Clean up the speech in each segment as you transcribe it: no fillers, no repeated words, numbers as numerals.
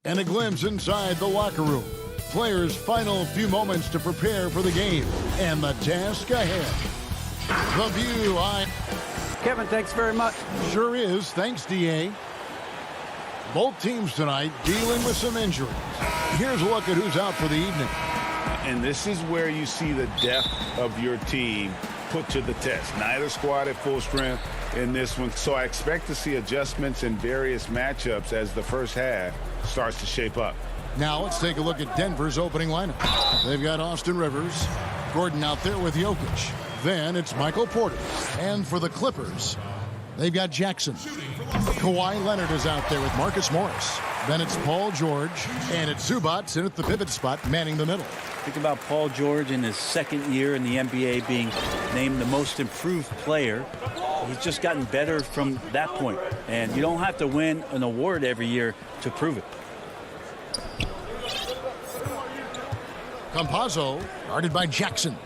And a glimpse inside the locker room. Players' final few moments to prepare for the game. And the task ahead. The View. Kevin, thanks very much. Sure is. Thanks, D.A. Both teams tonight dealing with some injuries. Here's a look at who's out for the evening. And this is where you see the depth of your team put to the test. Neither squad at full strength in this one. So I expect to see adjustments in various matchups as the first half starts to shape up. Now let's take a look at Denver's opening lineup. They've got Austin Rivers, Gordon out there with Jokic. Then it's Michael Porter. And for the Clippers, they've got Jackson. Kawhi Leonard is out there with Marcus Morris. Then it's Paul George. And it's Zubac in at the pivot spot, manning the middle. Think about Paul George in his second year in the NBA being named the most improved player. He's just gotten better from that point. And you don't have to win an award every year to prove it. Campazzo, guarded by Jackson.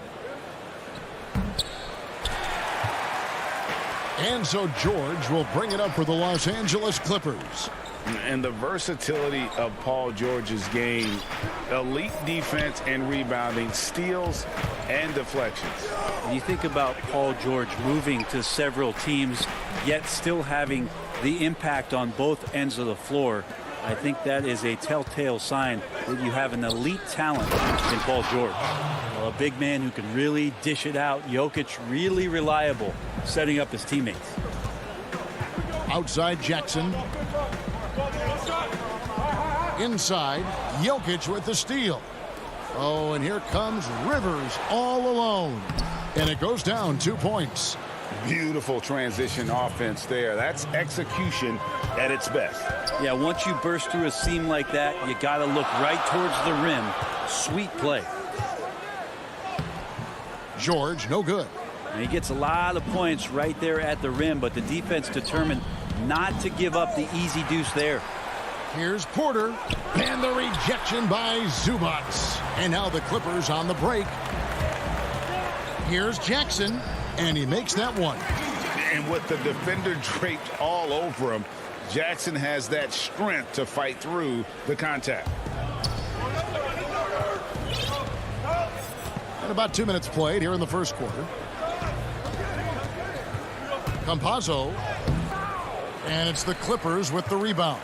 And so George will bring it up for the Los Angeles Clippers. And the versatility of Paul George's game, elite defense and rebounding, steals and deflections. When you think about Paul George moving to several teams, yet still having the impact on both ends of the floor, I think that is a telltale sign that you have an elite talent in Paul George. Well, a big man who can really dish it out. Jokic really reliable, setting up his teammates. Outside Jackson. Inside, Jokic with the steal. Oh, and here comes Rivers all alone. And it goes down 2 points. Beautiful transition offense there. That's execution at its best. Yeah, once you burst through a seam like that, you got to look right towards the rim. Sweet play. George, no good. And he gets a lot of points right there at the rim, but the defense determined not to give up the easy deuce there. Here's Porter, and the rejection by Zubac. And now the Clippers on the break. Here's Jackson, and he makes that one. And with the defender draped all over him, Jackson has that strength to fight through the contact. And about 2 minutes played here in the first quarter. Campazzo, and it's the Clippers with the rebound.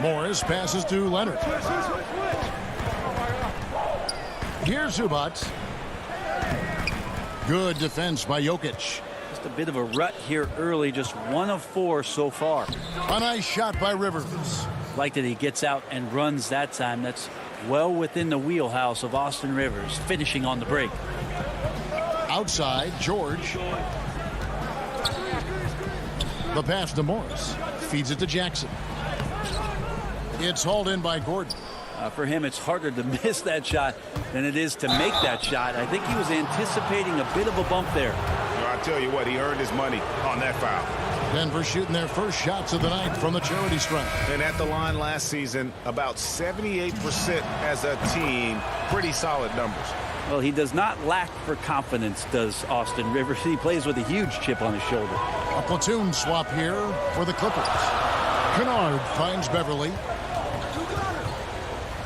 Morris passes to Leonard. Here's Zubac. Good defense by Jokic. Just a bit of a rut here early, just 1 of 4 so far. A nice shot by Rivers. Like that he gets out and runs that time. That's well within the wheelhouse of Austin Rivers, finishing on the break. Outside, George. The pass to Morris. Feeds it to Jackson. It's hauled in by Gordon. For him, it's harder to miss that shot than it is to make that shot. I think he was anticipating a bit of a bump there. Well, I tell you what, he earned his money on that foul. Denver shooting their first shots of the night from the charity stripe. And at the line last season, about 78% as a team. Pretty solid numbers. Well, he does not lack for confidence, does Austin Rivers. He plays with a huge chip on his shoulder. A platoon swap here for the Clippers. Kennard finds Beverly.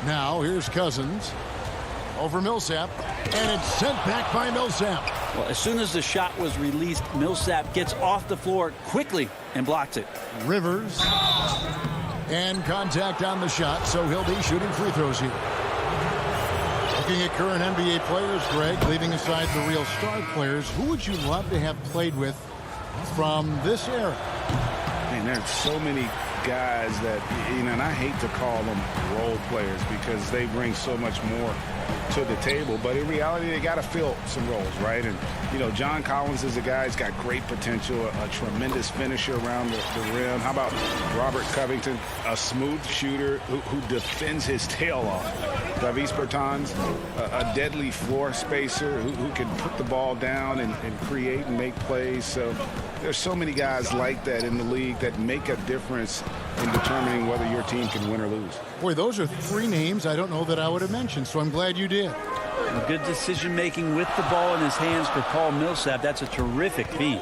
Now here's Cousins over Millsap, and it's sent back by Millsap. Well, as soon as the shot was released, Millsap gets off the floor quickly and blocks it. Rivers, and contact on the shot, so he'll be shooting free throws here. Looking at current NBA players, Greg, leaving aside the real star players, who would you love to have played with from this era? Man, there's so many guys that, you know, and I hate to call them role players because they bring so much more to the table, but in reality they got to fill some roles, right? And you know, John Collins is a guy who's got great potential, a tremendous finisher around the rim. How about Robert Covington, a smooth shooter who defends his tail off? Davis Bertans, a deadly floor spacer who can put the ball down and create and make plays. So there's so many guys like that in the league that make a difference in determining whether your team can win or lose. Boy, those are 3 names I don't know that I would have mentioned, so I'm glad you did. Good decision-making with the ball in his hands for Paul Millsap. That's a terrific feat.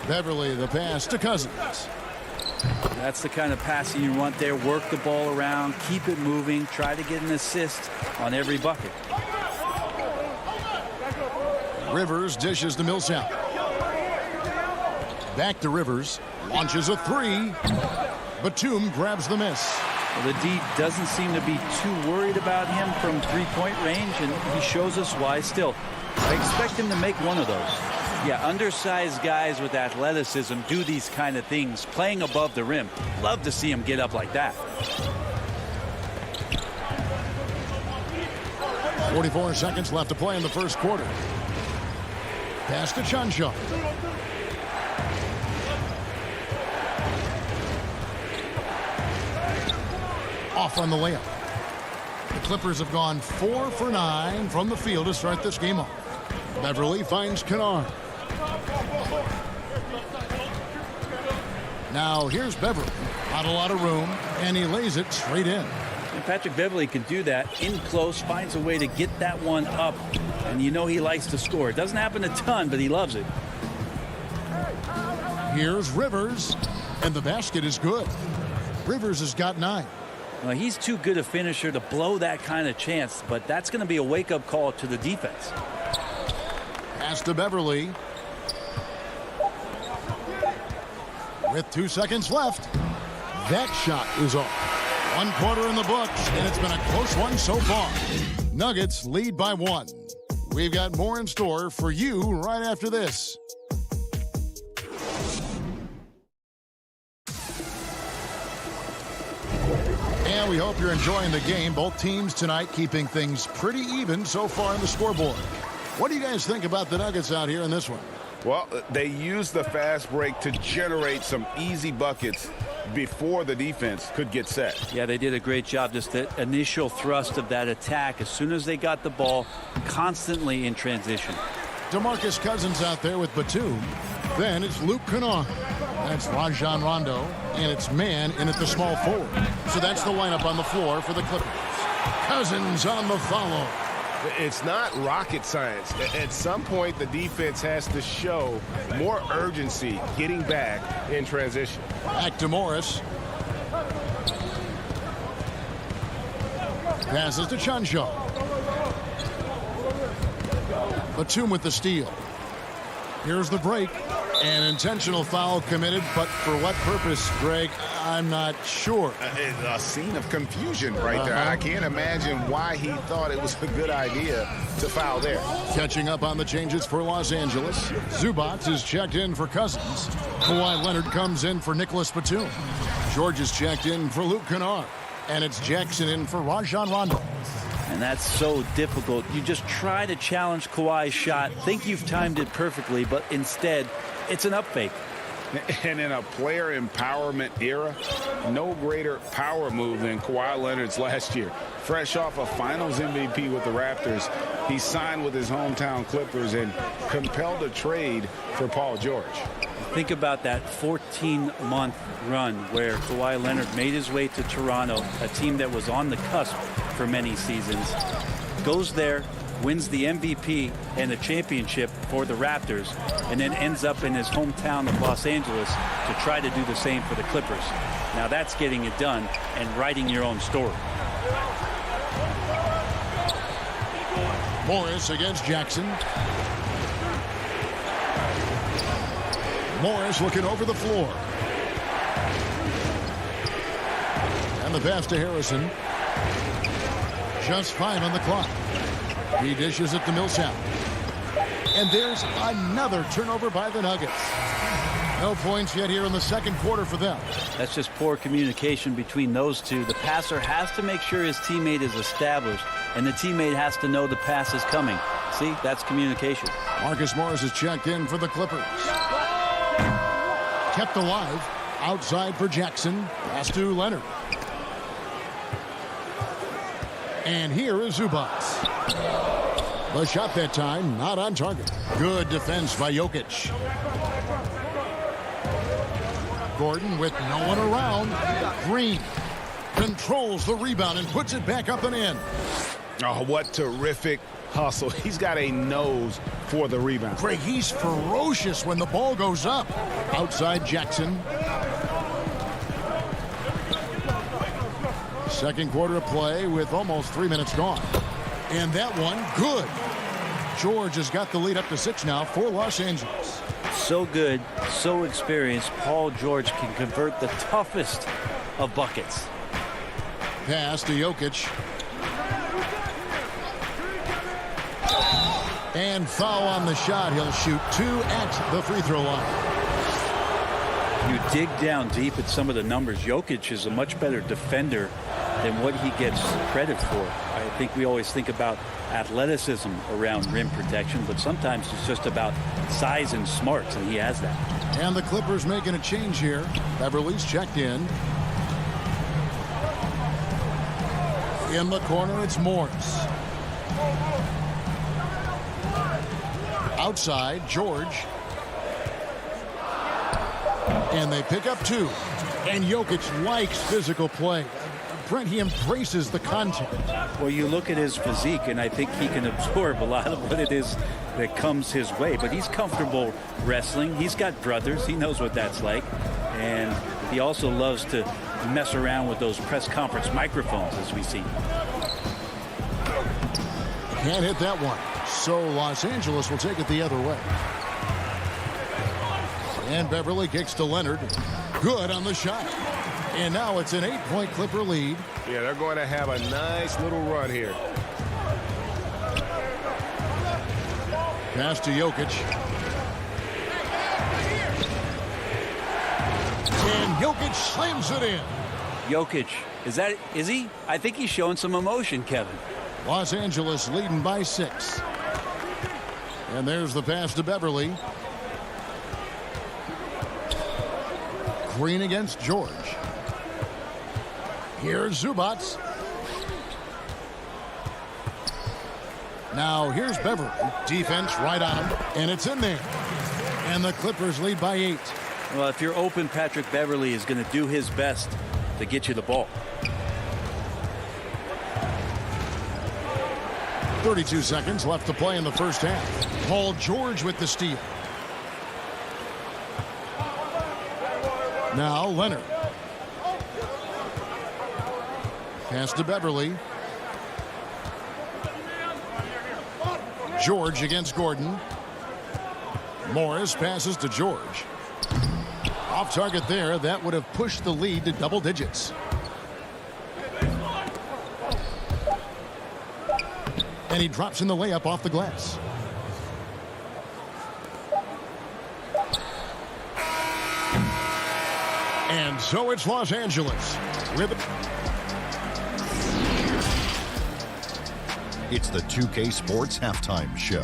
Beverly, the pass to Cousins. That's the kind of passing you want there. Work the ball around, keep it moving, try to get an assist on every bucket. Rivers dishes to Millsap. Back to Rivers. Launches a three. Batum grabs the miss. Well, the D doesn't seem to be too worried about him from three-point range, and he shows us why still. I expect him to make one of those. Yeah, undersized guys with athleticism do these kind of things, playing above the rim. Love to see him get up like that. 44 seconds left to play in the first quarter. Pass to Chuncho. Off on the layup. The Clippers have gone 4 for 9 from the field to start this game off. Beverly finds Kennard. Now here's Beverly. Not a lot of room, and he lays it straight in. And Patrick Beverly can do that in close, finds a way to get that one up, and you know he likes to score. It doesn't happen a ton, but he loves it. Here's Rivers, and the basket is good. Rivers has got 9. Well, he's too good a finisher to blow that kind of chance, but that's going to be a wake-up call to the defense. Pass to Beverly. With 2 seconds left, that shot is off. 1 quarter in the books, and it's been a close one so far. Nuggets lead by 1. We've got more in store for you right after this. And we hope you're enjoying the game. Both teams tonight keeping things pretty even so far in the scoreboard. What do you guys think about the Nuggets out here in this one? Well, they used the fast break to generate some easy buckets before the defense could get set. Yeah, they did a great job. Just the initial thrust of that attack as soon as they got the ball, constantly in transition. DeMarcus Cousins out there with Batum. Then it's Luke Kennard. That's Rajon Rondo. And it's man in at the small forward. So that's the lineup on the floor for the Clippers. Cousins on the follow. It's not rocket science. At some point, the defense has to show more urgency getting back in transition. Back to Morris. Passes to Chuncho. Batum with the steal. Here's the break. An intentional foul committed, but for what purpose, Greg? I'm not sure. A scene of confusion right there. I can't imagine why he thought it was a good idea to foul there. Catching up on the changes for Los Angeles. Zubac is checked in for Cousins. Kawhi Leonard comes in for Nicholas Batum. George is checked in for Luke Kennard. And it's Jackson in for Rajon Rondo. And that's so difficult. You just try to challenge Kawhi's shot, think you've timed it perfectly, but instead, it's an up fake. And in a player empowerment era, no greater power move than Kawhi Leonard's last year. Fresh off a finals MVP with the Raptors, he signed with his hometown Clippers and compelled a trade for Paul George. Think about that 14-month run where Kawhi Leonard made his way to Toronto, a team that was on the cusp for many seasons. Goes there, wins the MVP and a championship for the Raptors, and then ends up in his hometown of Los Angeles to try to do the same for the Clippers. Now that's getting it done and writing your own story. Morris against Jackson. Morris looking over the floor. And the pass to Harrison. Just 5 on the clock. He dishes it to Millsap. And there's another turnover by the Nuggets. No points yet here in the second quarter for them. That's just poor communication between those two. The passer has to make sure his teammate is established, and the teammate has to know the pass is coming. See, that's communication. Marcus Morris is checked in for the Clippers. Kept alive. Outside for Jackson. Pass to Leonard. And here is Zubac. The shot that time, not on target. Good defense by Jokic. Gordon with no one around. Green controls the rebound and puts it back up and in. Oh, what terrific hustle. He's got a nose for the rebound. Greg, he's ferocious when the ball goes up. Outside Jackson. Second quarter of play with almost 3 minutes gone. And that one, good. George has got the lead up to 6 now for Los Angeles. So good, so experienced. Paul George can convert the toughest of buckets. Pass to Jokic. And foul on the shot. He'll shoot 2 at the free throw line. You dig down deep at some of the numbers. Jokic is a much better defender than what he gets credit for. I think we always think about athleticism around rim protection, but sometimes it's just about size and smarts, and he has that. And the Clippers making a change here. Beverly's checked in. In the corner, it's Morris. Outside, George. And they pick up 2. And Jokic likes physical play. Brent, he embraces the contact. Well, you look at his physique, and I think he can absorb a lot of what it is that comes his way. But he's comfortable wrestling. He's got brothers. He knows what that's like. And he also loves to mess around with those press conference microphones, as we see. Can't hit that one. So Los Angeles will take it the other way. And Beverly kicks to Leonard. Good on the shot. And now it's an 8-point Clipper lead. Yeah, they're going to have a nice little run here. Pass to Jokic. And Jokic slams it in. Jokic, is he? I think he's showing some emotion, Kevin. Los Angeles leading by 6. And there's the pass to Beverly. Green against George. Here's Zubats. Now here's Beverly. Defense right on him. And it's in there. And the Clippers lead by 8. Well, if you're open, Patrick Beverly is going to do his best to get you the ball. 32 seconds left to play in the first half. Paul George with the steal. Now Leonard. Pass to Beverly. George against Gordon. Morris passes to George. Off target there. That would have pushed the lead to double digits. And he drops in the layup off the glass. And so it's Los Angeles with It's the 2K Sports Halftime Show.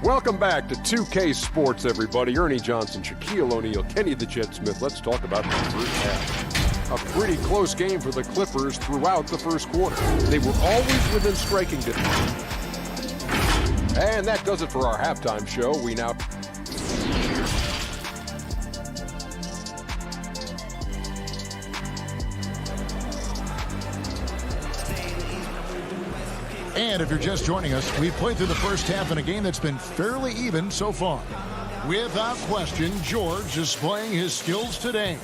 Welcome back to 2K Sports, everybody. Ernie Johnson, Shaquille O'Neal, Kenny the Jet Smith. Let's talk about the first half. A pretty close game for the Clippers throughout the first quarter. They were always within striking distance. And that does it for our halftime show. We now... And if you're just joining us, we've played through the first half in a game that's been fairly even so far. Without question, George is playing his skills today.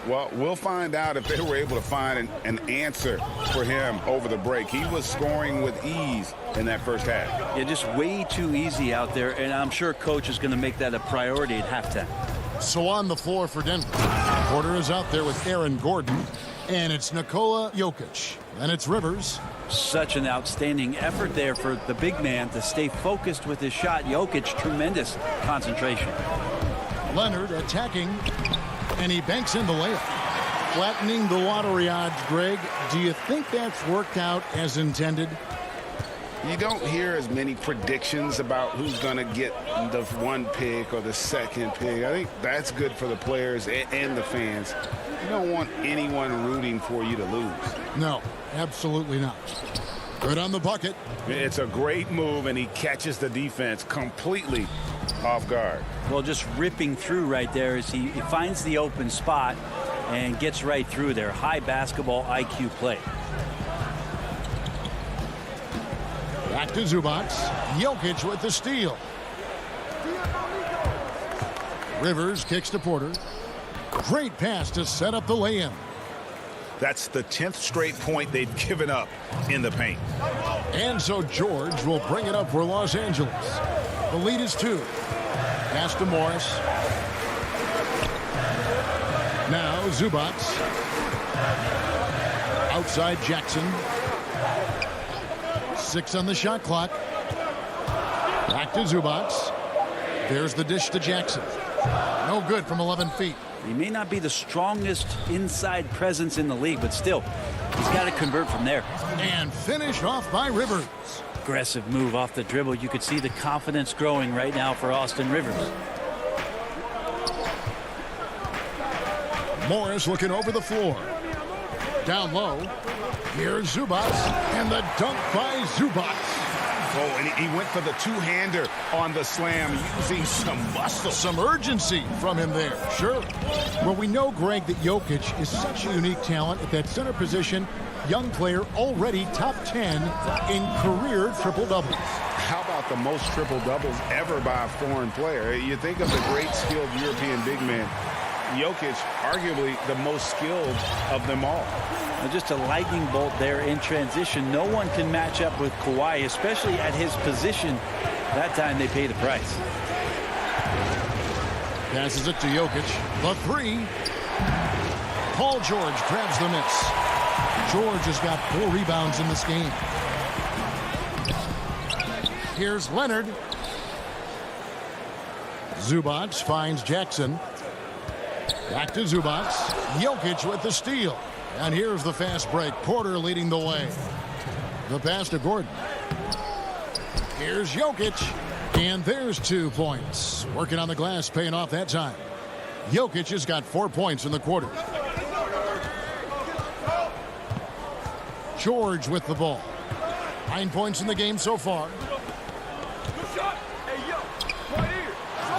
Well, we'll find out if they were able to find an answer for him over the break. He was scoring with ease in that first half. Yeah, just way too easy out there, and I'm sure Coach is going to make that a priority at halftime. So on the floor for Denver, Porter is out there with Aaron Gordon, and it's Nikola Jokic. And it's Rivers. Such an outstanding effort there for the big man to stay focused with his shot. Jokic, tremendous concentration. Leonard attacking, and he banks in the layup. Flattening the lottery odds, Greg. Do you think that's worked out as intended? You don't hear as many predictions about who's going to get the one pick or the second pick. I think that's good for the players and the fans. You don't want anyone rooting for you to lose. No, absolutely not. Good on the bucket. It's a great move, and he catches the defense completely off guard. Well, just ripping through right there as he finds the open spot and gets right through there. High basketball IQ play. Back to Zubats. Jokic with the steal. Rivers kicks to Porter. Great pass to set up the lay-in. That's the 10th straight point they've given up in the paint. And so George will bring it up for Los Angeles. The lead is 2. Pass to Morris. Now Zubac. Outside Jackson. 6 on the shot clock. Back to Zubac. There's the dish to Jackson. No good from 11 feet. He may not be the strongest inside presence in the league, but still, he's got to convert from there. And finished off by Rivers. Aggressive move off the dribble. You could see the confidence growing right now for Austin Rivers. Morris looking over the floor. Down low. Here's Zubac. And the dunk by Zubac. Oh, and he went for the two-hander on the slam, using some muscle. Some urgency from him there, sure. Well, we know, Greg, that Jokic is such a unique talent at that center position. Young player, already top 10 in career triple-doubles. How about the most triple-doubles ever by a foreign player? You think of the great skilled European big man. Jokic, arguably the most skilled of them all. Just a lightning bolt there in transition. No one can match up with Kawhi, especially at his position. That time they pay the price. Passes it to Jokic. The 3. Paul George grabs the miss. George has got 4 rebounds in this game. Here's Leonard. Zubac finds Jackson. Back to Zubac. Jokic with the steal. And here's the fast break. Porter leading the way. The pass to Gordon. Here's Jokic. And there's 2 points. Working on the glass, paying off that time. Jokic has got 4 points in the quarter. George with the ball. 9 points in the game so far.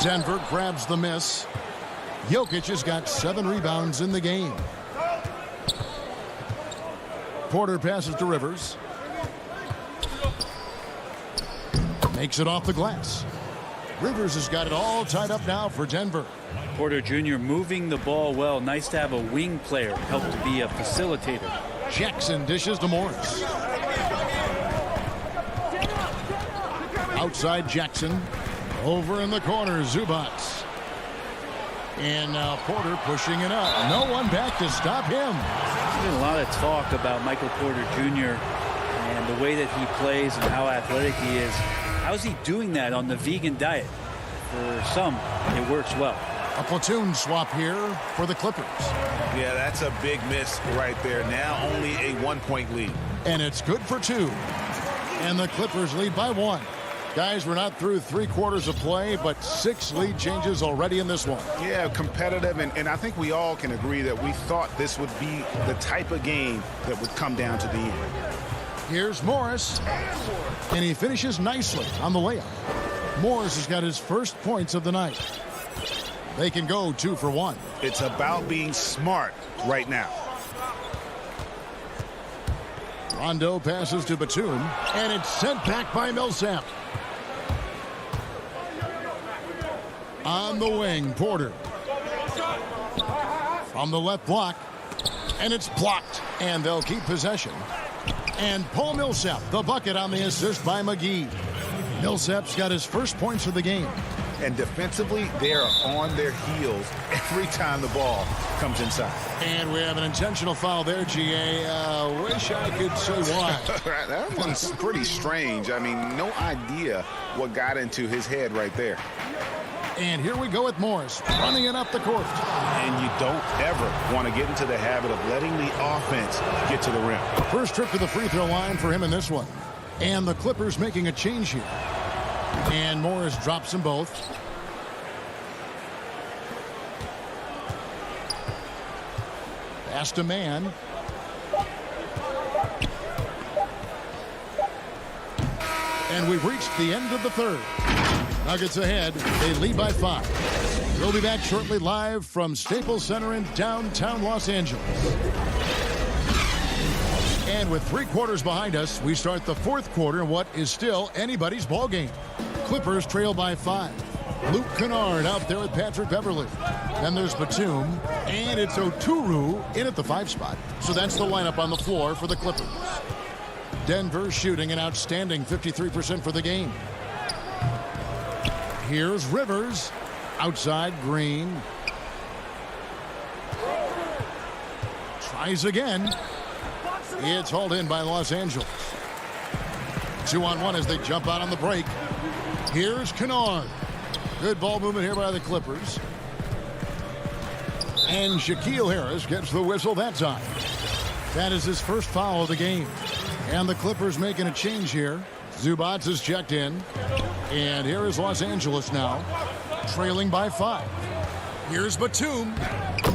Denver grabs the miss. Jokic has got 7 rebounds in the game. Porter passes to Rivers. Makes it off the glass. Rivers has got it all tied up now for Denver. Porter Jr. moving the ball well. Nice to have a wing player help to be a facilitator. Jackson dishes to Morris. Outside Jackson. Over in the corner, Zubac. And now Porter pushing it up. No one back to stop him. There's been a lot of talk about Michael Porter Jr. and the way that he plays and how athletic he is. How's he doing that on the vegan diet? For some, it works well. A platoon swap here for the Clippers. Yeah, that's a big miss right there. Now only a 1-point lead. And it's good for 2. And the Clippers lead by 1. Guys, we're not through 3 quarters of play, but 6 lead changes already in this one. Yeah, competitive, and I think we all can agree that we thought this would be the type of game that would come down to the end. Here's Morris, and he finishes nicely on the layup. Morris has got his first points of the night. They can go 2 for 1. It's about being smart right now. Rondo passes to Batum, and it's sent back by Millsap. On the wing, Porter. From the left block, and it's blocked, and they'll keep possession. And Paul Millsap, the bucket on the assist by McGee. Millsap's got his first points of the game. And defensively, they are on their heels every time the ball comes inside. And we have an intentional foul there, GA. Wish I could say why. That one's pretty strange. I mean, no idea what got into his head right there. And here we go with Morris, running it up the court. And you don't ever want to get into the habit of letting the offense get to the rim. First trip to the free throw line for him in this one. And the Clippers making a change here. And Morris drops them both. Pass to Man. And we've reached the end of the third. Nuggets ahead. They lead by 5. We'll be back shortly live from Staples Center in downtown Los Angeles. And with 3 quarters behind us, we start the 4th quarter in what is still anybody's ball game. Clippers trail by 5. Luke Kennard out there with Patrick Beverly. Then there's Batum, and it's Oturu in at the 5 spot. So that's the lineup on the floor for the Clippers. Denver shooting an outstanding 53% for the game. Here's Rivers. Outside, Green. Tries again. It's hauled in by Los Angeles. 2-on-1 as they jump out on the break. Here's Kennard. Good ball movement here by the Clippers. And Shaquille Harris gets the whistle that time. That is his first foul of the game. And the Clippers making a change here. Zubac is checked in. And here is Los Angeles now, trailing by 5. Here's Batum.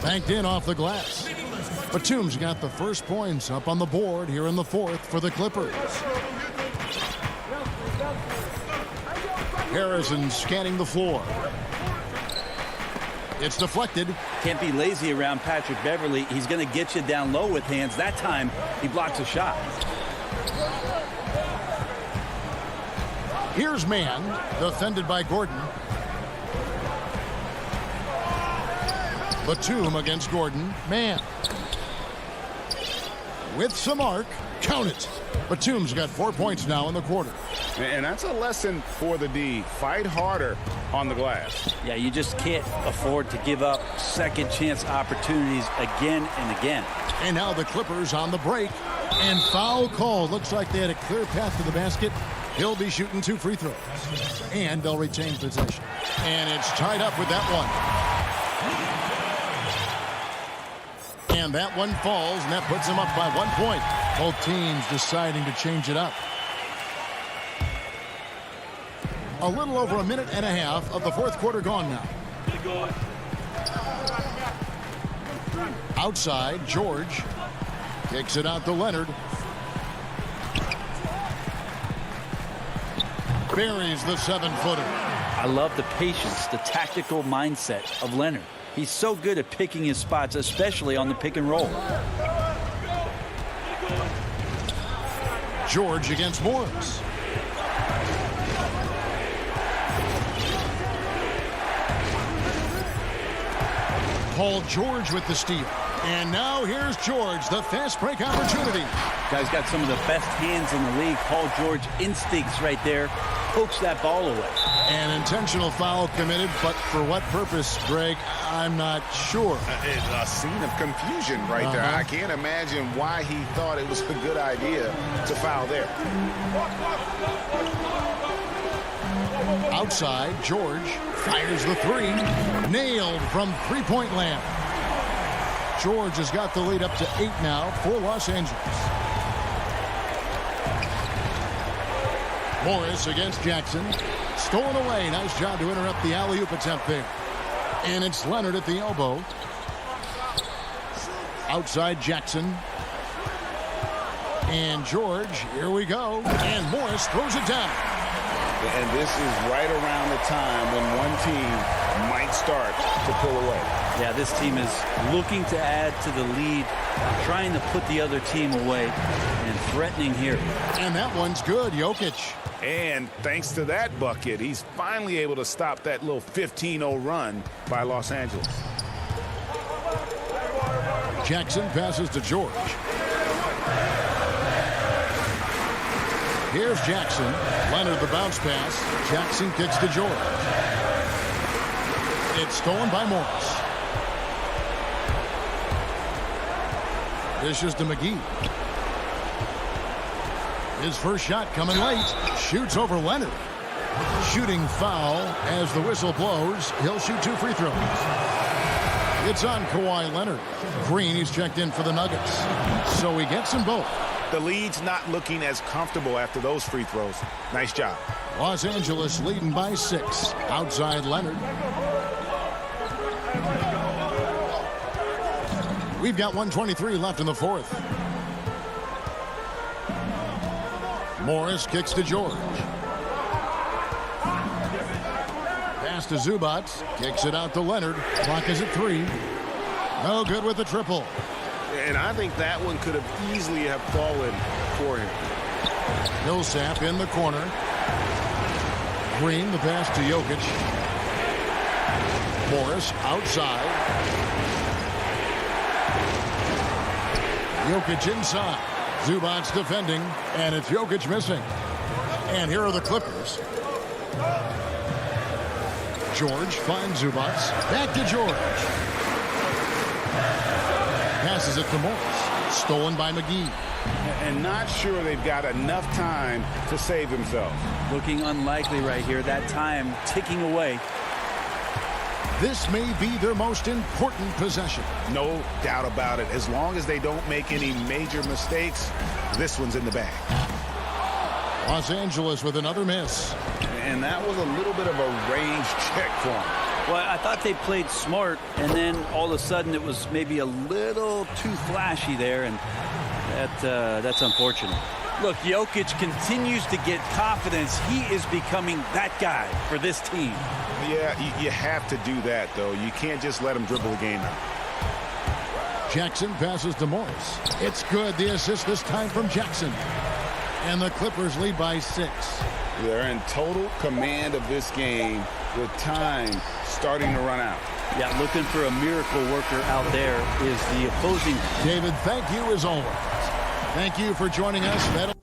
Banked in off the glass. Batum's got the first points up on the board here in the 4th for the Clippers. Harrison scanning the floor. It's deflected. Can't be lazy around Patrick Beverly. He's going to get you down low with hands. That time, he blocks a shot. Here's Mann, defended by Gordon. Batum against Gordon. Mann. With some arc. Count it. Batum's got 4 points now in the quarter. And that's a lesson for the D. Fight harder on the glass. Yeah, you just can't afford to give up second chance opportunities again and again. And now the Clippers on the break. And foul call. Looks like they had a clear path to the basket. He'll be shooting 2 free throws. And they'll retain possession. And it's tied up with that one. And that one falls, and that puts them up by 1 point. Both teams deciding to change it up. A little over a minute and a half of the 4th quarter gone now. Outside, George kicks it out to Leonard. Buries the 7-footer. I love the patience, the tactical mindset of Leonard. He's so good at picking his spots, especially on the pick and roll. George against Morris. Paul George with the steal. And now here's George, the fast break opportunity. Guy's got some of the best hands in the league. Paul George instincts right there. Pokes that ball away. An intentional foul committed, but for what purpose, Greg? I'm not sure. A scene of confusion right there. I can't imagine why he thought it was a good idea to foul there. Outside, George fires the 3. Nailed from three-point land. George has got the lead up to 8 now for Los Angeles. Morris against Jackson. Stolen away. Nice job to interrupt the alley-oop attempt there. And it's Leonard at the elbow. Outside Jackson. And George, here we go. And Morris throws it down. And this is right around the time when one team might start to pull away. Yeah, this team is looking to add to the lead, trying to put the other team away, and threatening here. And that one's good, Jokic. And thanks to that bucket, he's finally able to stop that little 15-0 run by Los Angeles. Jackson passes to George. Here's Jackson. Leonard the bounce pass. Jackson kicks to George. It's stolen by Morris. Dishes to McGee. His first shot coming late. Shoots over Leonard. Shooting foul as the whistle blows. He'll shoot 2 free throws. It's on Kawhi Leonard. Green, he's checked in for the Nuggets. So he gets them both. The lead's not looking as comfortable after those free throws. Nice job. Los Angeles leading by 6. Outside Leonard. We've got 1:23 left in the 4th. Morris kicks to George. Pass to Zubac. Kicks it out to Leonard. Clock is at 3. No good with the triple. And I think that one could have easily have fallen for him. Millsap in the corner. Green, the pass to Jokic. Morris outside. Jokic inside. Zubac's defending, and it's Jokic missing. And here are the Clippers. George finds Zubac. Back to George. Passes it to Morris. Stolen by McGee. And not sure they've got enough time to save themselves. Looking unlikely right here. That time ticking away. This may be their most important possession. No doubt about it. As long as they don't make any major mistakes, this one's in the bag. Los Angeles with another miss. And that was a little bit of a range check for them. Well, I thought they played smart, and then all of a sudden it was maybe a little too flashy there, and that's unfortunate. Look, Jokic continues to get confidence. He is becoming that guy for this team. Yeah, you have to do that, though. You can't just let him dribble the game out. Jackson passes to Morris. It's good. The assist this time from Jackson. And the Clippers lead by 6. They're in total command of this game with time starting to run out. Yeah, looking for a miracle worker out there is the opposing. David, thank you as always. Thank you for joining us.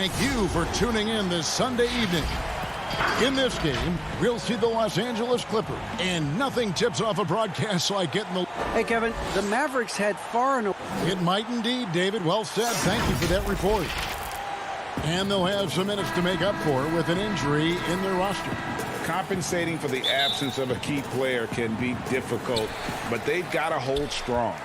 Thank you for tuning in this Sunday evening. In this game, we'll see the Los Angeles Clippers, and nothing tips off a broadcast like getting the... Hey, Kevin, the Mavericks head far and... It might indeed, David. Well said. Thank you for that report. And they'll have some minutes to make up for with an injury in their roster. Compensating for the absence of a key player can be difficult, but they've got to hold strong.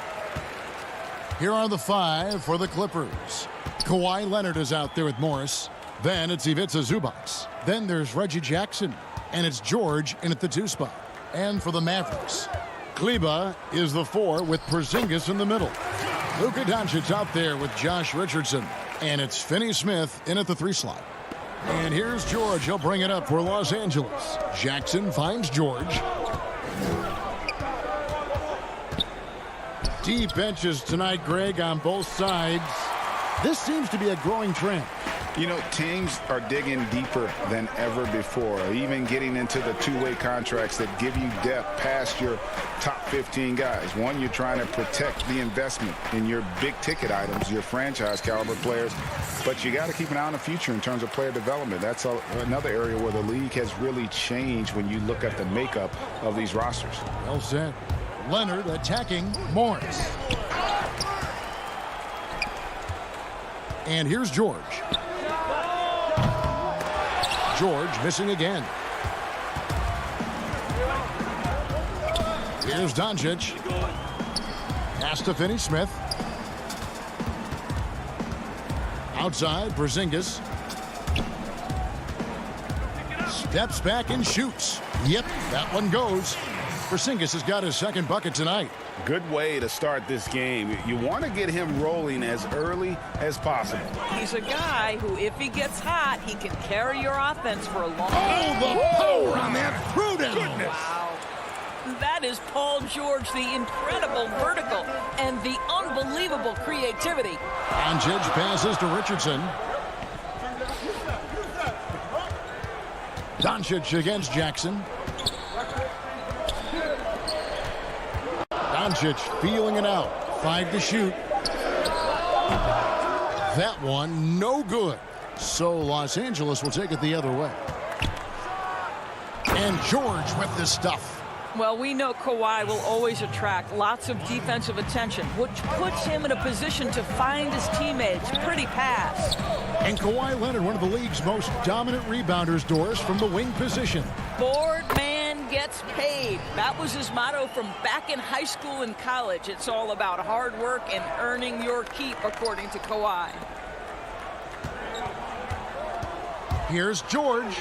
Here are the 5 for the Clippers. Kawhi Leonard is out there with Morris. Then it's Ivica Zubac. Then there's Reggie Jackson. And it's George in at the 2 spot. And for the Mavericks, Kleba is the 4 with Porzingis in the middle. Luka Doncic out there with Josh Richardson. And it's Finney Smith in at the 3 slot. And here's George. He'll bring it up for Los Angeles. Jackson finds George. Deep benches tonight, Greg, on both sides. This seems to be a growing trend. You know, teams are digging deeper than ever before, even getting into the two-way contracts that give you depth past your top 15 guys. One, you're trying to protect the investment in your big-ticket items, your franchise-caliber players, but you got to keep an eye on the future in terms of player development. That's another area where the league has really changed when you look at the makeup of these rosters. Well said. Leonard attacking Morris. And here's George. George missing again. Here's Doncic. Pass to Finney Smith. Outside, Porzingis. Steps back and shoots. Yep, that one goes. Porzingis has got his second bucket tonight. Good way to start this game. You want to get him rolling as early as possible. He's a guy who, if he gets hot, he can carry your offense for a long Oh, time. the power on that throwdown. Wow. That is Paul George, the incredible vertical and the unbelievable creativity. Doncic passes to Richardson. Doncic against Jackson. Doncic feeling it out. 5 to shoot. That one no good. So Los Angeles will take it the other way. And George with this stuff. Well, we know Kawhi will always attract lots of defensive attention, which puts him in a position to find his teammates. Pretty pass. And Kawhi Leonard, one of the league's most dominant rebounders, Doris, from the wing position. Board man gets paid. That was his motto from back in high school and college. It's all about hard work and earning your keep, according to Kawhi. Here's George.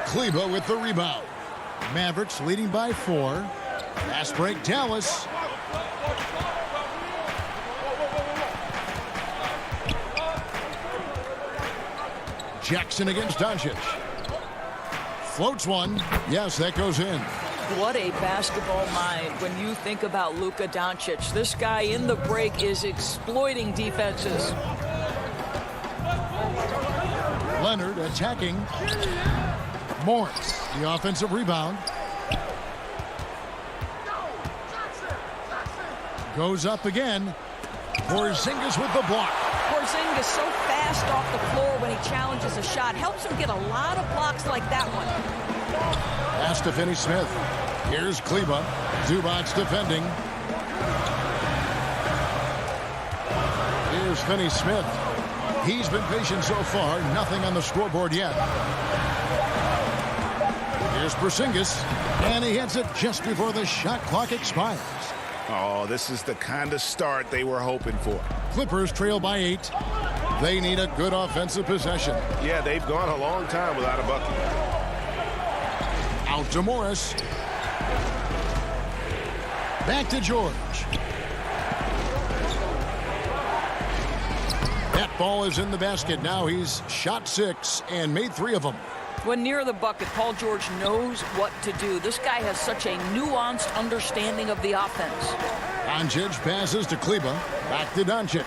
Kleba with the rebound. Mavericks leading by 4. Fast break, Dallas. Jackson against Doncic. Floats one. Yes, that goes in. What a basketball mind when you think about Luka Doncic. This guy in the break is exploiting defenses. Leonard attacking. Morris, the offensive rebound. Goes up again. Porzingis with the block. Porzingis so fast off the floor when he challenges a shot. Helps him get a lot of blocks like that one. Pass to Finney Smith. Here's Kleba. Zubac defending. Here's Finney Smith. He's been patient so far. Nothing on the scoreboard yet. Here's Porzingis. And he hits it just before the shot clock expires. Oh, this is the kind of start they were hoping for. Clippers trail by 8. They need a good offensive possession. Yeah, they've gone a long time without a bucket. Out to Morris. Back to George. That ball is in the basket. Now he's shot 6 and made 3 of them. When near the bucket, Paul George knows what to do. This guy has such a nuanced understanding of the offense. Doncic passes to Kleba. Back to Doncic.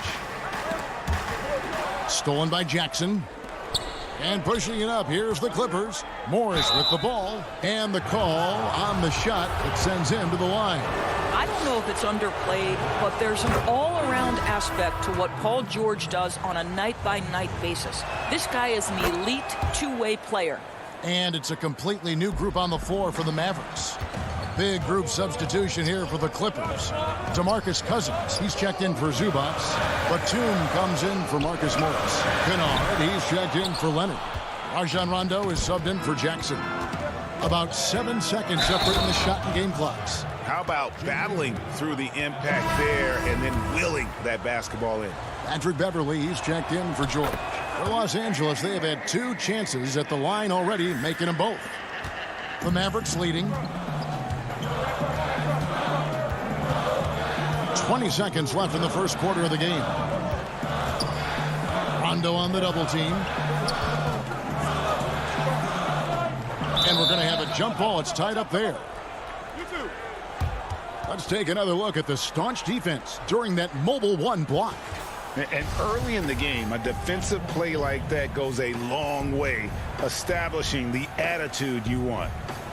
Stolen by Jackson. And pushing it up, here's the Clippers. Morris with the ball. And the call on the shot that sends him to the line. I don't don't know if it's underplayed, but there's an all-around aspect to what Paul George does on a night-by-night basis. This guy is an elite two-way player. And it's a completely new group on the floor for the Mavericks. Big group substitution here for the Clippers. DeMarcus Cousins, he's checked in for Zubac. Batum comes in for Marcus Morris. Kennard, he's checked in for Leonard. Rajon Rondo is subbed in for Jackson. About 7 seconds separating the shot and game clocks. How about battling through the impact there and then willing that basketball in? Patrick Beverly, he's checked in for George. For Los Angeles, they have had 2 chances at the line already, making them both. The Mavericks leading. 20 seconds left in the first quarter of the game. Rondo on the double team. And we're going to have a jump ball. It's tied up there. Let's take another look at the staunch defense during that mobile 1 block. And early in the game, a defensive play like that goes a long way, establishing the attitude you want.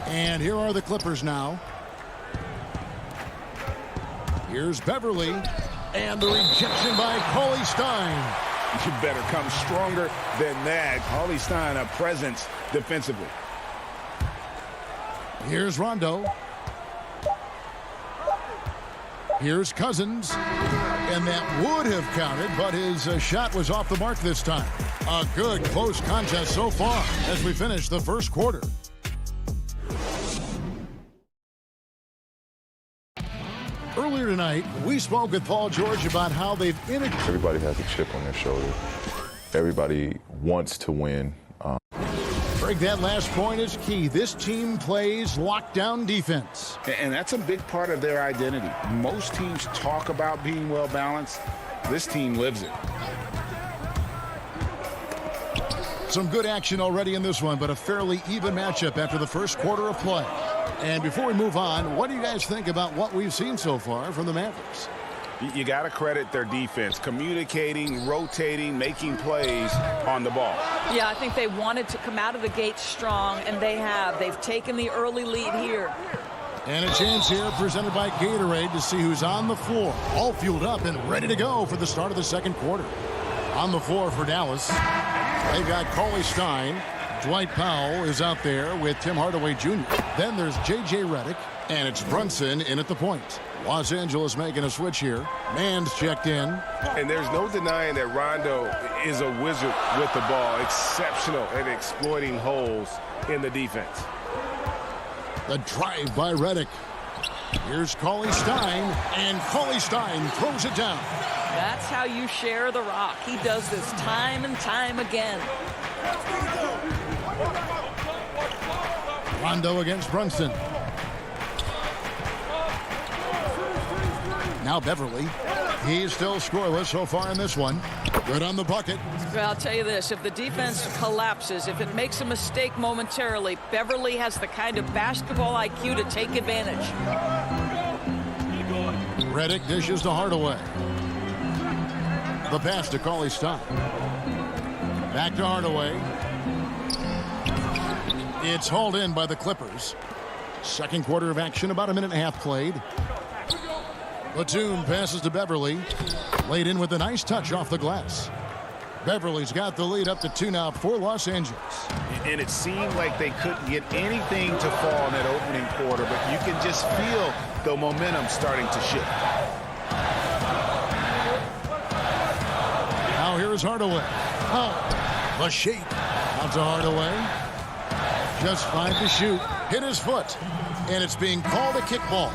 And here are the Clippers now. Here's Beverly. And the rejection by Cauley Stein. You better come stronger than that. Cauley Stein, a presence defensively. Here's Rondo. Here's Cousins. And that would have counted, but his shot was off the mark this time. A good close contest so far as we finish the first quarter. Earlier tonight, we spoke with Paul George about how they've integrated. Everybody has a chip on their shoulder. Everybody wants to win. Greg, that last point is key. This team plays lockdown defense. And that's a big part of their identity. Most teams talk about being well-balanced. This team lives it. Some good action already in this one, but a fairly even matchup after the first quarter of play. And before we move on, what do you guys think about what we've seen so far from the Mavericks? You got to credit their defense, communicating, rotating, making plays on the ball. Yeah, I think they wanted to come out of the gate strong, and they have. They've taken the early lead here. And a chance here presented by Gatorade to see who's on the floor, all fueled up and ready to go for the start of the second quarter. On the floor for Dallas, they've got Cauley Stein. Dwight Powell is out there with Tim Hardaway Jr. Then there's J.J. Redick, and it's Brunson in at the point. Los Angeles making a switch here. Mann's checked in. And there's no denying that Rondo is a wizard with the ball. Exceptional at exploiting holes in the defense. The drive by Redick. Here's Cauley Stein, and Cauley Stein throws it down. That's how you share the rock. He does this time and time again. Rondo against Brunson. Now Beverly. He's still scoreless so far in this one. Good on the bucket. Well, I'll tell you this. If the defense collapses, if it makes a mistake momentarily, Beverly has the kind of basketball IQ to take advantage. Redick dishes to Hardaway. The pass to Cauley Stein. Back to Hardaway. It's hauled in by the Clippers. Second quarter of action, about a minute and a half played. Batum passes to Beverly. Laid in with a nice touch off the glass. Beverly's got the lead up to 2 now for Los Angeles. And it seemed like they couldn't get anything to fall in that opening quarter, but you can just feel the momentum starting to shift. Now here's Hardaway. Oh, the shape. Out to Hardaway. Just 5 to shoot. Hit his foot. And it's being called a kickball.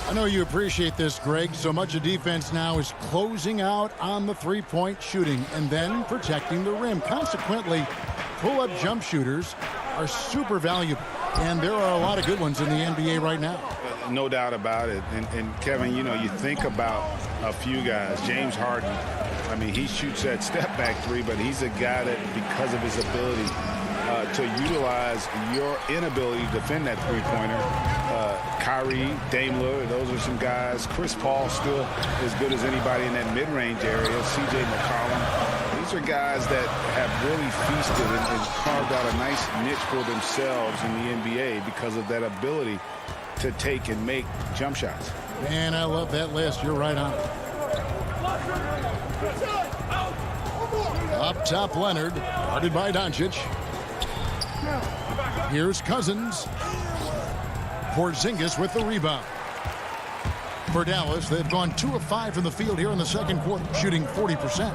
I know you appreciate this, Greg. So much of defense now is closing out on the three-point shooting and then protecting the rim. Consequently, pull-up jump shooters are super valuable. And there are a lot of good ones in the NBA right now. No doubt about it. And Kevin, you know, you think about a few guys. James Harden, I mean, he shoots that step-back three, but he's a guy that, because of his ability to utilize your inability to defend that three-pointer, Kyrie, Dame Lillard, those are some guys. Chris Paul still as good as anybody in that mid-range area. C.J. McCollum. These are guys that have really feasted and carved out a nice niche for themselves in the NBA because of that ability to take and make jump shots. Man, I love that list. You're right on it. Up top, Leonard, guarded by Doncic. Here's Cousins. Porzingis with the rebound. For Dallas, they've gone 2 of 5 from the field here in the second quarter, shooting 40%.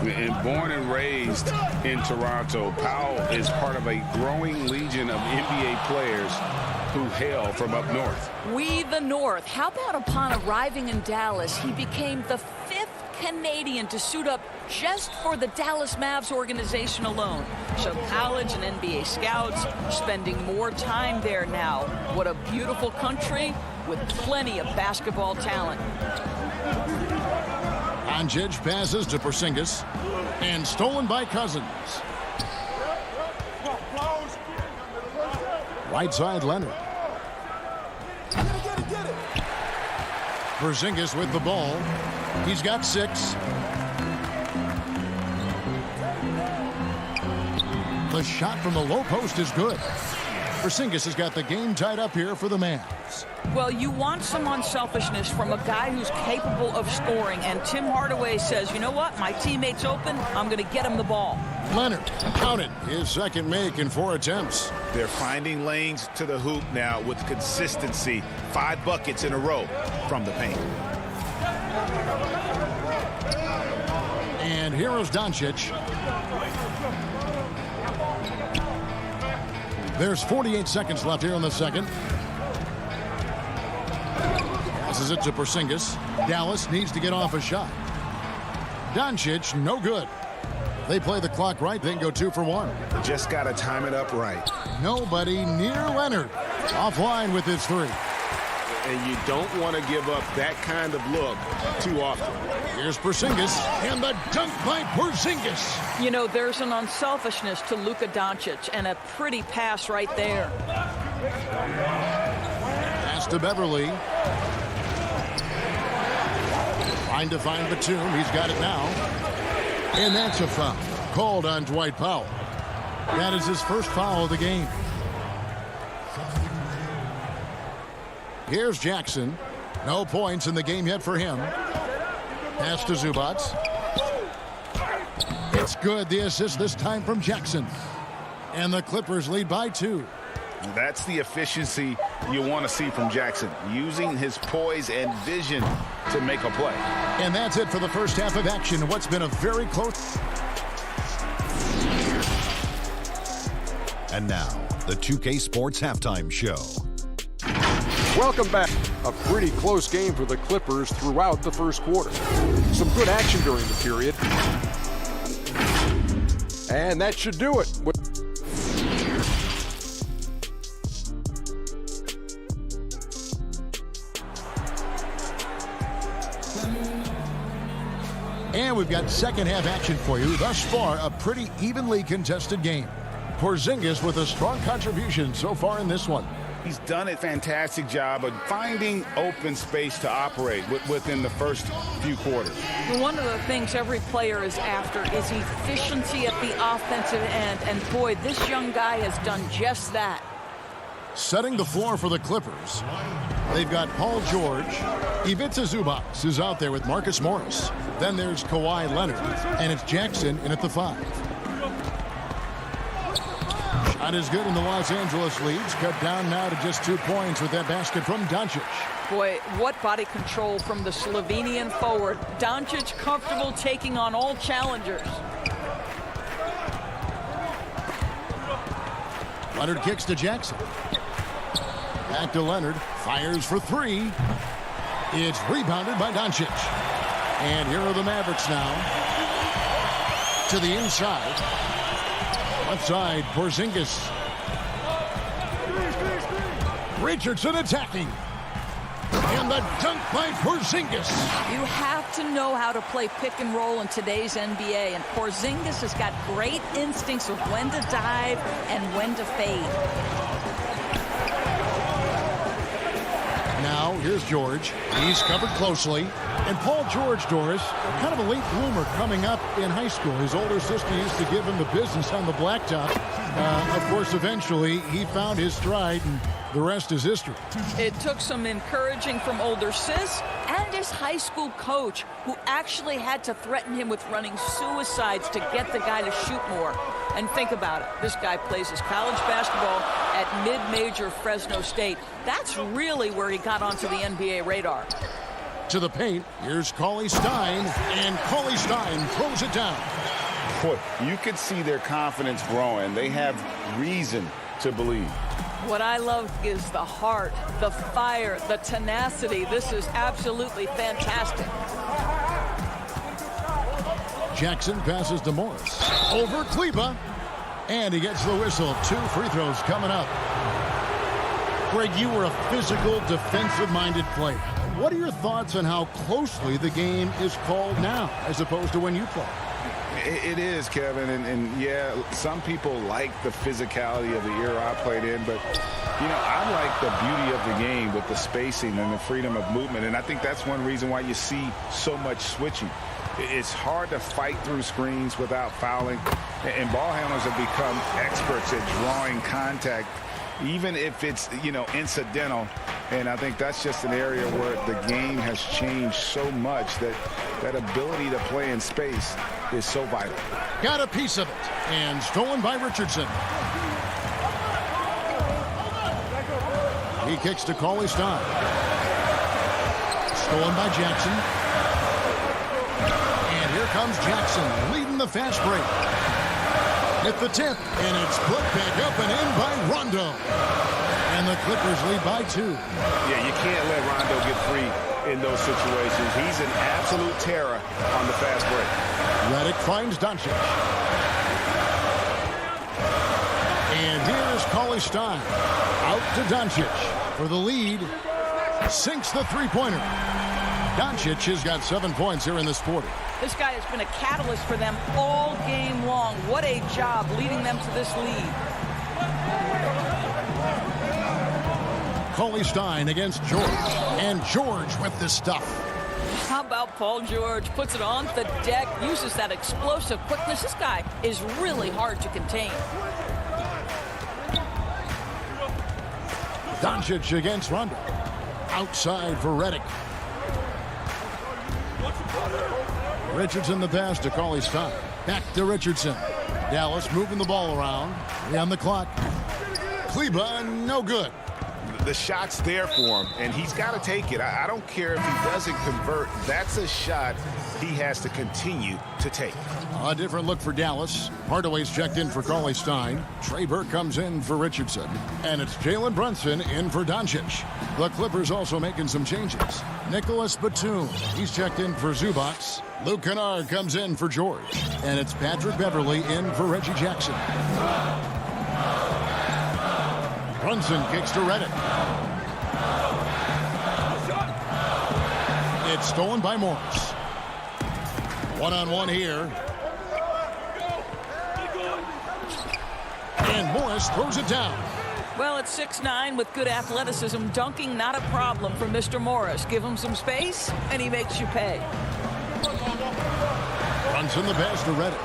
And born and raised in Toronto, Powell is part of a growing legion of NBA players who hail from up north. We the North. How about upon arriving in Dallas, he became the 5th Canadian to suit up just for the Dallas Mavs organization alone. So college and NBA scouts spending more time there now. What a beautiful country with plenty of basketball talent. Doncic passes to Porzingis and stolen by Cousins. Right side, Leonard. Porzingis with the ball. He's got 6. The shot from the low post is good. Porzingis has got the game tied up here for the Mavs. Well, you want some unselfishness from a guy who's capable of scoring, and Tim Hardaway says, you know what, my teammate's open, I'm going to get him the ball. Leonard counted his second make in 4 attempts. They're finding lanes to the hoop now with consistency. 5 buckets in a row from the paint. And here is Doncic. There's 48 seconds left here in the second. Passes it to Porzingis. Dallas needs to get off a shot. Doncic, no good. They play the clock right, then go 2 for 1. Just got to time it up right. Nobody near Leonard. Offline with his 3. And you don't want to give up that kind of look too often. Here's Porzingis, and the dunk by Porzingis. You know, there's an unselfishness to Luka Doncic, and a pretty pass right there. Pass to Beverly. Trying to find Batum. He's got it now. And that's a foul called on Dwight Powell. That is his first foul of the game. Here's Jackson. No points in the game yet for him. Pass to Zubac. It's good. The assist this time from Jackson. And the Clippers lead by 2. That's the efficiency you want to see from Jackson, using his poise and vision to make a play. And that's it for the first half of action. What's been a very close. And now, the 2K Sports Halftime Show. Welcome back. A pretty close game for the Clippers throughout the first quarter. Some good action during the period. And that should do it. And we've got second half action for you. Thus far, a pretty evenly contested game. Porzingis with a strong contribution so far in this one. He's done a fantastic job of finding open space to operate within the first few quarters. One of the things every player is after is efficiency at the offensive end. And boy, this young guy has done just that. Setting the floor for the Clippers. They've got Paul George. Ivica Zubac is out there with Marcus Morris. Then there's Kawhi Leonard. And it's Jackson in at the 5. Shot is good, and the Los Angeles leads cut down now to just 2 points with that basket from Doncic. Boy, what body control from the Slovenian forward. Doncic comfortable taking on all challengers. Leonard kicks to Jackson. Back to Leonard. Fires for 3. It's rebounded by Doncic. And here are the Mavericks now. To the inside. Left side, Porzingis. Richardson attacking. And the dunk by Porzingis. You have to know how to play pick and roll in today's NBA, and Porzingis has got great instincts of when to dive and when to fade. Now, here's George. He's covered closely. And Paul George, Doris, kind of a late bloomer coming up in high school. His older sister used to give him the business on the blacktop. Of course, eventually, he found his stride and The rest is history. It took some encouraging from older sis and his high school coach, who actually had to threaten him with running suicides to get the guy to shoot more. And think about it. This guy plays his college basketball at mid-major Fresno State. That's really where he got onto the NBA radar. To the paint, here's Cauley Stein, and Cauley Stein throws it down. Boy, you could see their confidence growing. They have reason to believe. What I love is the heart, the fire, the tenacity. This is absolutely fantastic. Jackson passes to Morris. Over Kleba. And he gets the whistle. 2 free throws coming up. Greg, you were a physical, defensive-minded player. What are your thoughts on how closely the game is called now as opposed to when you played? It is, Kevin, and yeah, some people like the physicality of the era I played in, but, you know, I like the beauty of the game with the spacing and the freedom of movement, and I think that's one reason why you see so much switching. It's hard to fight through screens without fouling, and ball handlers have become experts at drawing contact, even if it's, you know, incidental. And I think that's just an area where the game has changed so much that that ability to play in space is so vital. Got a piece of it, and stolen by Richardson. He kicks to Cauley Stein. Stolen by Jackson. And here comes Jackson, leading the fast break. Hit the tip, and it's put back up and in by Rondo. And the Clippers lead by 2. Yeah, you can't let Rondo get free in those situations. He's an absolute terror on the fast break. Redick finds Doncic. And here's Cauley Stein. Out to Doncic for the lead. Sinks the three-pointer. Doncic has got 7 points here in this quarter. This guy has been a catalyst for them all game long. What a job leading them to this lead. Cauley Stein against George. And George with the stuff. How about Paul George? Puts it on the deck, uses that explosive quickness. This guy is really hard to contain. Doncic against Rondo. Outside for Redick. Richardson the pass to Cauley Stein. Back to Richardson. Dallas moving the ball around. 3 on the clock. Kleba, no good. The shot's there for him, and he's got to take it. I don't care if he doesn't convert. That's a shot he has to continue to take. A different look for Dallas. Hardaway's checked in for Cauley Stein. Trey Burke comes in for Richardson. And it's Jalen Brunson in for Doncic. The Clippers also making some changes. Nicholas Batum, he's checked in for Zubac. Luke Kennard comes in for George. And it's Patrick Beverly in for Reggie Jackson. Brunson kicks to Redick. It's stolen by Morris. One-on-one here. And Morris throws it down. Well, it's 6'9" with good athleticism. Dunking not a problem for Mr. Morris. Give him some space, and he makes you pay. Brunson the pass to Redick.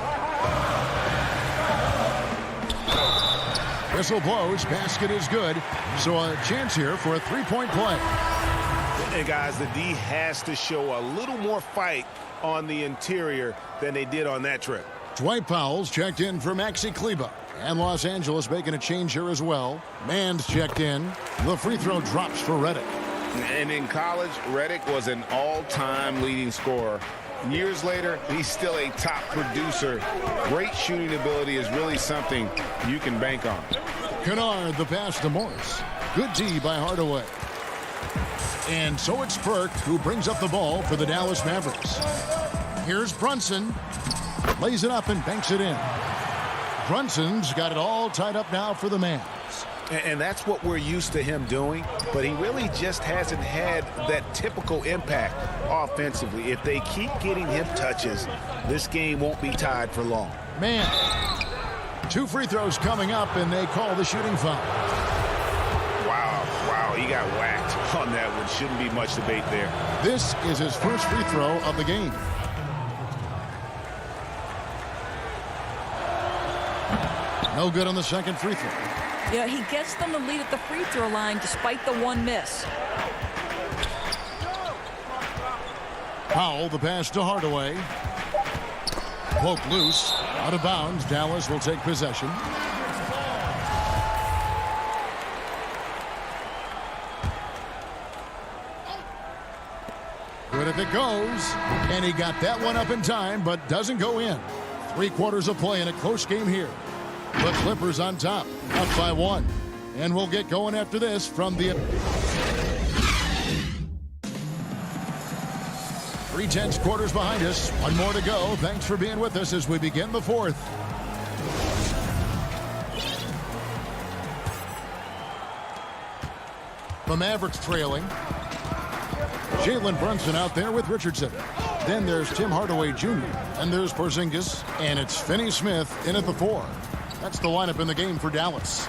Whistle blows. Basket is good. So a chance here for a three-point play. And guys, the D has to show a little more fight on the interior than they did on that trip. Dwight Powell's checked in for Maxi Kleba. And Los Angeles making a change here as well. Mann's checked in. The free throw drops for Redick. And in college, Redick was an all-time leading scorer. Years later, he's still a top producer. Great shooting ability is really something you can bank on. Kennard the pass to Morris. Good D by Hardaway. And so it's Burke who brings up the ball for the Dallas Mavericks. Here's Brunson. Lays it up and banks it in. Brunson's got it all tied up now for the Mavs. And that's what we're used to him doing, but he really just hasn't had that typical impact offensively. If they keep getting him touches, this game won't be tied for long. Man, 2 free throws coming up, and they call the shooting foul. Wow, he got whacked on that one. Shouldn't be much debate there. This is his first free throw of the game. No good on the second free throw. Yeah, he gets them the lead at the free throw line despite the one miss. Powell, the pass to Hardaway. Poke loose, out of bounds. Dallas will take possession. Good if it goes. And he got that one up in time, but doesn't go in. 3 quarters of play in a close game here. The Clippers on top, up by 1. And we'll get going after this from the 3/10 quarters behind us. 1 more to go. Thanks for being with us as we begin the 4th. The Mavericks trailing. Jalen Brunson out there with Richardson. Then there's Tim Hardaway Jr. And there's Porzingis. And it's Finney Smith in at the 4. That's the lineup in the game for Dallas.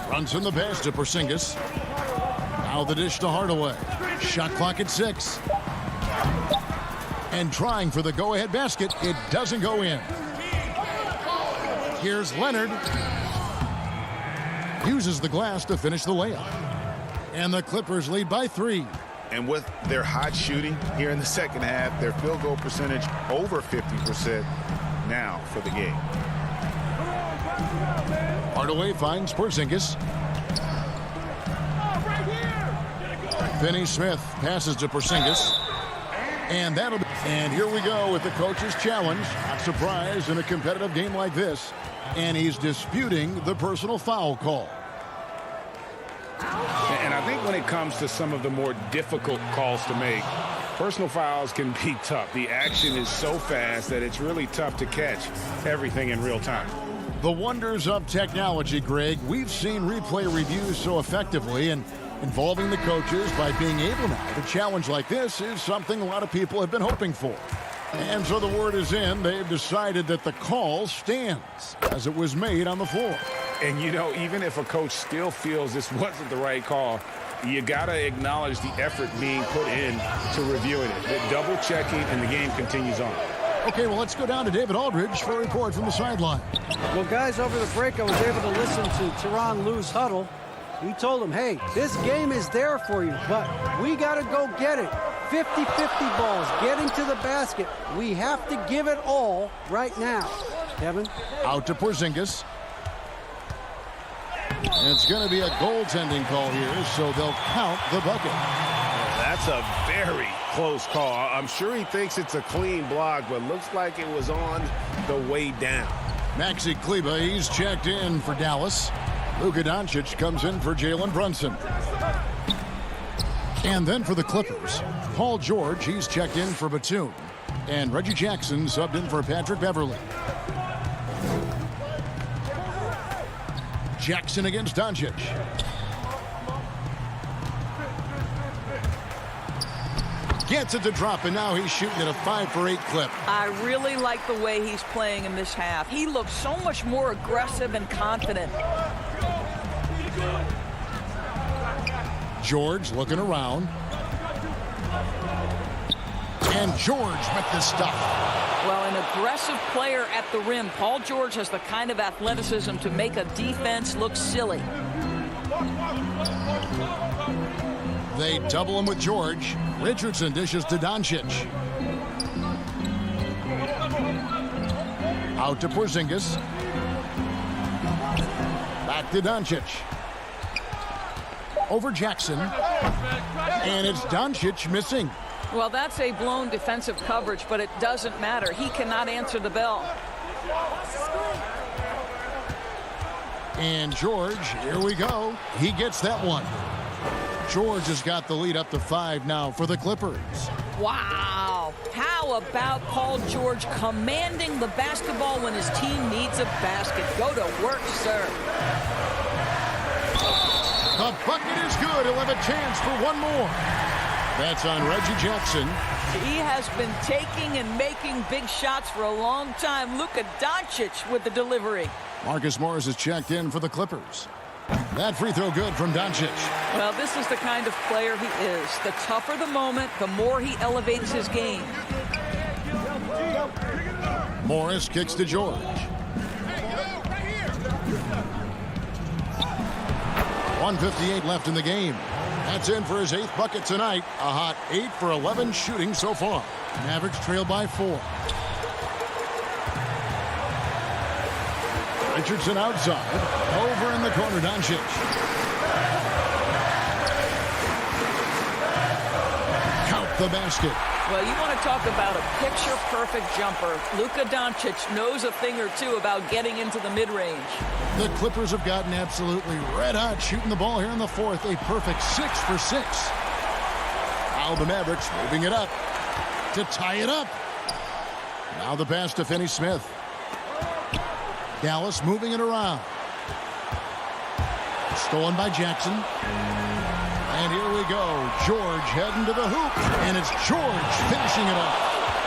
Brunson the pass to Porzingis. Now the dish to Hardaway. Shot clock at 6. And trying for the go-ahead basket. It doesn't go in. Here's Leonard. Uses the glass to finish the layup. And the Clippers lead by 3. And with their hot shooting here in the second half, their field goal percentage over 50% now for the game. Hardaway finds Porzingis. Finney Smith passes to Porzingis. And here we go with the coach's challenge. Not surprised in a competitive game like this. And he's disputing the personal foul call. And I think when it comes to some of the more difficult calls to make, personal fouls can be tough. The action is so fast that it's really tough to catch everything in real time. The wonders of technology, Greg. We've seen replay reviews so effectively, and involving the coaches by being able now to challenge like this is something a lot of people have been hoping for. And so the word is in. They've decided that the call stands as it was made on the floor. And, you know, even if a coach still feels this wasn't the right call, you got to acknowledge the effort being put in to reviewing it. The double checking, and the game continues on. Okay, well, let's go down to David Aldridge for a report from the sideline. Well, guys, over the break, I was able to listen to Tyronn Lue's huddle. He told him, hey, this game is there for you, but we got to go get it. 50-50 balls, getting to the basket. We have to give it all right now. Kevin? Out to Porzingis. And it's going to be a goaltending call here, so they'll count the bucket. That's a very close call. I'm sure he thinks it's a clean block, but looks like it was on the way down. Maxi Kleber, he's checked in for Dallas. Luka Doncic comes in for Jalen Brunson. And then for the Clippers, Paul George, he's checked in for Batum. And Reggie Jackson subbed in for Patrick Beverley. Jackson against Doncic. Gets it to drop, and now he's shooting at a 5-for-8 clip. I really like the way he's playing in this half. He looks so much more aggressive and confident. George looking around. And George with the stuff. Well, an aggressive player at the rim. Paul George has the kind of athleticism to make a defense look silly. They double him with George. Richardson dishes to Doncic. Out to Porzingis. Back to Doncic. Over Jackson. And it's Doncic missing. Well, that's a blown defensive coverage, but it doesn't matter. He cannot answer the bell. And George, here we go. He gets that one. George has got the lead up to 5 now for the Clippers. Wow. How about Paul George commanding the basketball when his team needs a basket? Go to work, sir. The bucket is good. He'll have a chance for one more. That's on Reggie Jackson. He has been taking and making big shots for a long time. Luka Doncic with the delivery. Marcus Morris is checked in for the Clippers. That free throw good from Doncic. Well, this is the kind of player he is. The tougher the moment, the more he elevates his game. Morris kicks to George. 1:58 left in the game. That's in for his 8th bucket tonight. A hot 8 for 11 shooting so far. Mavericks trail by 4. Richardson outside. Over in the corner, Doncic. Count the basket. Well, you want to talk about a picture-perfect jumper. Luka Doncic knows a thing or two about getting into the mid-range. The Clippers have gotten absolutely red hot shooting the ball here in the 4th. A perfect 6 for 6. Now the Mavericks moving it up to tie it up. Now the pass to Finney-Smith. Dallas moving it around. Stolen by Jackson. And here we go. George heading to the hoop. And it's George finishing it off.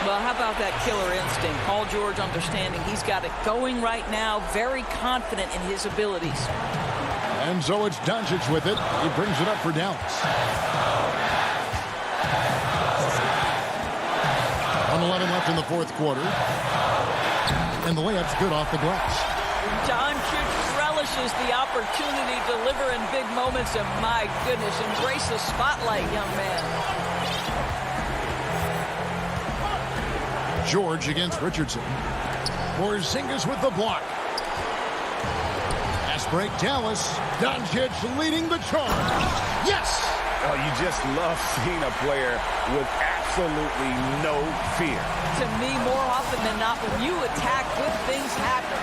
Well, how about that killer instinct? Paul George understanding he's got it going right now. Very confident in his abilities. And so it's Doncic with it. He brings it up for Dallas. 1:11 left in the 4th quarter. And the layup's good off the glass. Doncic relishes the opportunity to deliver in big moments. And my goodness, embrace the spotlight, young man. George against Richardson. Porzingis with the block. Pass break, Dallas. Doncic leading the charge. Yes! Oh, you just love seeing a player with absolutely no fear. To me, more often than not, when you attack, good things happen.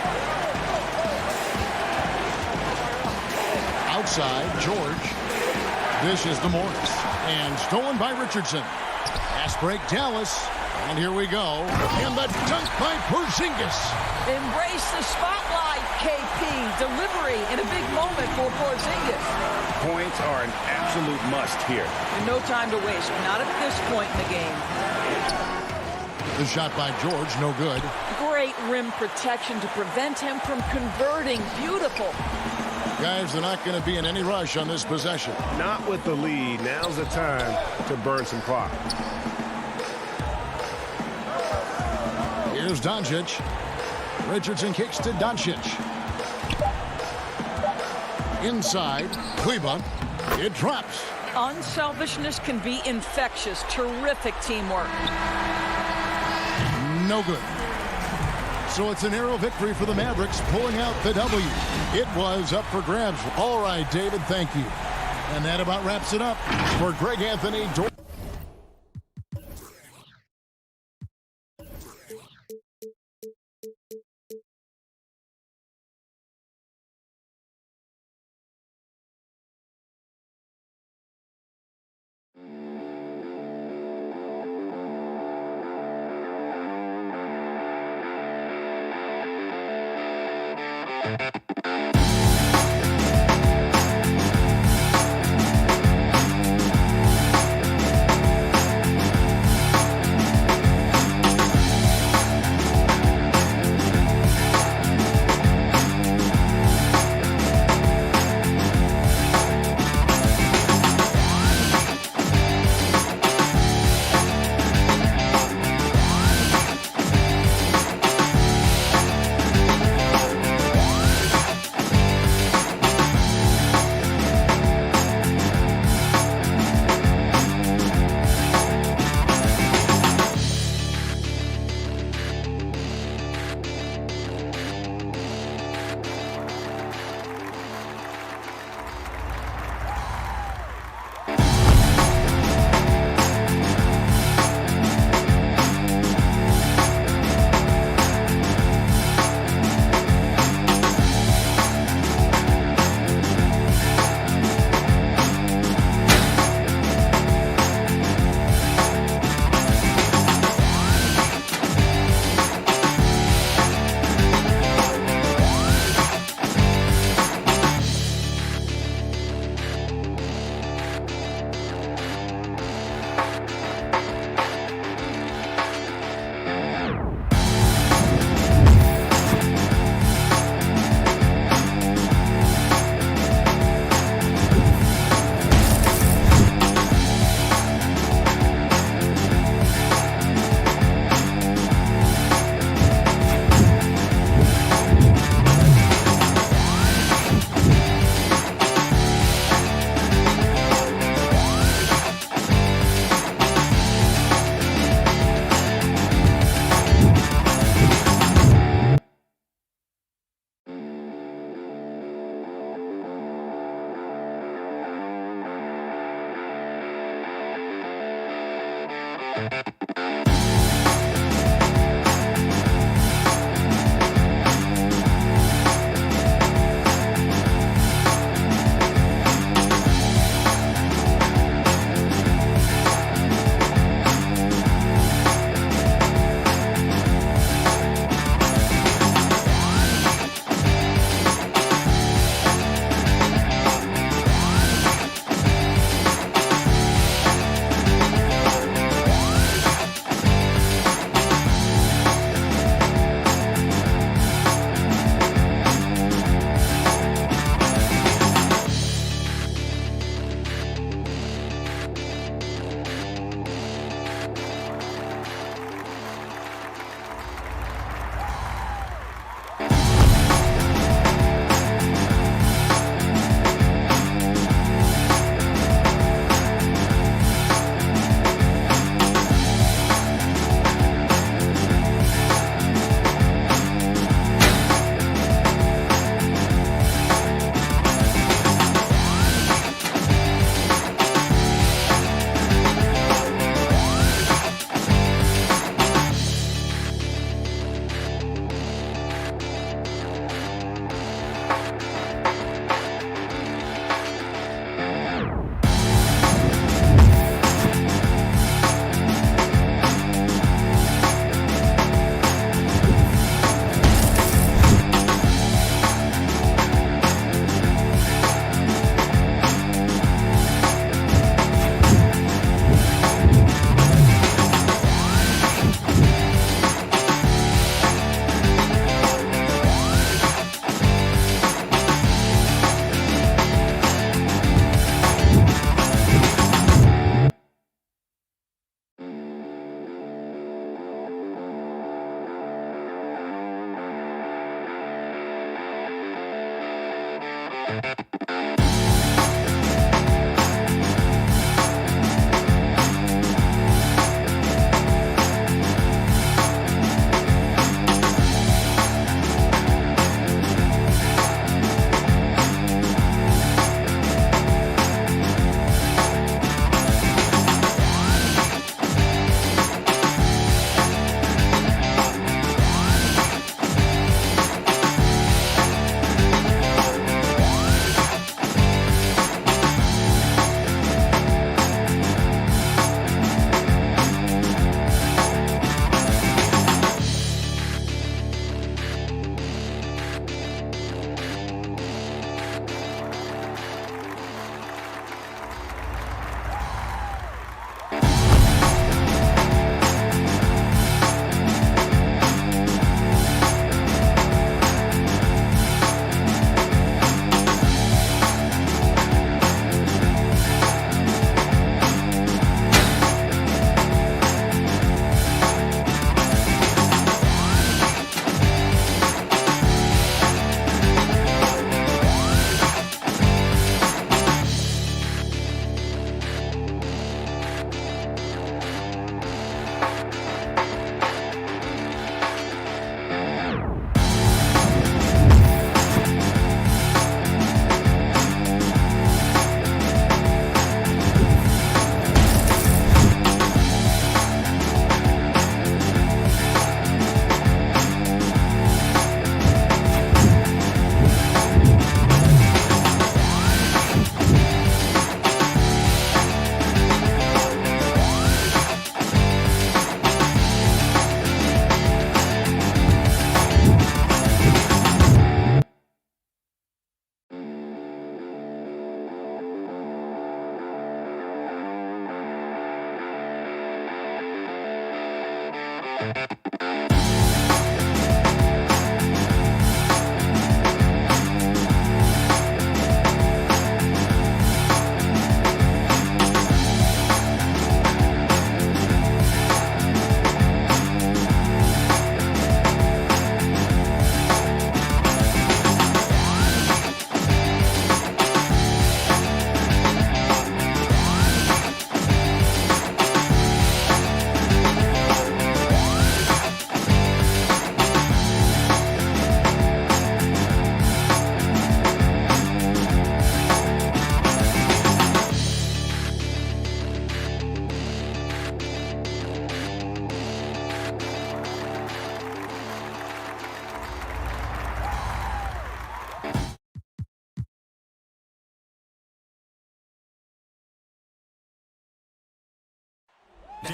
Outside, George. This is Morris. And stolen by Richardson. Pass break, Dallas. And here we go. And the dunk by Porzingis. Embrace the spotlight, KP. Delivery in a big moment for Porzingis. Points are an absolute must here. And no time to waste. Not at this point in the game. The shot by George, no good. Great rim protection to prevent him from converting. Beautiful. Guys, they're not going to be in any rush on this possession. Not with the lead. Now's the time to burn some clock. Here's Doncic. Richardson kicks to Doncic. Inside, Kleba. It drops. Unselfishness can be infectious. Terrific teamwork. No good. So it's a narrow victory for the Mavericks, pulling out the W. It was up for grabs. All right, David, thank you. And that about wraps it up for Greg Anthony.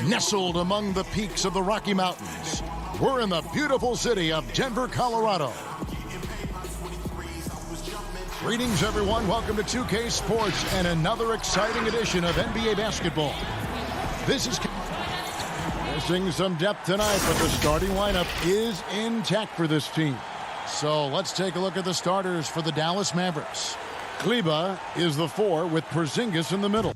Nestled among the peaks of the Rocky Mountains, we're in the beautiful city of Denver, Colorado. Greetings, everyone. Welcome to 2K Sports and another exciting edition of NBA basketball. This is missing some depth tonight, but the starting lineup is intact for this team. So let's take a look at the starters for the Dallas Mavericks. Kleba is the 4 with Porzingis in the middle.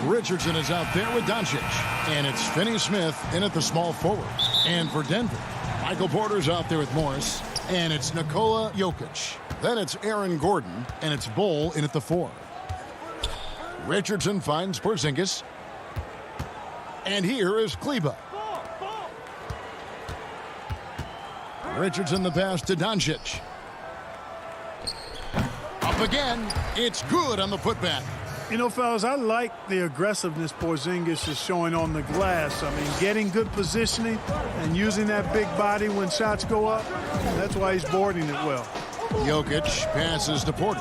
Richardson is out there with Doncic. And it's Finney-Smith in at the small forward. And for Denver, Michael Porter's out there with Morris. And it's Nikola Jokic. Then it's Aaron Gordon. And it's Bol in at the 4. Richardson finds Porzingis. And here is Kleba. Richardson the pass to Doncic. Up again. It's good on the putback. You know, fellas, I like the aggressiveness Porzingis is showing on the glass. I mean, getting good positioning and using that big body when shots go up. That's why he's boarding it well. Jokic passes to Porter.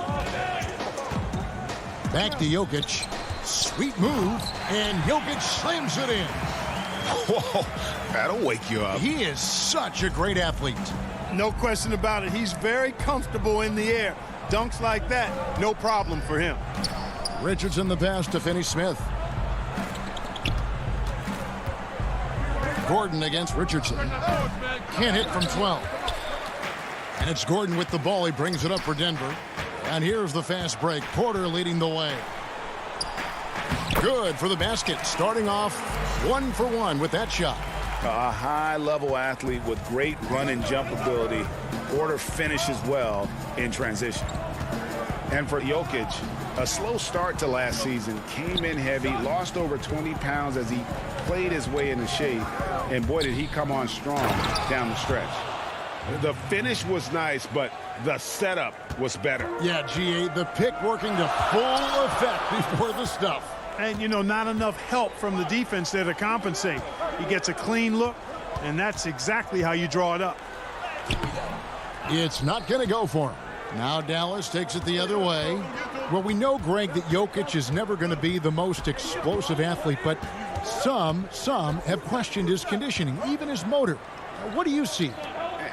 Back to Jokic. Sweet move. And Jokic slams it in. Whoa, that'll wake you up. He is such a great athlete. No question about it. He's very comfortable in the air. Dunks like that, no problem for him. Richardson the pass to Finney-Smith. Gordon against Richardson. Can't hit from 12. And it's Gordon with the ball. He brings it up for Denver. And here's the fast break. Porter leading the way. Good for the basket. Starting off 1 for 1 with that shot. A high-level athlete with great run and jump ability. Porter finishes well in transition. And for Jokic, a slow start to last season, came in heavy, lost over 20 pounds as he played his way into shape, and boy, did he come on strong down the stretch. The finish was nice, but the setup was better. Yeah, GA, the pick working to full effect before the stuff. And, you know, not enough help from the defense there to compensate. He gets a clean look, and that's exactly how you draw it up. It's not going to go for him. Now Dallas takes it the other way. Well, we know, Greg, that Jokic is never going to be the most explosive athlete, but some have questioned his conditioning, even his motor. What do you see?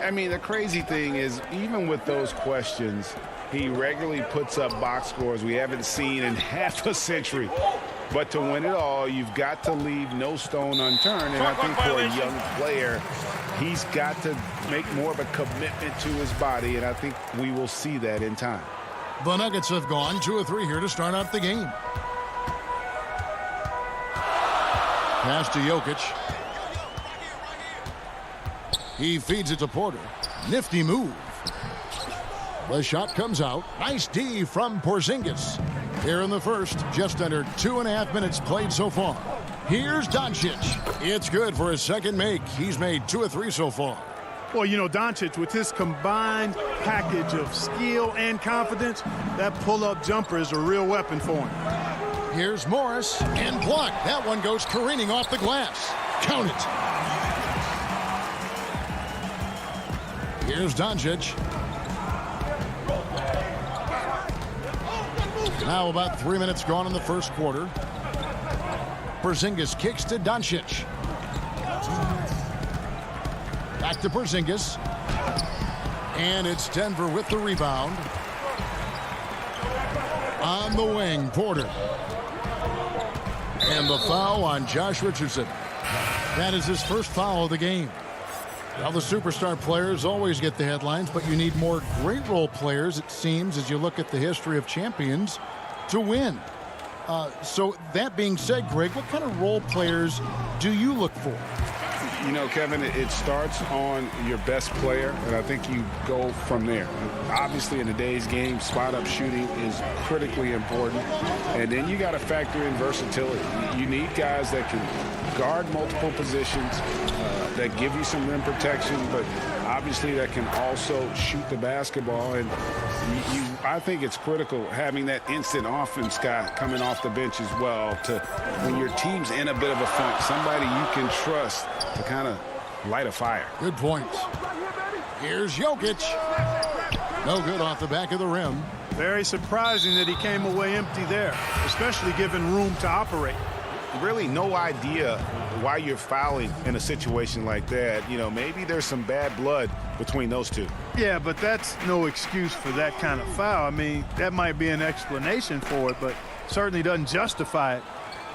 I mean, the crazy thing is, even with those questions, he regularly puts up box scores we haven't seen in half a century. But to win it all, you've got to leave no stone unturned. And I think for a young player, he's got to make more of a commitment to his body, and I think we will see that in time. The Nuggets have gone 2 of 3 here to start out the game. Pass to Jokic. He feeds it to Porter. Nifty move. The shot comes out. Nice D from Porzingis. Here in the first, just under 2.5 minutes played so far. Here's Doncic. It's good for his second make. He's made 2 of 3 so far. Well, you know, Doncic, with his combined package of skill and confidence, that pull-up jumper is a real weapon for him. Here's Morris, and blocked. That one goes careening off the glass. Count it. Here's Doncic. Now about 3 minutes gone in the first quarter. Porzingis kicks to Doncic. Back to Porzingis. And it's Denver with the rebound. On the wing, Porter. And the foul on Josh Richardson. That is his first foul of the game. Well, the superstar players always get the headlines, but you need more great role players, it seems, as you look at the history of champions, to win. So that being said, Greg, what kind of role players do you look for? You know, Kevin, it starts on your best player, and I think you go from there. Obviously, in today's game, spot-up shooting is critically important, and then you got to factor in versatility. You need guys that can guard multiple positions, that give you some rim protection, but obviously that can also shoot the basketball. And I think it's critical having that instant offense guy coming off the bench as well, to when your team's in a bit of a funk, somebody you can trust to kind of light a fire. Good point. Here's Jokic. No good off the back of the rim. Very surprising that he came away empty there, especially given room to operate. Really no idea why you're fouling in a situation like that. You know, maybe there's some bad blood between those two. Yeah, but that's no excuse for that kind of foul. I mean, that might be an explanation for it, but certainly doesn't justify it.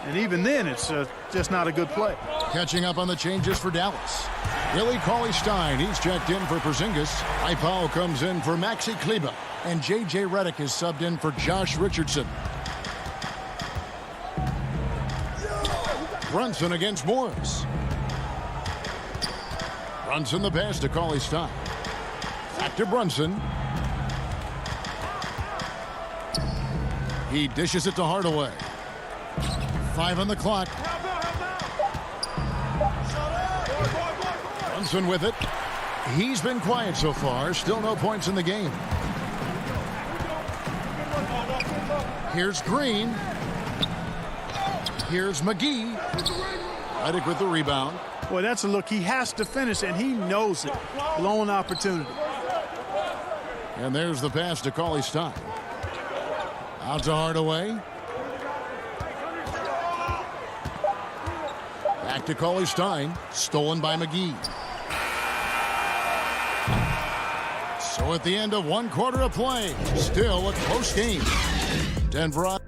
And even then, it's just not a good play. Catching up on the changes for Dallas. Willie Cauley-Stein, he's checked in for Porzingis. Ipao comes in for Maxi Kleber. And J.J. Redick is subbed in for Josh Richardson. Brunson against Morris. Brunson the pass to Cauley-Stein. Back to Brunson. He dishes it to Hardaway. 5 on the clock. Brunson with it. He's been quiet so far. Still no points in the game. Here's Green. Here's McGee. Redick with the rebound. Boy, that's a look he has to finish, and he knows it. Blown opportunity. And there's the pass to Cauley-Stein. Out to Hardaway. Back to Cauley-Stein. Stolen by McGee. So at the end of 1 quarter of play, still a close game. Denver on.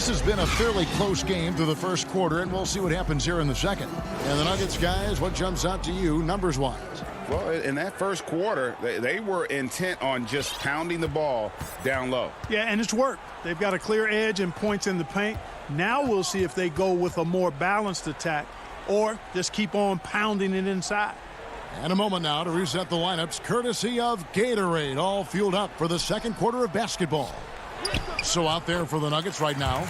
This has been a fairly close game through the first quarter, and we'll see what happens here in the second. And the Nuggets, guys, what jumps out to you numbers-wise? Well, in that first quarter, they were intent on just pounding the ball down low. Yeah, and it's worked. They've got a clear edge and points in the paint. Now we'll see if they go with a more balanced attack or just keep on pounding it inside. And a moment now to reset the lineups, courtesy of Gatorade, all fueled up for the second quarter of basketball. So out there for the Nuggets right now,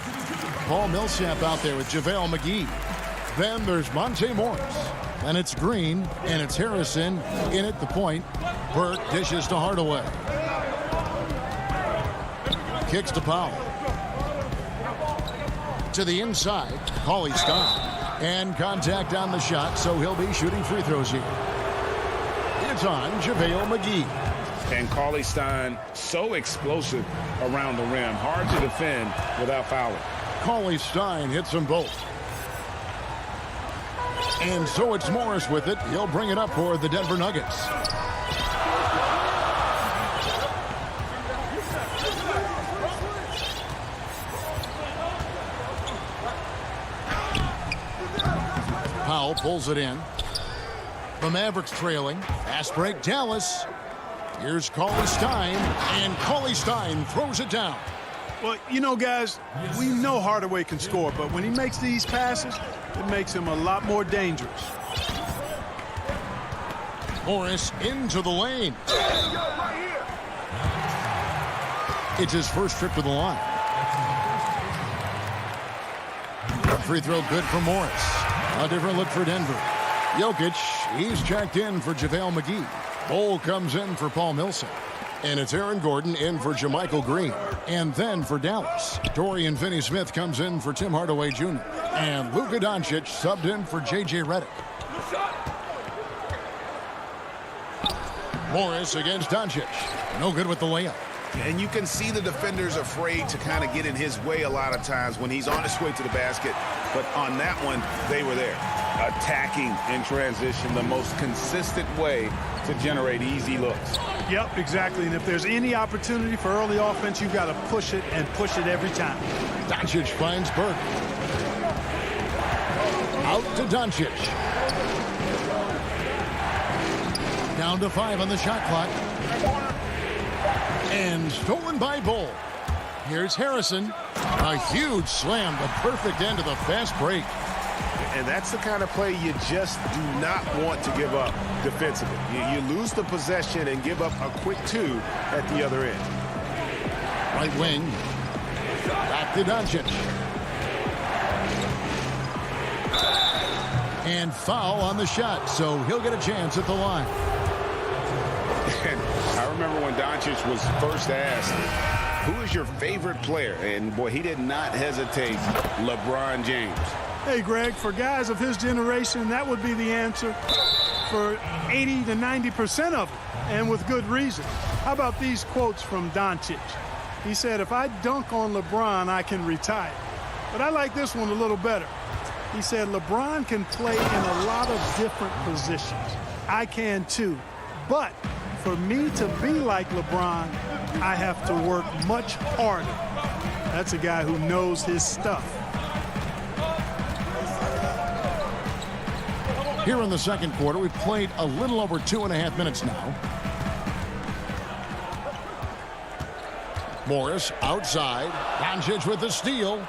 Paul Millsap out there with JaVale McGee. Then there's Monte Morris. And it's Green, and it's Harrison in at the point. Burke dishes to Hardaway. Kicks to Powell. To the inside, Cauley Stein. And contact on the shot, so he'll be shooting free throws here. It's on JaVale McGee. And Cauley Stein, so explosive around the rim. Hard to defend without fouling. Cauley Stein hits them both. And so it's Morris with it. He'll bring it up for the Denver Nuggets. Powell pulls it in. The Mavericks trailing. Fast break, Dallas. Here's Cauley Stein, and Cauley Stein throws it down. Well, you know, guys, we know Hardaway can score, but when he makes these passes, it makes him a lot more dangerous. Morris into the lane. It's his first trip to the line. Free throw good for Morris. A different look for Denver. Jokic, he's checked in for JaVale McGee. Bol comes in for Paul Millsap. And it's Aaron Gordon in for JaMychal Green. And then for Dallas, Dorian Finney-Smith comes in for Tim Hardaway Jr. And Luka Doncic subbed in for J.J. Redick. Morris against Doncic. No good with the layup. And you can see the defenders afraid to kind of get in his way a lot of times when he's on his way to the basket. But on that one, they were there. Attacking in transition, the most consistent way to generate easy looks. Yep, exactly. And if there's any opportunity for early offense, you've got to push it and push it every time. Doncic finds Burke. Out to Doncic. Down to 5 on the shot clock. And stolen by Bol. Here's Harrison. A huge slam, the perfect end of the fast break. And that's the kind of play you just do not want to give up defensively. You lose the possession and give up a quick 2 at the other end. Right wing. Back to Doncic. And foul on the shot, so he'll get a chance at the line. And I remember when Doncic was first asked, who is your favorite player? And boy, he did not hesitate. LeBron James. Hey, Greg, for guys of his generation, that would be the answer for 80 to 90% of them, and with good reason. How about these quotes from Doncic? He said, if I dunk on LeBron, I can retire. But I like this one a little better. He said, LeBron can play in a lot of different positions. I can too. But for me to be like LeBron, I have to work much harder. That's a guy who knows his stuff. Here in the second quarter, we've played a little over 2.5 minutes now. Morris outside. Doncic with the steal.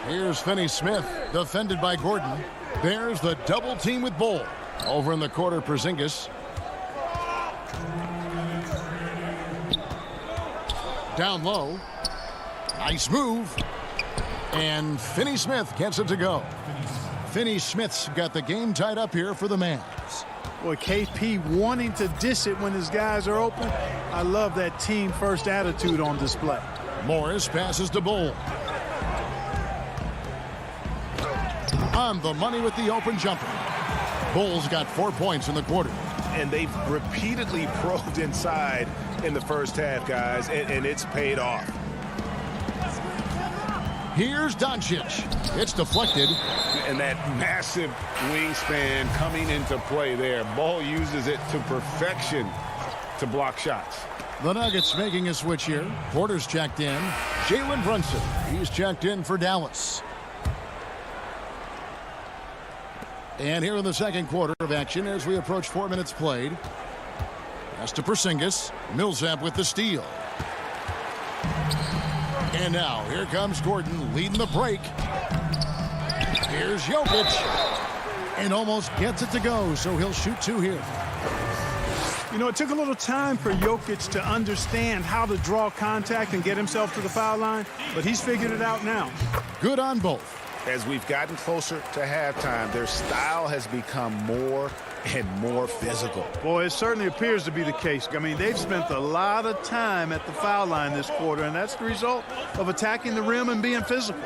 Here's Finney-Smith, defended by Gordon. There's the double team with Bol. Over in the corner, Porzingis. Down low. Nice move. And Finney-Smith gets it to go. Finney-Smith's got the game tied up here for the Mavs. Boy, KP wanting to dish it when his guys are open. I love that team-first attitude on display. Morris passes to Bol. On the money with the open jumper. Bol's got 4 points in the quarter. And they've repeatedly probed inside in the first half, guys, and it's paid off. Here's Doncic. It's deflected. And that massive wingspan coming into play there. Ball uses it to perfection to block shots. The Nuggets making a switch here. Porter's checked in. Jalen Brunson, he's checked in for Dallas. And here in the second quarter of action as we approach 4 minutes played. Pass to Porzingis. Millsap with the steal. And now here comes Gordon leading the break. Here's Jokic. And almost gets it to go, so he'll shoot 2 here. You know, it took a little time for Jokic to understand how to draw contact and get himself to the foul line, but he's figured it out now. Good on both. As we've gotten closer to halftime, their style has become more and more physical. Boy, it certainly appears to be the case. I mean, they've spent a lot of time at the foul line this quarter, and that's the result of attacking the rim and being physical.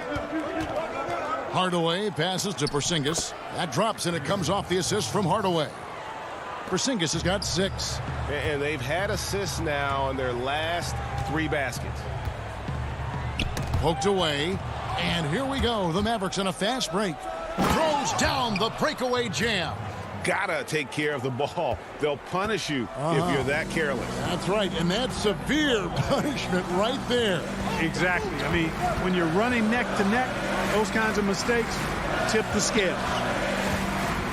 Hardaway passes to Porzingis. That drops, and it comes off the assist from Hardaway. Porzingis has got 6. And they've had assists now on their last 3 baskets. Poked away. And here we go. The Mavericks on a fast break. Throws down the breakaway jam. Gotta take care of the ball. They'll punish you if you're that careless. That's right. And that's severe punishment right there. Exactly. I mean, when you're running neck to neck, those kinds of mistakes tip the scale.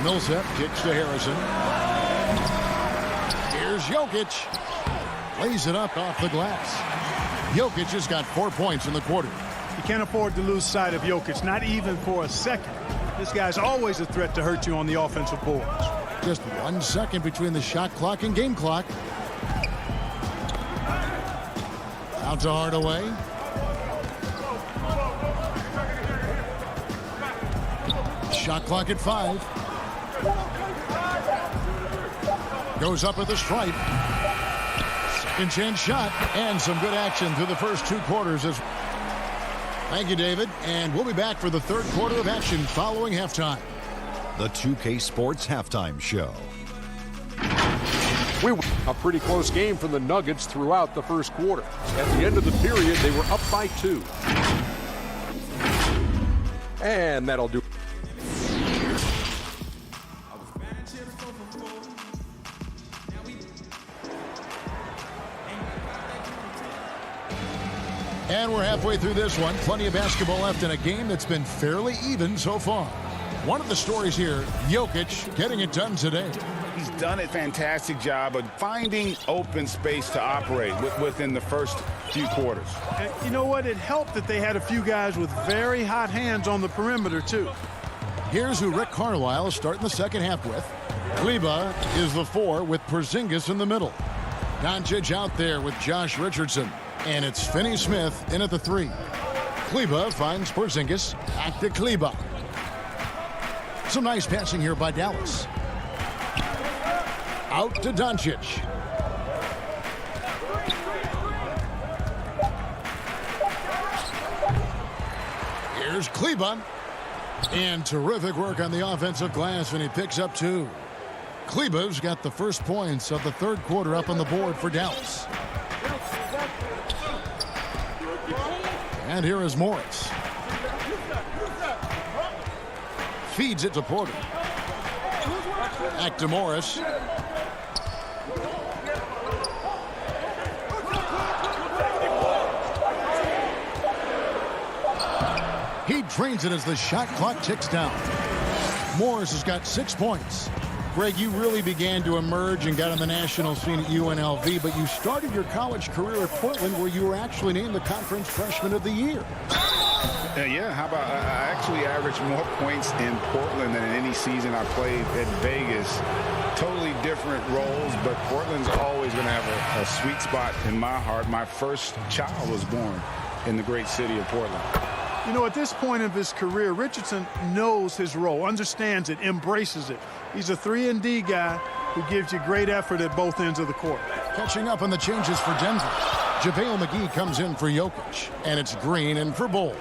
Millsap kicks to Harrison. Here's Jokic. Lays it up off the glass. Jokic has got 4 points in the quarter. You can't afford to lose sight of Jokic, not even for a second. This guy's always a threat to hurt you on the offensive boards. Just 1 second between the shot clock and game clock. Out to Hardaway. Shot clock at 5. Goes up with a stripe. Second chance shot. And some good action through the first 2 quarters. Thank you, David. And we'll be back for the third quarter of action following halftime. The 2K Sports Halftime Show. A pretty close game for the Nuggets throughout the first quarter. At the end of the period, they were up by 2. And that'll do. And we're halfway through this one. Plenty of basketball left in a game that's been fairly even so far. One of the stories here, Jokic getting it done today. He's done a fantastic job of finding open space to operate within the first few quarters. And you know what? It helped that they had a few guys with very hot hands on the perimeter, too. Here's who Rick Carlisle is starting the second half with. Kleba is the 4 with Porzingis in the middle. Doncic out there with Josh Richardson. And it's Finney-Smith in at the 3. Kleba finds Porzingis. Back to Kleba. Some nice passing here by Dallas. Out to Doncic. Here's Kleba. And terrific work on the offensive glass, and he picks up 2. Kleba's got the first points of the third quarter up on the board for Dallas. And here is Morris. Feeds it to Porter. Back to Morris. He drains it as the shot clock ticks down. Morris has got 6 points. Greg, you really began to emerge and got on the national scene at UNLV, but you started your college career at Portland, where you were actually named the Conference Freshman of the Year. Yeah, how about I actually averaged more points in Portland than in any season I played at Vegas. Totally different roles, but Portland's always going to have a sweet spot in my heart. My first child was born in the great city of Portland. You know, at this point of his career, Richardson knows his role, understands it, embraces it. He's a 3-and-D guy who gives you great effort at both ends of the court. Catching up on the changes for Denver. JaVale McGee comes in for Jokic, and it's Green in for Bull.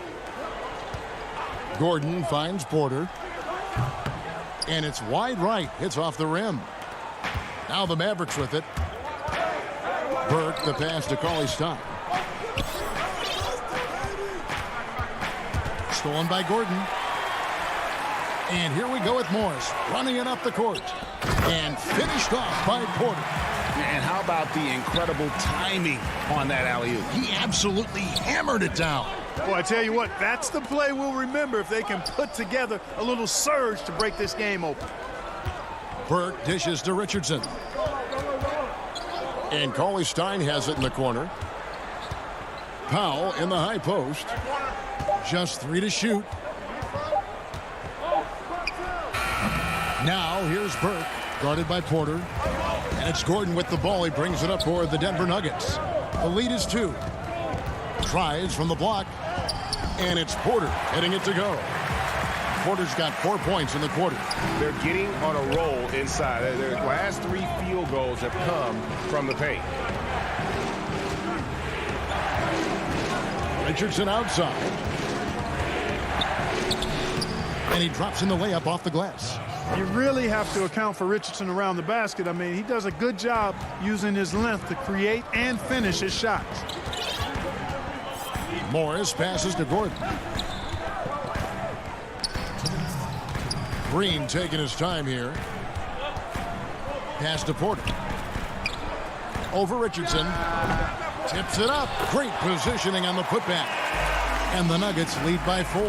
Gordon finds Porter, and it's wide right. Hits off the rim. Now the Mavericks with it. Burke, the pass to Cauley-Stein. Stolen by Gordon. And here we go with Morris running it up the court. And finished off by Porter. And how about the incredible timing on that alley-oop? He absolutely hammered it down. Boy, I tell you what, that's the play we'll remember if they can put together a little surge to break this game open. Burke dishes to Richardson. And Cauley Stein has it in the corner. Powell in the high post. Just 3 to shoot. Now here's Burke, guarded by Porter. And it's Gordon with the ball. He brings it up for the Denver Nuggets. The lead is 2. Tries from the block. And it's Porter heading it to go. Porter's got 4 points in the quarter. They're getting on a roll inside. Their last 3 field goals have come from the paint. Richardson outside. And he drops in the layup off the glass. You really have to account for Richardson around the basket. I mean, he does a good job using his length to create and finish his shots. Morris passes to Gordon. Green taking his time here. Pass to Porter. Over Richardson. Tips it up. Great positioning on the putback. And the Nuggets lead by 4.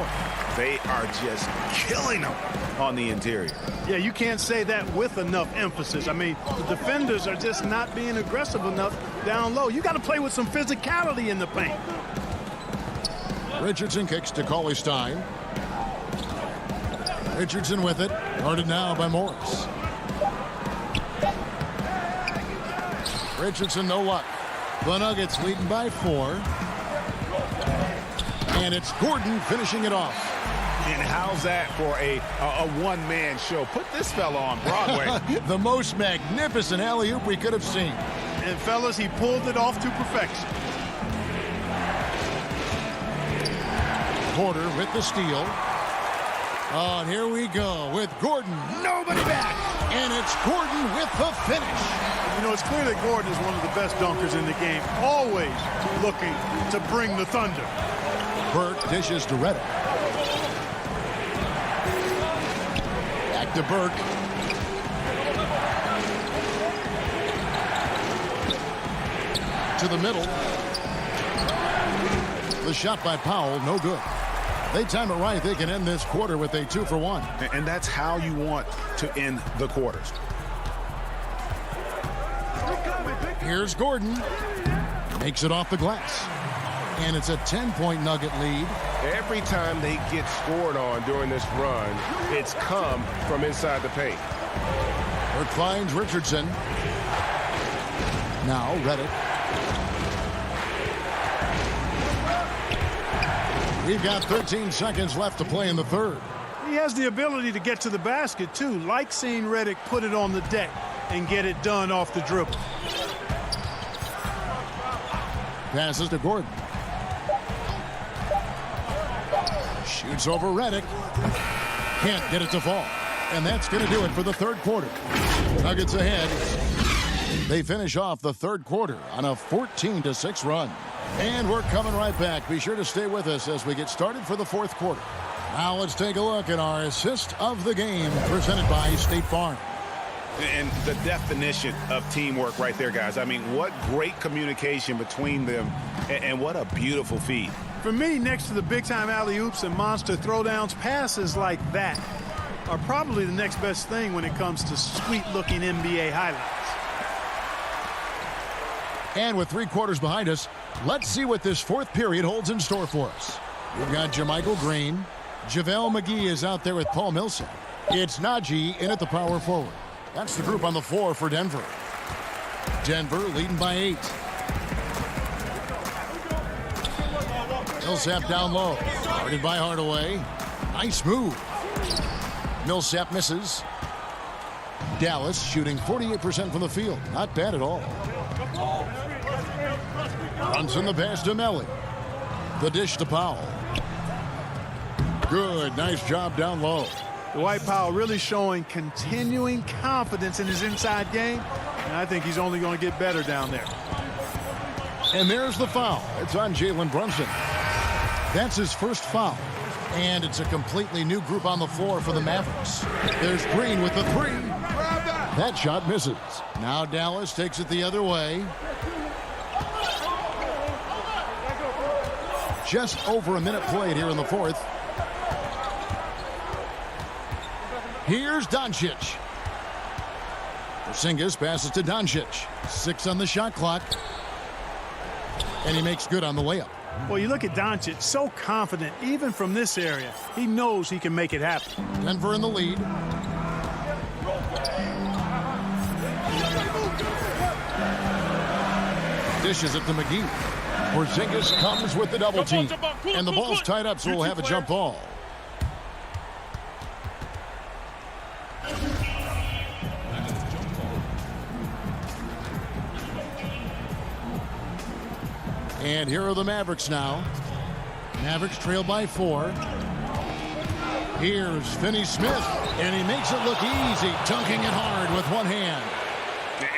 They are just killing them on the interior. Yeah, you can't say that with enough emphasis. I mean, the defenders are just not being aggressive enough down low. You got to play with some physicality in the paint. Richardson kicks to Cauley Stein. Richardson with it. Guarded now by Morris. Richardson, no luck. The Nuggets leading by 4. And it's Gordon finishing it off. And how's that for a one-man show? Put this fella on Broadway. The most magnificent alley-oop we could have seen. And, fellas, he pulled it off to perfection. Porter with the steal. Oh, and here we go with Gordon. Nobody back. And it's Gordon with the finish. You know, it's clear that Gordon is one of the best dunkers in the game. Always looking to bring the thunder. Burke dishes to Reddick. Back to Burke. To the middle. The shot by Powell, no good. They time it right. They can end this quarter with a 2 for 1. And that's how you want to end the quarters. Here's Gordon. Makes it off the glass. And it's a 10-point Nugget lead. Every time they get scored on during this run, it's come from inside the paint. Burke finds Richardson. Now Reddick. We've got 13 seconds left to play in the third. He has the ability to get to the basket, too. Like seeing Reddick put it on the deck and get it done off the dribble. Passes to Gordon. Shoots over Reddick. Can't get it to fall. And that's going to do it for the third quarter. Nuggets ahead. They finish off the third quarter on a 14-6 run. And we're coming right back. Be sure to stay with us as we get started for the fourth quarter. Now let's take a look at our assist of the game presented by State Farm. And the definition of teamwork right there, guys. I mean, what great communication between them, and what a beautiful feed. For me, next to the big-time alley-oops and monster throwdowns, passes like that are probably the next best thing when it comes to sweet-looking NBA highlights. And with 3 quarters behind us, let's see what this fourth period holds in store for us. We've got Jermichael Green. JaVale McGee is out there with Paul Millsap. It's Najee in at the power forward. That's the group on the floor for Denver. Denver leading by 8. Millsap down low. Guarded by Hardaway. Nice move. Millsap misses. Dallas shooting 48% from the field. Not bad at all. Brunson the pass to Melly. The dish to Powell. Good. Nice job down low. Dwight Powell really showing continuing confidence in his inside game. And I think he's only going to get better down there. And there's the foul. It's on Jalen Brunson. That's his first foul. And it's a completely new group on the floor for the Mavericks. There's Green with the 3. That shot misses. Now Dallas takes it the other way. Just over a minute played here in the fourth. Here's Doncic. Porzingis passes to Doncic. 6 on the shot clock. And he makes good on the layup. Well, you look at Doncic, so confident, even from this area. He knows he can make it happen. Denver in the lead. Dishes it to McGee. Porzingis comes with the double team. And the ball's tied up, so we'll have a jump ball. And here are the Mavericks now. Mavericks trail by 4. Here's Finney-Smith, and he makes it look easy, dunking it hard with one hand.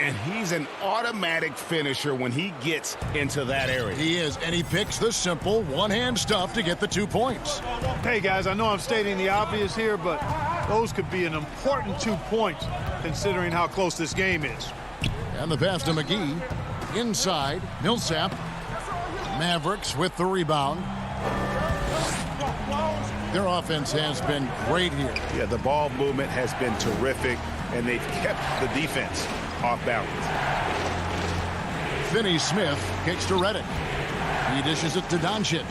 And he's an automatic finisher when he gets into that area. He is, and he picks the simple one-hand stuff to get the 2 points. Hey, guys, I know I'm stating the obvious here, but those could be an important 2 points considering how close this game is. And the pass to McGee. Inside, Millsap. Mavericks with the rebound. Their offense has been great here. Yeah, the ball movement has been terrific, and they've kept the defense off balance. Finney-Smith kicks to Redick. He dishes it to Doncic.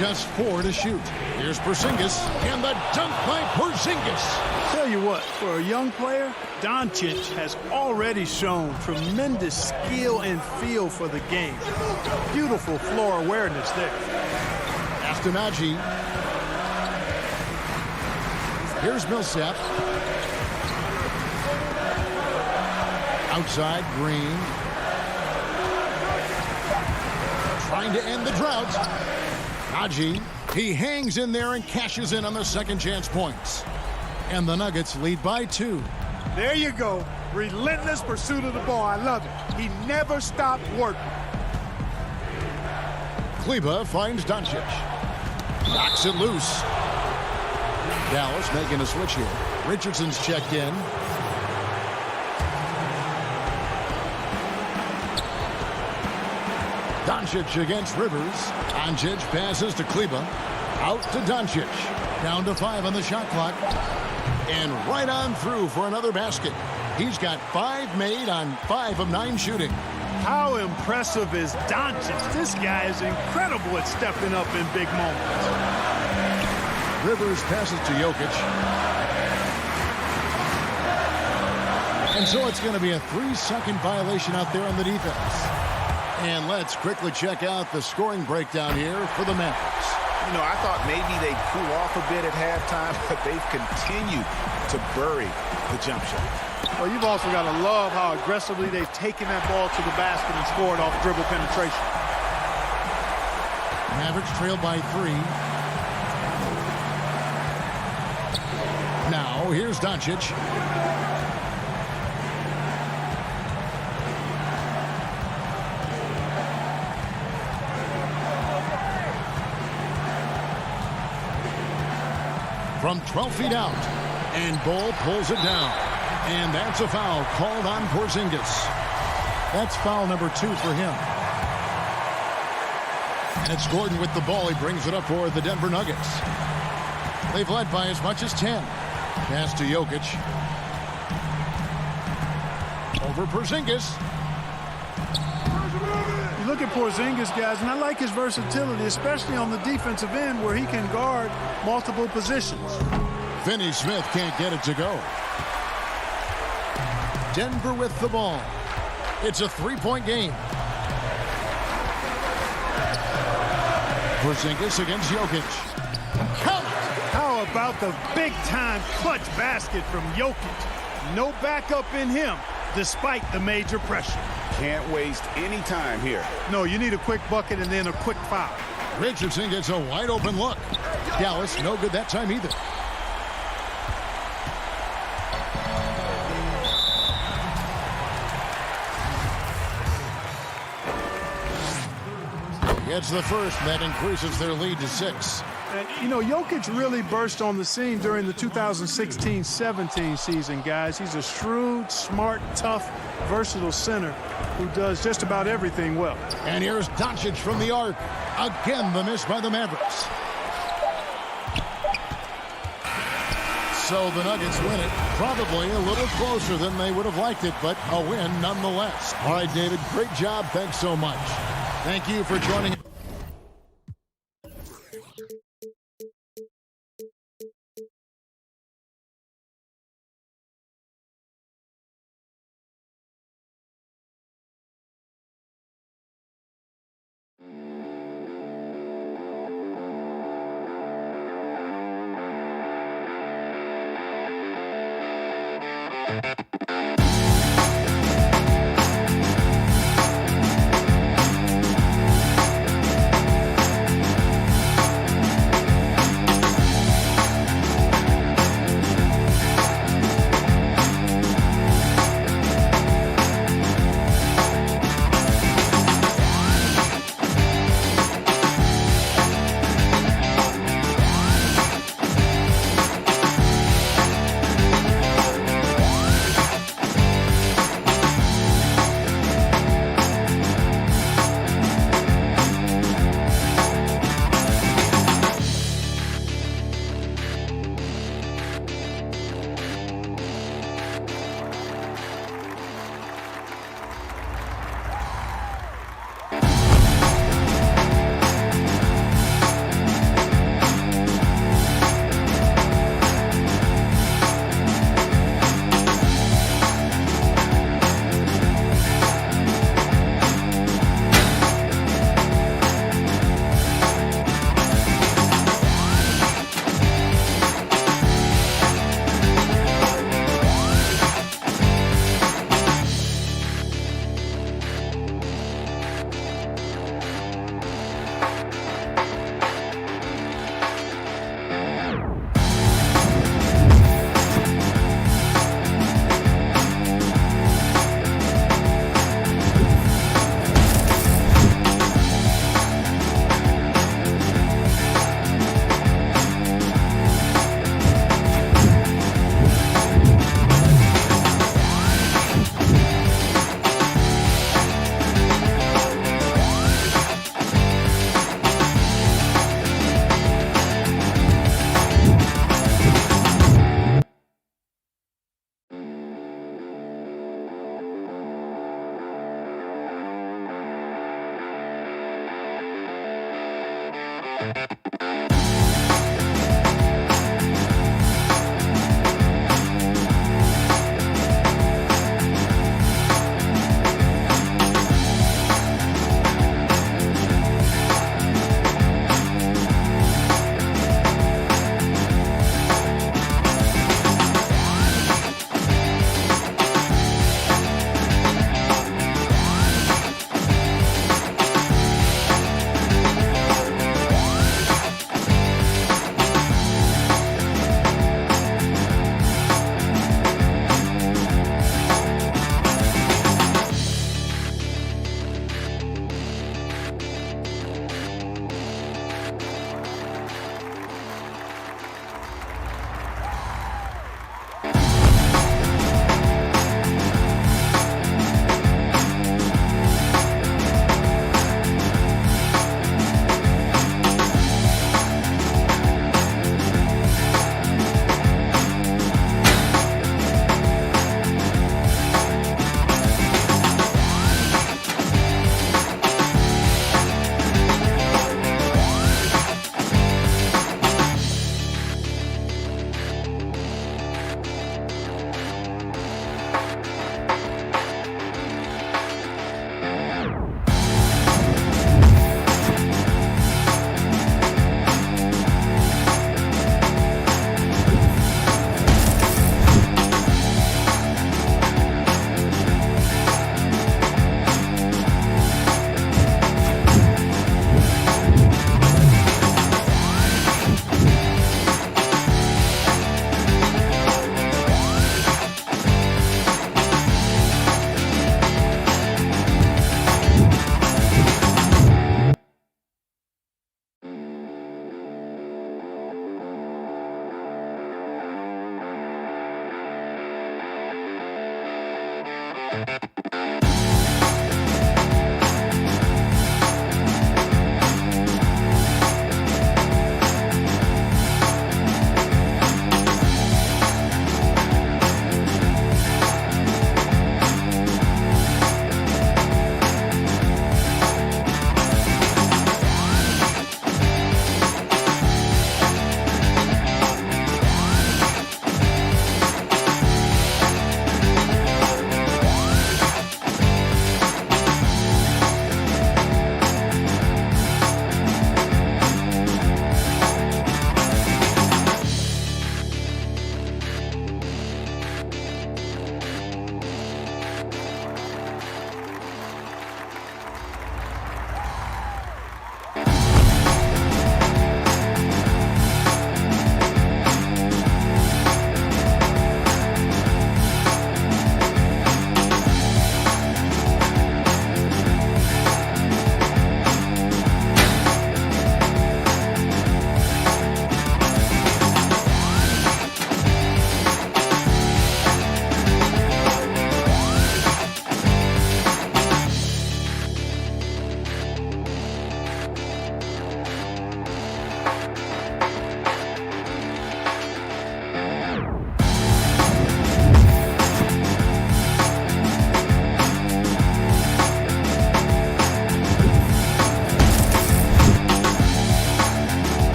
Just 4 to shoot. Here's Porzingis, and the dunk by Porzingis. Tell you what, for a young player, Doncic has already shown tremendous skill and feel for the game. Beautiful floor awareness there. Astonagi. Here's Millsap. Outside, Green. Trying to end the drought. Nagy. He hangs in there and cashes in on the second chance points. And the Nuggets lead by 2. There you go. Relentless pursuit of the ball. I love it. He never stopped working. Kleber finds Doncic. Knocks it loose. Dallas making a switch here. Richardson's checked in. Doncic against Rivers. Doncic passes to Kleber. Out to Doncic. Down to 5 on the shot clock. And right on through for another basket. He's got 5 made on 5 of 9 shooting. How impressive is Doncic? This guy is incredible at stepping up in big moments. Rivers passes to Jokic. And so it's going to be a 3-second violation out there on the defense. And let's quickly check out the scoring breakdown here for the Mavericks. You know, I thought maybe they'd cool off a bit at halftime, but they've continued to bury the jump shot. Well, you've also got to love how aggressively they've taken that ball to the basket and scored off dribble penetration. Mavericks trail by 3. Now, here's Doncic. From 12 feet out, and Bull pulls it down. And that's a foul called on Porzingis. That's foul number 2 for him. And it's Gordon with the ball. He brings it up for the Denver Nuggets. They've led by as much as 10. Pass to Jokic. Over Porzingis. You look at Porzingis, guys, and I like his versatility, especially on the defensive end where he can guard multiple positions. Finney-Smith can't get it to go. Denver with the ball. It's a 3-point game. Porzingis against Jokic. Count! How about the big-time clutch basket from Jokic? No backup in him, despite the major pressure. Can't waste any time here. No, you need a quick bucket and then a quick foul. Richardson gets a wide-open look. Dallas no good that time either. Gets the first, that increases their lead to 6. You know, Jokic really burst on the scene during the 2016-17 season, guys. He's a shrewd, smart, tough, versatile center who does just about everything well. And here's Doncic from the arc. Again, the miss by the Mavericks. So the Nuggets win it, probably a little closer than they would have liked it, but a win nonetheless. All right, David, great job. Thanks so much. Thank you for joining us.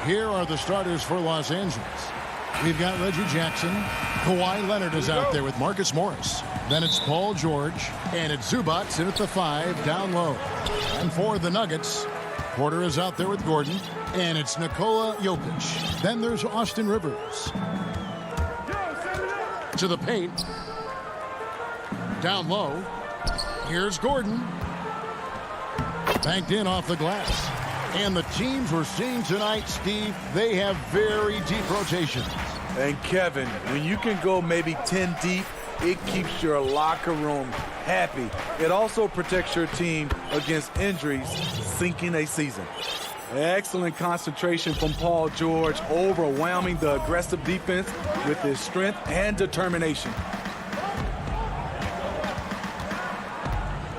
Here are the starters for Los Angeles. We've got Reggie Jackson. Kawhi Leonard is out there with Marcus Morris. Then it's Paul George. And it's Zubac in at the 5 down low. And for the Nuggets, Porter is out there with Gordon. And it's Nikola Jokic. Then there's Austin Rivers. To the paint. Down low. Here's Gordon. Banked in off the glass. And the teams we're seeing tonight, Steve, they have very deep rotations. And Kevin, when you can go maybe 10 deep, it keeps your locker room happy. It also protects your team against injuries sinking a season. Excellent concentration from Paul George, overwhelming the aggressive defense with his strength and determination.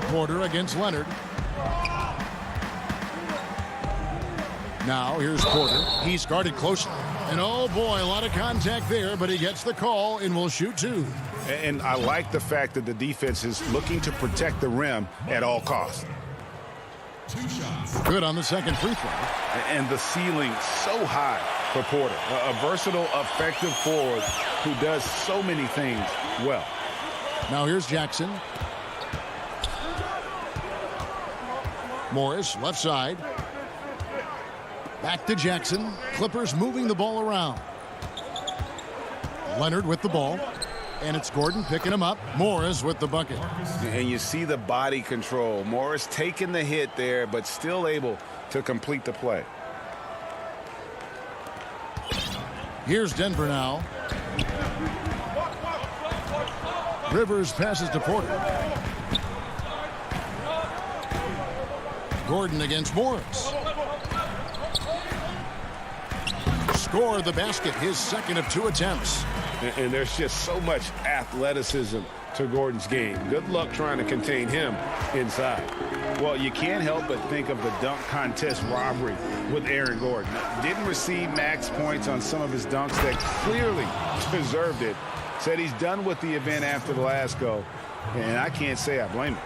Porter against Leonard. Now here's Porter. He's guarded closely. And oh boy, a lot of contact there, but he gets the call and will shoot 2. And I like the fact that the defense is looking to protect the rim at all costs. Good on the second free throw. And the ceiling so high for Porter. A versatile, effective forward who does so many things well. Now here's Jackson. Morris, left side. Back to Jackson. Clippers moving the ball around. Leonard with the ball. And it's Gordon picking him up. Morris with the bucket. And you see the body control. Morris taking the hit there, but still able to complete the play. Here's Denver now. Rivers passes to Porter. Gordon against Morris. Scored the basket, his second of 2 attempts. And there's just so much athleticism to Gordon's game. Good luck trying to contain him inside. Well, you can't help but think of the dunk contest robbery with Aaron Gordon. Didn't receive max points on some of his dunks that clearly deserved it. Said he's done with the event after the last go, and I can't say I blame him.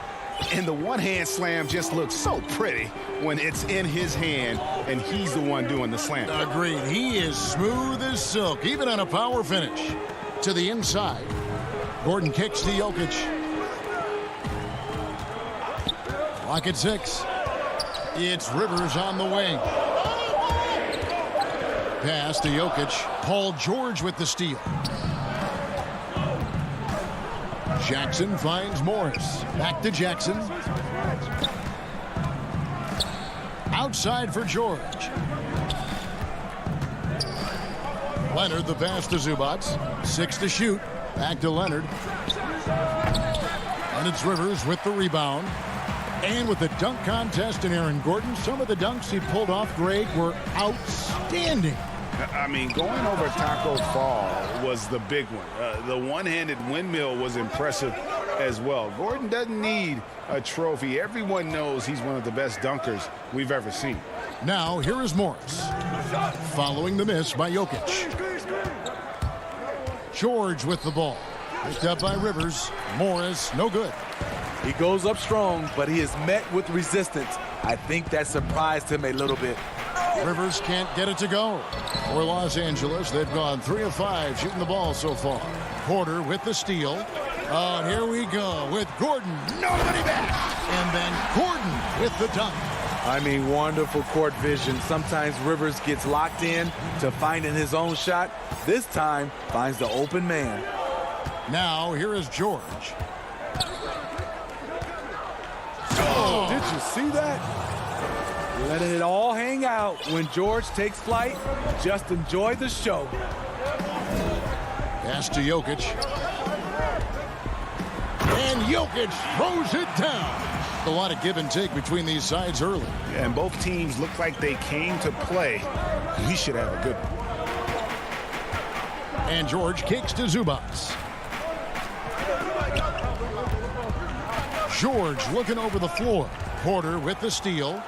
And the one-hand slam just looks so pretty when it's in his hand and he's the one doing the slam. Agreed. He is smooth as silk, even on a power finish. To the inside. Gordon kicks to Jokic. Clock at 6. It's Rivers on the wing. Pass to Jokic. Paul George with the steal. Jackson finds Morris. Back to Jackson. Outside for George. Leonard the pass to Zubac. 6 to shoot. Back to Leonard. And it's Rivers with the rebound. And with the dunk contest in Aaron Gordon, some of the dunks he pulled off, Greg, were outstanding. I mean, going over Taco Fall was the big one. The one-handed windmill was impressive as well. Gordon doesn't need a trophy. Everyone knows he's one of the best dunkers we've ever seen. Now, here is Morris. Following the miss by Jokic. George with the ball. Picked up by Rivers. Morris, no good. He goes up strong, but he is met with resistance. I think that surprised him a little bit. Rivers can't get it to go. For Los Angeles, they've gone 3 of 5 shooting the ball so far. Porter with the steal. Oh, and here we go with Gordon. Nobody back. And then Gordon with the dunk. I mean, wonderful court vision. Sometimes Rivers gets locked in to finding his own shot. This time, finds the open man. Now, here is George. Oh, did you see that? Letting it all hang out when George takes flight. Just enjoy the show. Pass to Jokic. And Jokic throws it down. A lot of give and take between these sides early. And both teams look like they came to play. We should have a good one. And George kicks to Zubac. George looking over the floor. Porter with the steal.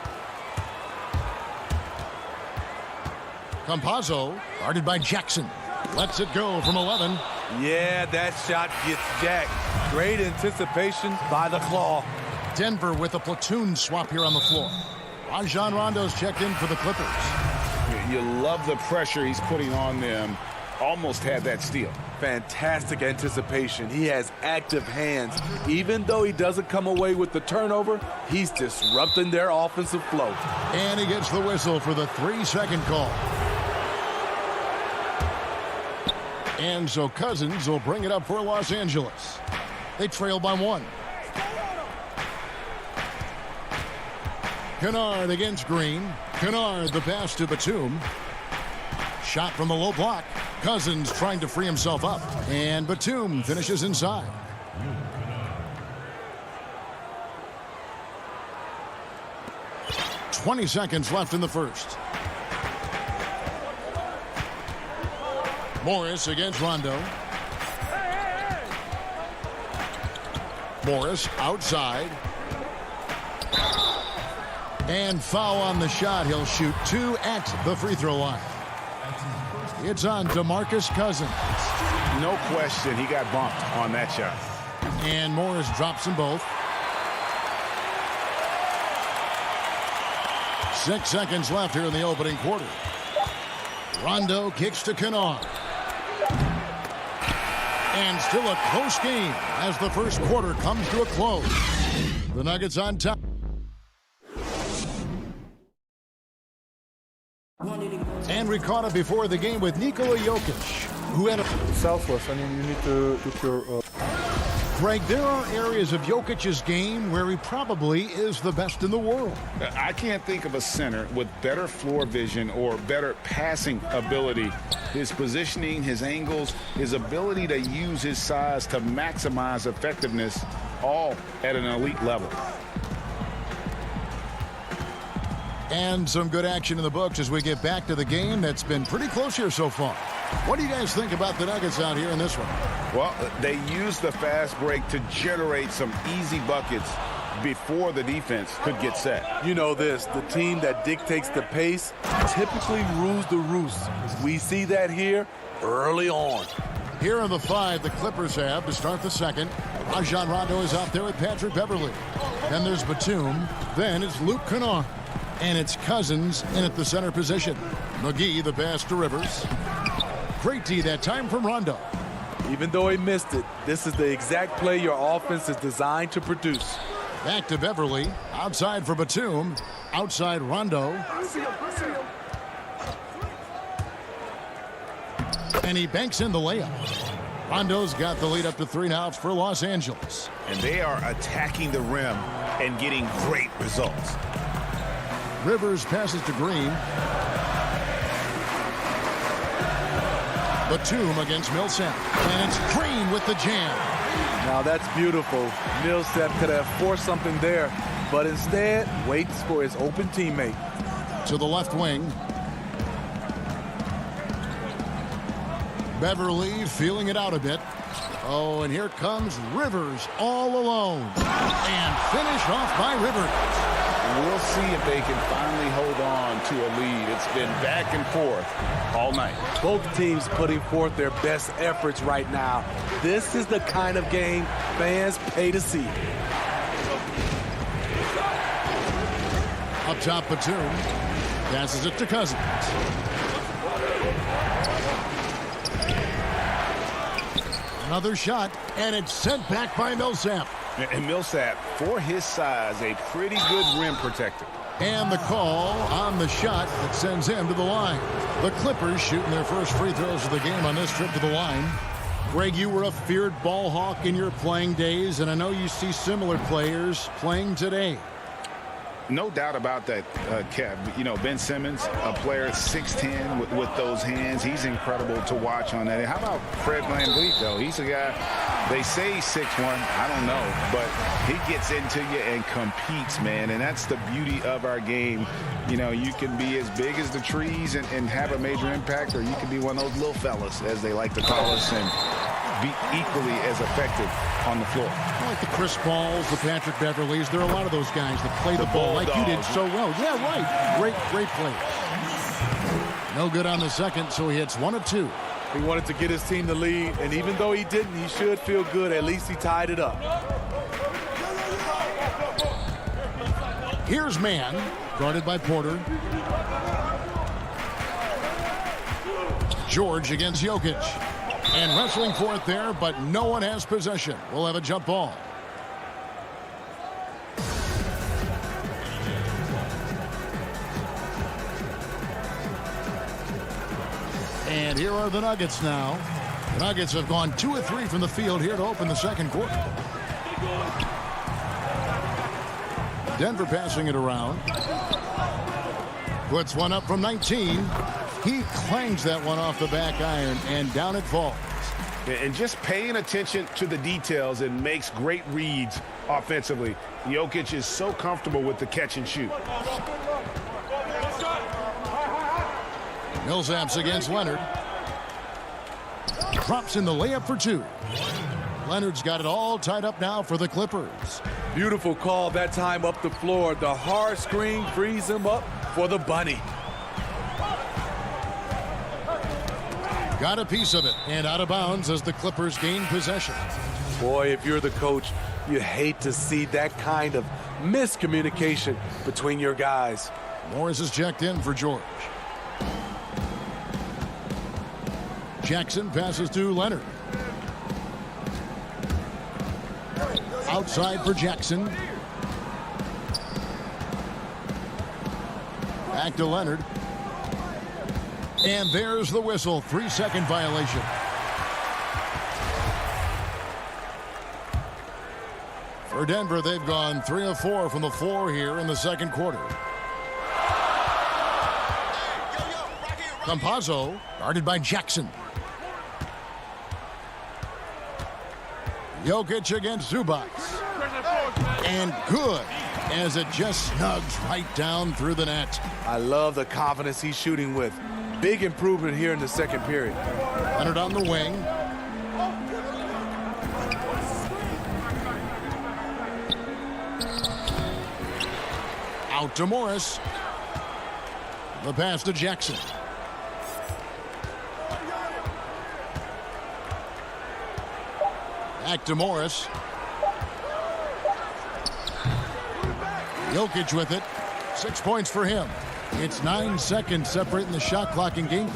Campazzo, guarded by Jackson. Lets it go from 11. Yeah, that shot gets jacked. Great anticipation by the claw. Denver with a platoon swap here on the floor. Rajon Rondo's checked in for the Clippers. You love the pressure he's putting on them almost had that steal. Fantastic anticipation. He has active hands. Even though he doesn't come away with the turnover, he's disrupting their offensive flow. And he gets the whistle for the 3-second call. And so Cousins will bring it up for Los Angeles. They trail by 1. Kennard against Green. Kennard the pass to Batum. Shot from the low block. Cousins trying to free himself up. And Batum finishes inside. "20 seconds left in the first. Morris against Rondo. Morris outside. And foul on the shot. He'll shoot 2 at the free throw line. It's on DeMarcus Cousins. No question, he got bumped on that shot. And Morris drops them both. 6 seconds left here in the opening quarter. Rondo kicks to Kennard. And still a close game as the first quarter comes to a close. The Nuggets on top. And we caught up before the game with Nikola Jokic, who had a selfless. I mean, you need to put your... Greg, there are areas of Jokic's game where he probably is the best in the world. I can't think of a center with better floor vision or better passing ability. His positioning, his angles, his ability to use his size to maximize effectiveness, all at an elite level. And some good action in the books as we get back to the game that's been pretty close here so far. What do you guys think about the Nuggets out here in this one? Well, they used the fast break to generate some easy buckets before the defense could get set. You know this, the team that dictates the pace typically rules the roost. We see that here early on. Here are the 5 the Clippers have to start the second. Rajon Rondo is out there with Patrick Beverley. Then there's Batum. Then it's Luke Kennard. And it's Cousins in at the center position. McGee the pass to Rivers. Great D that time from Rondo. Even though he missed it, this is the exact play your offense is designed to produce. Back to Beverley. Outside for Batum. Outside Rondo. And he banks in the layup. Rondo's got the lead up to 3 now for Los Angeles. And they are attacking the rim and getting great results. Rivers passes to Green. Batum against Millsap. And it's Green with the jam. Now that's beautiful. Millsap could have forced something there, but instead waits for his open teammate. To the left wing. Beverley feeling it out a bit. Oh, and here comes Rivers all alone. And finished off by Rivers. We'll see if they can finally hold on to a lead. It's been back and forth all night. Both teams putting forth their best efforts right now. This is the kind of game fans pay to see. Up top, Batum passes it to Cousins. Another shot, and it's sent back by Millsap. And Millsap, for his size, a pretty good rim protector. And the call on the shot that sends him to the line. The Clippers shooting their first free throws of the game on this trip to the line. Greg, you were a feared ball hawk in your playing days, and I know you see similar players playing today. No doubt about that, Kev. You know, Ben Simmons, a player 6'10" with those hands. He's incredible to watch on that. How about Fred VanVleet, though? He's a guy, they say he's 6'1". I don't know. But he gets into you and competes, man. And that's the beauty of our game. You know, you can be as big as the trees and have a major impact, or you can be one of those little fellas, as they like to call us, and be equally as effective on the floor. Like the Chris Pauls, the Patrick Beverleys. There are a lot of those guys that play the ball like you did so well. Yeah, right. Great play. No good on the second, so he hits 1 of 2. He wanted to get his team the lead, and even though he didn't, he should feel good. At least he tied it up. Here's man, guarded by Porter. George against Jokic. And wrestling for it there, but no one has possession. We'll have a jump ball. And here are the Nuggets now. The Nuggets have gone 2 of 3 from the field here to open the second quarter. Denver passing it around. Puts one up from 19. He clangs that one off the back iron, and down it falls. And just paying attention to the details and makes great reads offensively. Jokic is so comfortable with the catch and shoot. Millsaps against Leonard. Drops in the layup for 2. Leonard's got it all tied up now for the Clippers. Beautiful call that time up the floor. The hard screen frees him up for the bunny. Got a piece of it and out of bounds as the Clippers gain possession. Boy, if you're the coach, you hate to see that kind of miscommunication between your guys. Morris is checked in for George. Jackson passes to Leonard. Outside for Jackson. Back to Leonard. And there's the whistle. 3-second violation. For Denver, they've gone 3 of 4 from the floor here in the second quarter. Campazzo guarded by Jackson. Jokic against Zubac. And good, as it just snugs right down through the net. I love the confidence he's shooting with. Big improvement here in the second period. Leonard on the wing. Out to Morris. The pass to Jackson. Back to Morris. Jokic with it. 6 points for him. It's 9 seconds separating the shot clock and game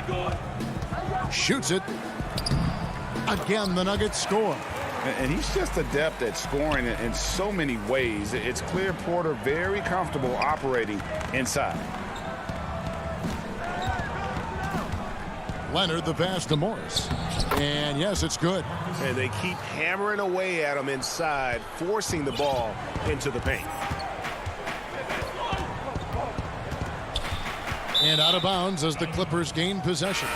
clock. Shoots it. Again, the Nuggets score. And he's just adept at scoring in so many ways. It's clear Porter very comfortable operating inside. Leonard, the pass to Morris. And yes, it's good. And they keep hammering away at him inside, forcing the ball into the paint. And out of bounds as the Clippers gain possession.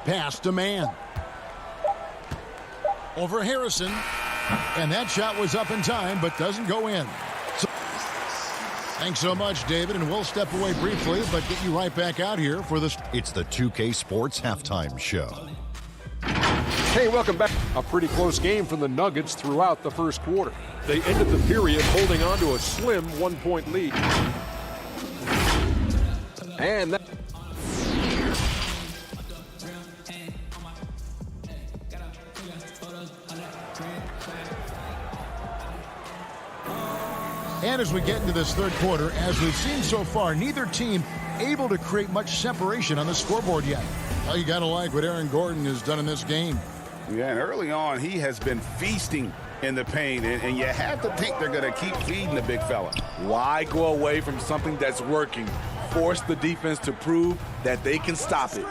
Pass to Mann. Over Harrison. And that shot was up in time, but doesn't go in. Thanks so much, David, and we'll step away briefly, but get you right back out here for this. It's the 2K Sports Halftime Show. Hey, welcome back. A pretty close game for the Nuggets throughout the first quarter. They ended the period holding on to a slim 1-point lead. And that... And as we get into this third quarter, as we've seen so far, neither team able to create much separation on the scoreboard yet. Well, you got to like what Aaron Gordon has done in this game. Yeah, and early on, he has been feasting in the paint, and you have to think they're going to keep feeding the big fella. Why go away from something that's working? Force the defense to prove that they can stop it.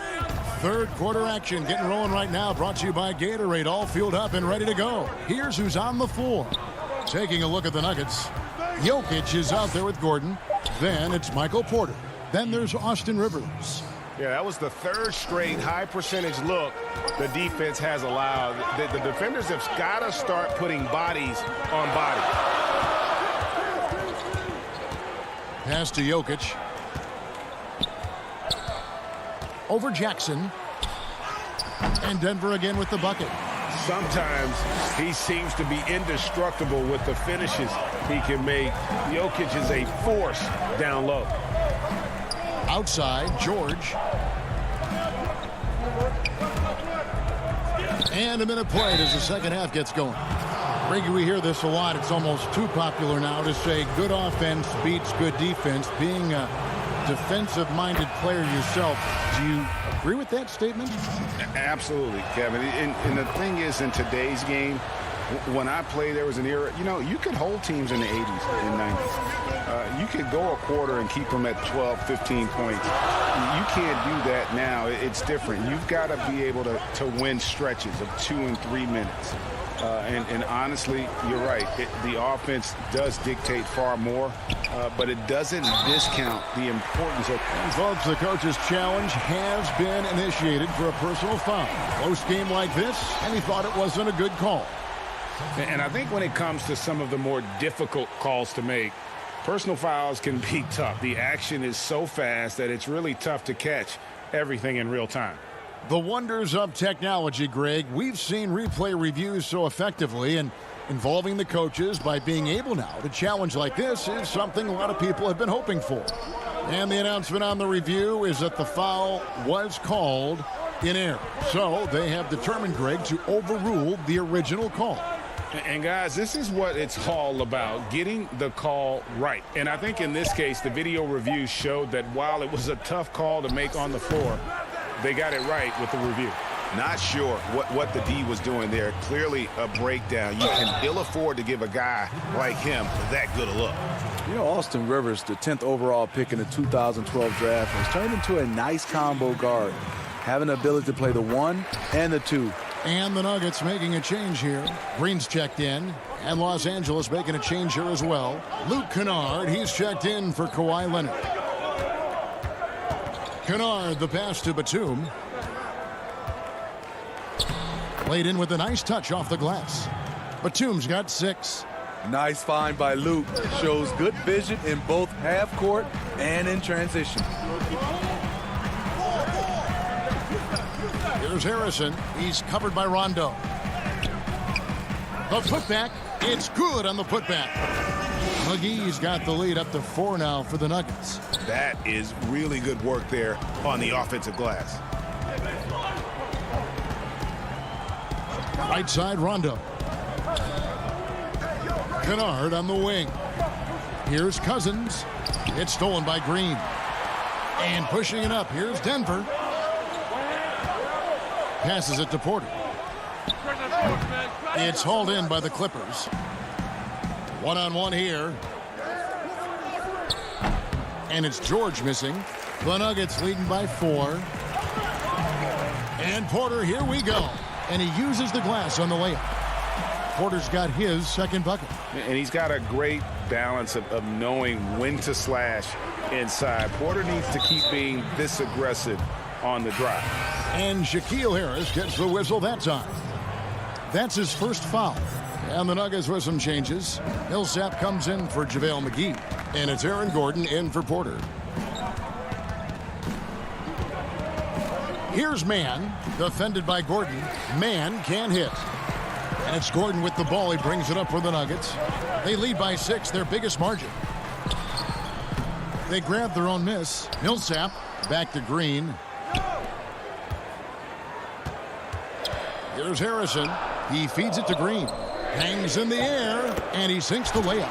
Third quarter action getting rolling right now, brought to you by Gatorade, all fueled up and ready to go. Here's who's on the floor. Taking a look at the Nuggets. Jokic is out there with Gordon. Then it's Michael Porter. Then there's Austin Rivers. Yeah, that was the third straight high percentage look the defense has allowed. The defenders have got to start putting bodies on body. Pass to Jokic. Over Jackson. And Denver again with the bucket. Sometimes he seems to be indestructible with the finishes he can make. Jokic is a force down low. Outside, George. And a minute played as the second half gets going. Greg, we hear this a lot. It's almost too popular now to say good offense beats good defense. Being a defensive-minded player yourself, do you agree with that statement? Absolutely, Kevin. And the thing is, in today's game, when I played, there was an era, you could hold teams in the 80s and 90s. You could go a quarter and keep them at 12, 15 points. You can't do that now. It's different. You've got to be able to win stretches of 2 and 3 minutes. And honestly, you're right. The offense does dictate far more, but it doesn't discount the importance of. And folks, the coach's challenge has been initiated for a personal foul. Close game like this, and he thought it wasn't a good call. And I think when it comes to some of the more difficult calls to make, personal fouls can be tough. The action is so fast that it's really tough to catch everything in real time. The wonders of technology, Greg. We've seen replay reviews so effectively, and involving the coaches by being able now to challenge like this is something a lot of people have been hoping for. And the announcement on the review is that the foul was called in error. So they have determined, Greg, to overrule the original call. And guys, this is what it's all about, getting the call right. And I think in this case, the video review showed that while it was a tough call to make on the floor, they got it right with the review. Not sure what the D was doing there. Clearly a breakdown. You can ill afford to give a guy like him that good a look. Austin Rivers, the 10th overall pick in the 2012 draft, has turned into a nice combo guard, having the ability to play the 1 and the 2. And the Nuggets making a change here. Green's checked in, and Los Angeles making a change here as well. Luke Kennard, he's checked in for Kawhi Leonard. Kennard, the pass to Batum. Played in with a nice touch off the glass. Batum's got 6. Nice find by Luke. Shows good vision in both half court and in transition. Here's Harrison. He's covered by Rondo. The putback. It's good on the putback. McGee's got the lead up to 4 now for the Nuggets. That is really good work there on the offensive glass. Right side, Rondo. Kennard on the wing. Here's Cousins. It's stolen by Green. And pushing it up, here's Denver. Passes it to Porter. It's hauled in by the Clippers. One-on-one here. And it's George missing. The Nuggets leading by 4. And Porter, here we go. And he uses the glass on the layup. Porter's got his second bucket. And he's got a great balance of knowing when to slash inside. Porter needs to keep being this aggressive on the drive. And Shaquille Harris gets the whistle that time. That's his first foul. And the Nuggets with some changes. Millsap comes in for JaVale McGee. And it's Aaron Gordon in for Porter. Here's Mann, defended by Gordon. Mann can't hit. And it's Gordon with the ball. He brings it up for the Nuggets. They lead by 6, their biggest margin. They grab their own miss. Millsap back to Green. Here's Harrison. He feeds it to Green. Hangs in the air, and he sinks the layup.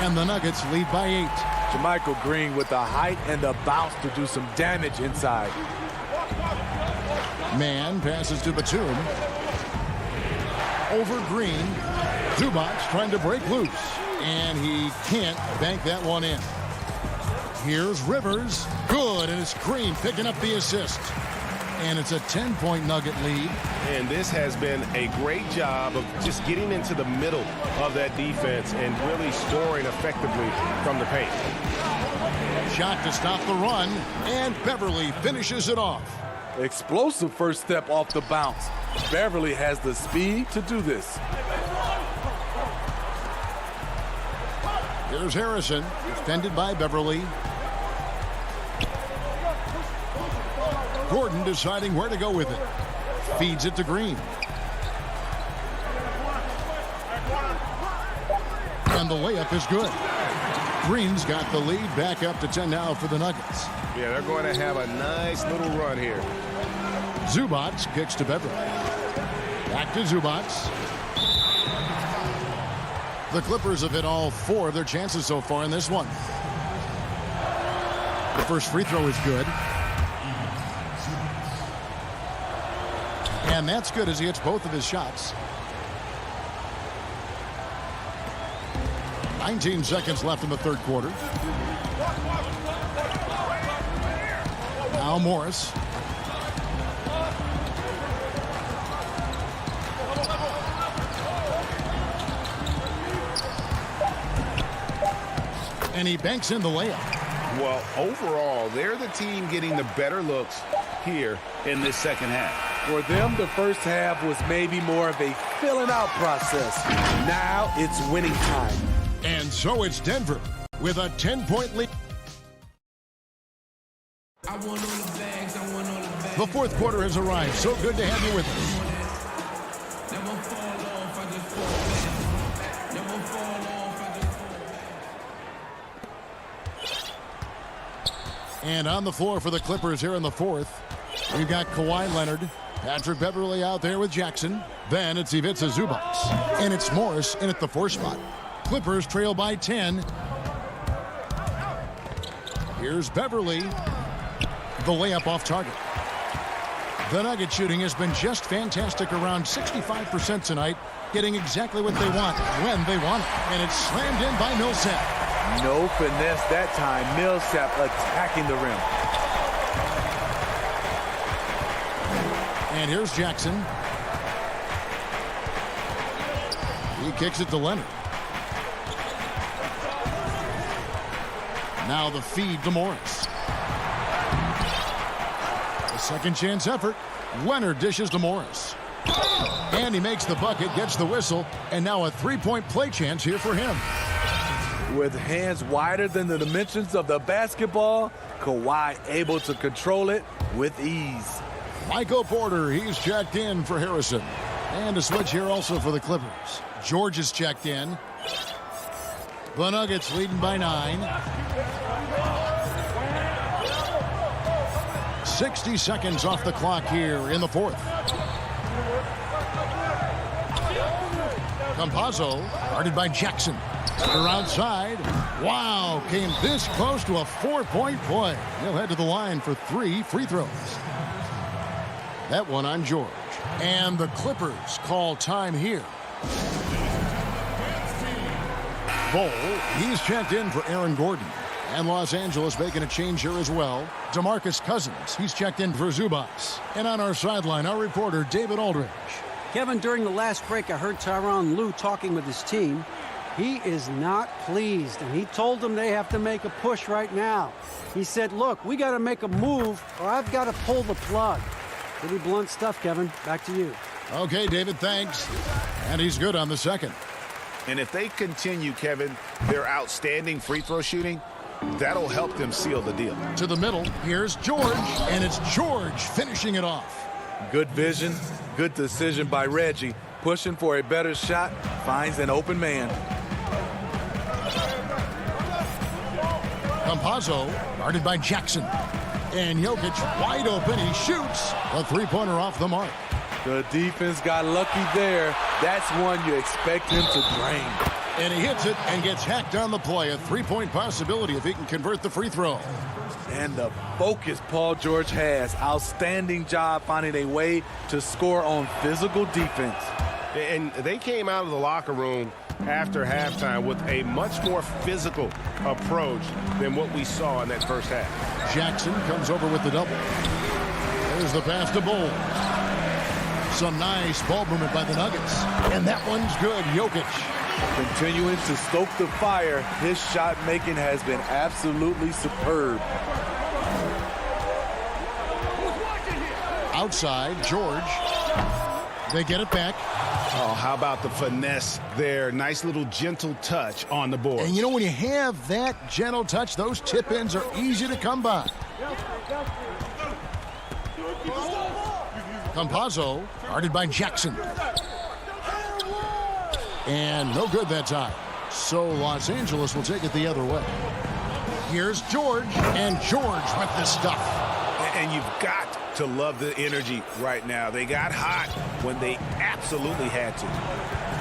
And the Nuggets lead by 8. JaMychal Green with the height and the bounce to do some damage inside. Mann passes to Batum. Over Green. Zubac trying to break loose. And he can't bank that one in. Here's Rivers. Good, and it's Green picking up the assist. And it's a 10-point Nugget lead. And this has been a great job of just getting into the middle of that defense and really scoring effectively from the paint. Shot to stop the run, and Beverly finishes it off. Explosive first step off the bounce. Beverly has the speed to do this. Here's Harrison, defended by Beverly. Gordon deciding where to go with it. Feeds it to Green. And the layup is good. Green's got the lead back up to 10 now for the Nuggets. Yeah, they're going to have a nice little run here. Zubac kicks to Beverly. Back to Zubac. The Clippers have hit all 4 of their chances so far in this one. The first free throw is good. And that's good as he hits both of his shots. 19 seconds left in the third quarter. Now Morris. And he banks in the layup. Well, overall, they're the team getting the better looks here in this second half. For them, the first half was maybe more of a filling out process. Now it's winning time. And so it's Denver with a 10-point lead. The fourth quarter has arrived. So good to have you with us. And on the floor for the Clippers here in the fourth, we've got Kawhi Leonard, Patrick Beverley out there with Jackson. Then it's Ivica Zubac. And it's Morris in at the 4 spot. Clippers trail by 10. Here's Beverley. The layup off target. The Nugget shooting has been just fantastic, around 65% tonight, getting exactly what they want when they want it. And it's slammed in by Millsap. No finesse that time. Millsap attacking the rim. And here's Jackson. He kicks it to Leonard. Now the feed to Morris. A second chance effort. Leonard dishes to Morris. And he makes the bucket, gets the whistle, and now a 3-point play chance here for him. With hands wider than the dimensions of the basketball, Kawhi able to control it with ease. Michael Porter, he's checked in for Harrison. And a switch here also for the Clippers. George is checked in. The Nuggets leading by 9. 60 seconds off the clock here in the fourth. Campazzo, guarded by Jackson. They're outside. Wow, came this close to a 4-point play. He'll head to the line for 3 free throws. That one on George. And the Clippers call time here. Bol, he's checked in for Aaron Gordon. And Los Angeles making a change here as well. DeMarcus Cousins, he's checked in for Zubac. And on our sideline, our reporter, David Aldridge. Kevin, during the last break, I heard Tyronn Lue talking with his team. He is not pleased, and he told them they have to make a push right now. He said, look, we got to make a move, or I've got to pull the plug. Pretty blunt stuff, Kevin. Back to you. Okay, David, thanks. And he's good on the second. And if they continue, Kevin, their outstanding free throw shooting, that'll help them seal the deal. To the middle, here's George, and it's George finishing it off. Good vision, good decision by Reggie. Pushing for a better shot, finds an open man. Campazzo, guarded by Jackson. And Jokic wide open, he shoots. A 3-pointer off the mark. The defense got lucky there. That's one you expect him to drain. And he hits it and gets hacked on the play. A 3-point possibility if he can convert the free throw. And the focus Paul George has. Outstanding job finding a way to score on physical defense. And they came out of the locker room after halftime with a much more physical approach than what we saw in that first half. Jackson comes over with the double. There's the pass to Bol. Some nice ball movement by the Nuggets. And that one's good. Jokic. Continuing to stoke the fire, his shot making has been absolutely superb. Outside, George. They get it back. Oh, how about the finesse there? Nice little gentle touch on the board. And you know, when you have that gentle touch, those tip-ins are easy to come by. Campazzo, guarded by Jackson. And no good that time. So Los Angeles will take it the other way. Here's George, and George with the stuff. And you've got to love the energy right now. They got hot when they absolutely had to.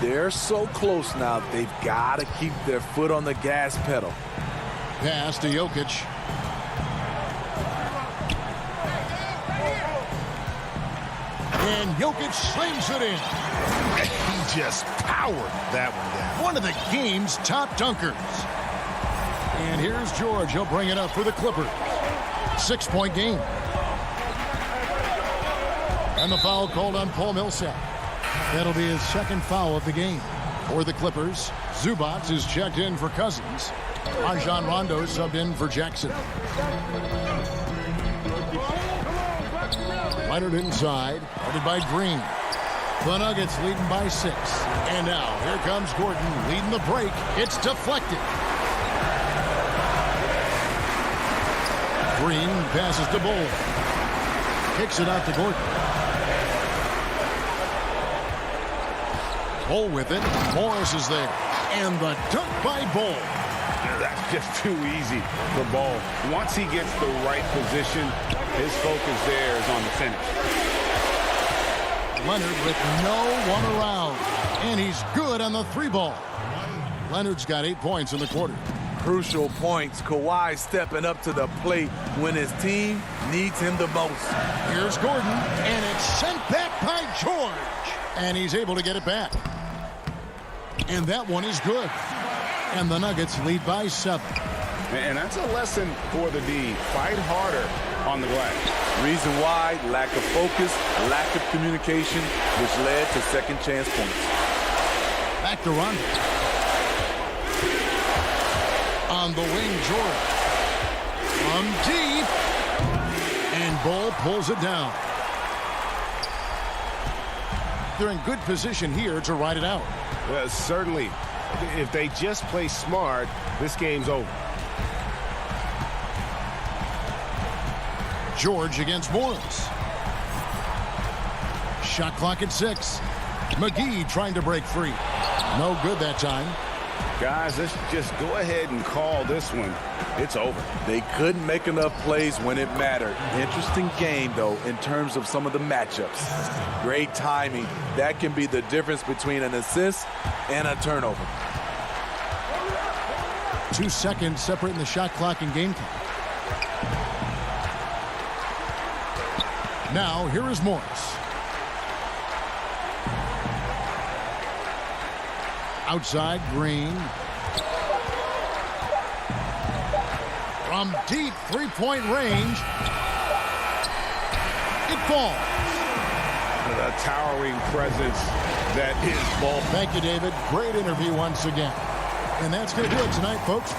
They're so close now, they've got to keep their foot on the gas pedal. Pass to Jokic. And Jokic slams it in. He just powered that one down. One of the game's top dunkers. And here's George. He'll bring it up for the Clippers. 6-point game. And the foul called on Paul Millsap. That'll be his second foul of the game. For the Clippers, Zubac is checked in for Cousins. Rajon Rondo subbed in for Jackson. Leonard inside, guarded by Green. The Nuggets leading by 6. And now, here comes Gordon leading the break. It's deflected. Green passes to Bull. Kicks it out to Gordon. Bull with it. Morris is there. And the dunk by Bull. That's just too easy for Bull. Once he gets the right position, his focus there is on the finish. Leonard with no one around. And he's good on the 3-ball. Leonard's got 8 points in the quarter. Crucial points. Kawhi stepping up to the plate when his team needs him the most. Here's Gordon, and it's sent back by George. And he's able to get it back. And that one is good. And the Nuggets lead by 7. And that's a lesson for the D. Fight harder on the glass. Reason why, lack of focus, lack of communication, which led to second chance points. Back to Rondo. On the wing, George. From deep. And Bull pulls it down. They're in good position here to ride it out. Certainly. If they just play smart, this game's over. George against Morris. Shot clock at 6. McGee trying to break free. No good that time. Guys, let's just go ahead and call this one. It's over. They couldn't make enough plays when it mattered. Interesting game, though, in terms of some of the matchups. Great timing. That can be the difference between an assist and a turnover. 2 seconds separating the shot clock and game clock. Now, here is Morris. Outside, Green. From deep 3-point range. It falls. The towering presence that is Bull. Thank you, David. Great interview once again. And that's going to do it tonight, folks.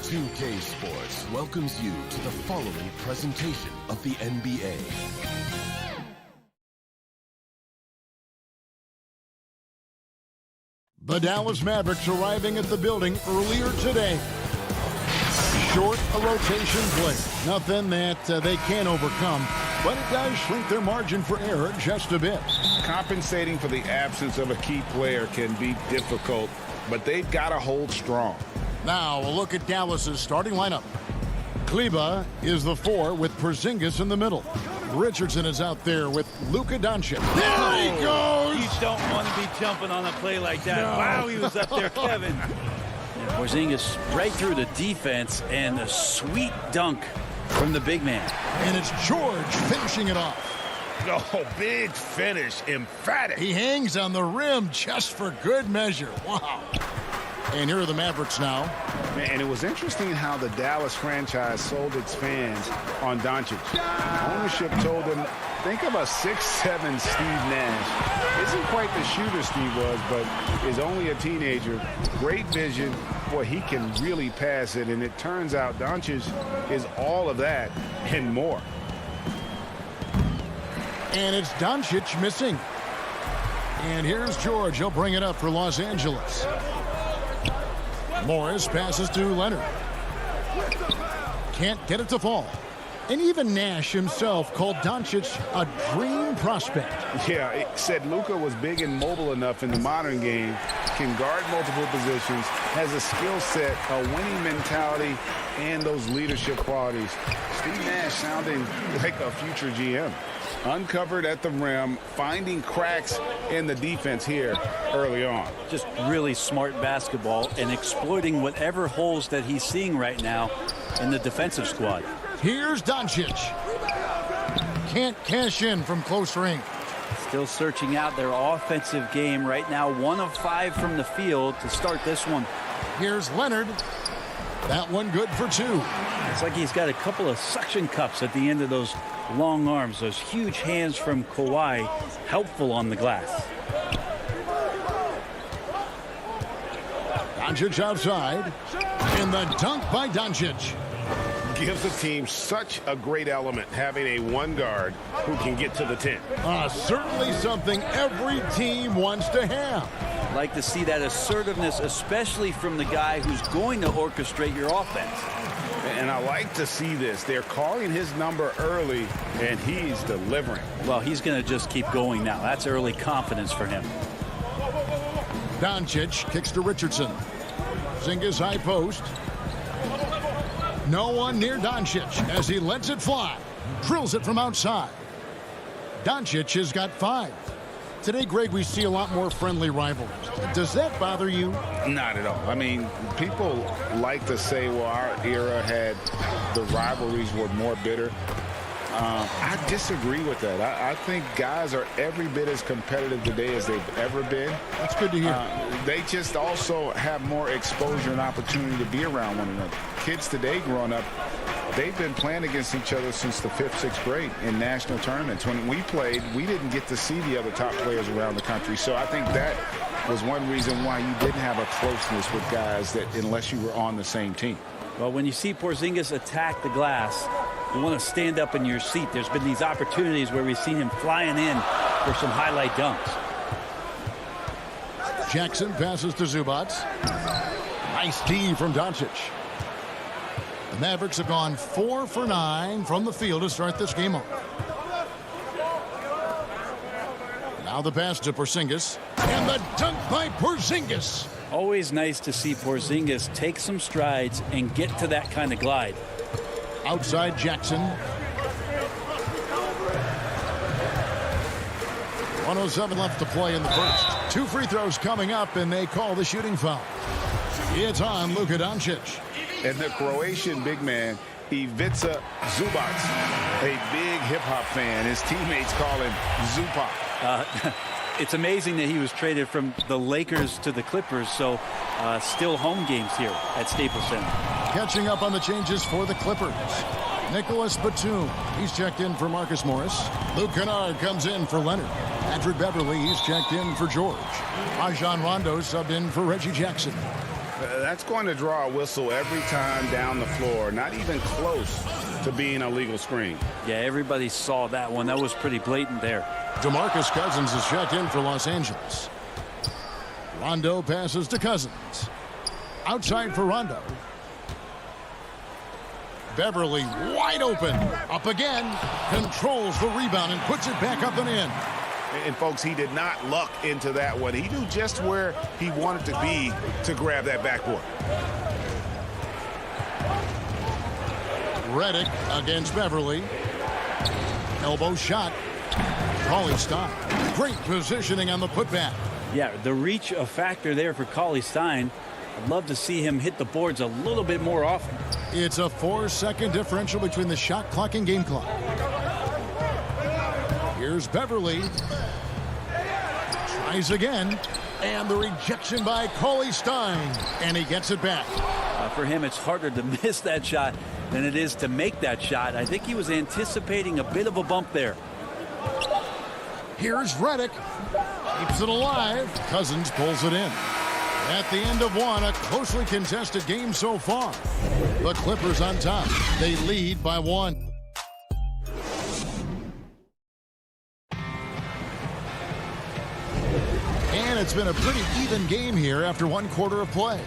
2K Sports welcomes you to the following presentation of the NBA. The Dallas Mavericks arriving at the building earlier today. Short a rotation play. Nothing that they can't overcome, but it does shrink their margin for error just a bit. Compensating for the absence of a key player can be difficult, but they've got to hold strong. Now a look at Dallas's starting lineup. Kleba is the 4 with Porzingis in the middle. Richardson is out there with Luka Doncic. There he goes! You don't want to be jumping on a play like that. No. Wow, he was up there, Kevin. And Porzingis right through the defense and a sweet dunk from the big man. And it's George finishing it off. Oh, big finish, emphatic. He hangs on the rim just for good measure. Wow. And here are the Mavericks now. And it was interesting how the Dallas franchise sold its fans on Doncic. Ownership told them, think of a 6'7" Steve Nash. Isn't quite the shooter Steve was, but is only a teenager. Great vision. Boy, he can really pass it. And it turns out Doncic is all of that and more. And it's Doncic missing. And here's George. He'll bring it up for Los Angeles. Morris passes to Leonard. Can't get it to fall. And even Nash himself called Doncic a dream prospect. Yeah, it said Luka was big and mobile enough in the modern game, can guard multiple positions, has a skill set, a winning mentality, and those leadership qualities. Steve Nash sounding like a future GM. Uncovered at the rim, finding cracks in the defense here early on. Just really smart basketball and exploiting whatever holes that he's seeing right now in the defensive squad. Here's Doncic. Can't cash in from close range. Still searching out their offensive game right now. 1 of 5 from the field to start this one. Here's Leonard. That one good for 2. It's like he's got a couple of suction cups at the end of those long arms. Those huge hands from Kawhi, helpful on the glass. Doncic outside. And the dunk by Doncic. Gives the team such a great element having a one guard who can get to the 10. Certainly something every team wants to have. Like to see that assertiveness, especially from the guy who's going to orchestrate your offense. And I like to see this. They're calling his number early, and he's delivering. Well, he's going to just keep going now. That's early confidence for him. Doncic kicks to Richardson. Porzingis high post. No one near Doncic as he lets it fly. Drills it from outside. Doncic has got 5. Today, Greg, we see a lot more friendly rivalries. Does that bother you? Not at all. I mean, people like to say, well, our era had the rivalries were more bitter. I disagree with that. I think guys are every bit as competitive today as they've ever been. That's good to hear. They just also have more exposure and opportunity to be around one another. Kids today growing up, they've been playing against each other since the 5th, 6th grade in national tournaments. When we played, we didn't get to see the other top players around the country. So I think that was one reason why you didn't have a closeness with guys that unless you were on the same team. Well, when you see Porzingis attack the glass, you want to stand up in your seat. There's been these opportunities where we've seen him flying in for some highlight dunks. Jackson passes to Zubac. Nice D from Doncic. The Mavericks have gone 4 for 9 from the field to start this game off. Now the pass to Porzingis. And the dunk by Porzingis. Always nice to see Porzingis take some strides and get to that kind of glide. Outside Jackson. 1:07 left to play in the first. 2 free throws coming up, and they call the shooting foul. It's on Luka Doncic. And the Croatian big man, Ivica Zubac, a big hip-hop fan. His teammates call him Zupac. It's amazing that he was traded from the Lakers to the Clippers, so still home games here at Staples Center. Catching up on the changes for the Clippers. Nicholas Batum, he's checked in for Marcus Morris. Luke Kennard comes in for Leonard. Patrick Beverly, he's checked in for George. Rajon Rondo subbed in for Reggie Jackson. That's going to draw a whistle every time down the floor, not even close to being a legal screen. Yeah, everybody saw that one. That was pretty blatant there. DeMarcus Cousins is checked in for Los Angeles. Rondo passes to Cousins. Outside for Rondo. Beverly wide open. Up again. Controls the rebound and puts it back up and in. And folks, he did not luck into that one. He knew just where he wanted to be to grab that backboard. Redick against Beverly. Elbow shot. Cauley-Stein. Great positioning on the putback. Yeah, the reach a factor there for Cauley-Stein. I'd love to see him hit the boards a little bit more often. It's a 4-second differential between the shot clock and game clock. Here's Beverly. Tries again. And the rejection by Cauley-Stein. And he gets it back. For him, it's harder to miss that shot than it is to make that shot. I think he was anticipating a bit of a bump there. Here's Redick. Keeps it alive. Cousins pulls it in. At the end of one, a closely contested game so far. The Clippers on top. They lead by 1. And it's been a pretty even game here after 1 quarter of play.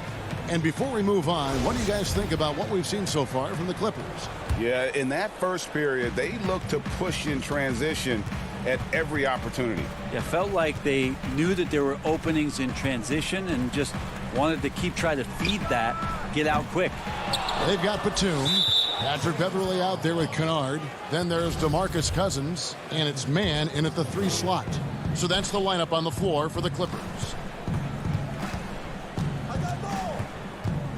And before we move on, what do you guys think about what we've seen so far from the Clippers? Yeah, in that first period, they looked to push in transition at every opportunity. Yeah, felt like they knew that there were openings in transition and just wanted to keep trying to feed that, get out quick. They've got Batum, Patrick Beverly out there with Kennard. Then there's DeMarcus Cousins, and it's man in at the 3 slot. So that's the lineup on the floor for the Clippers.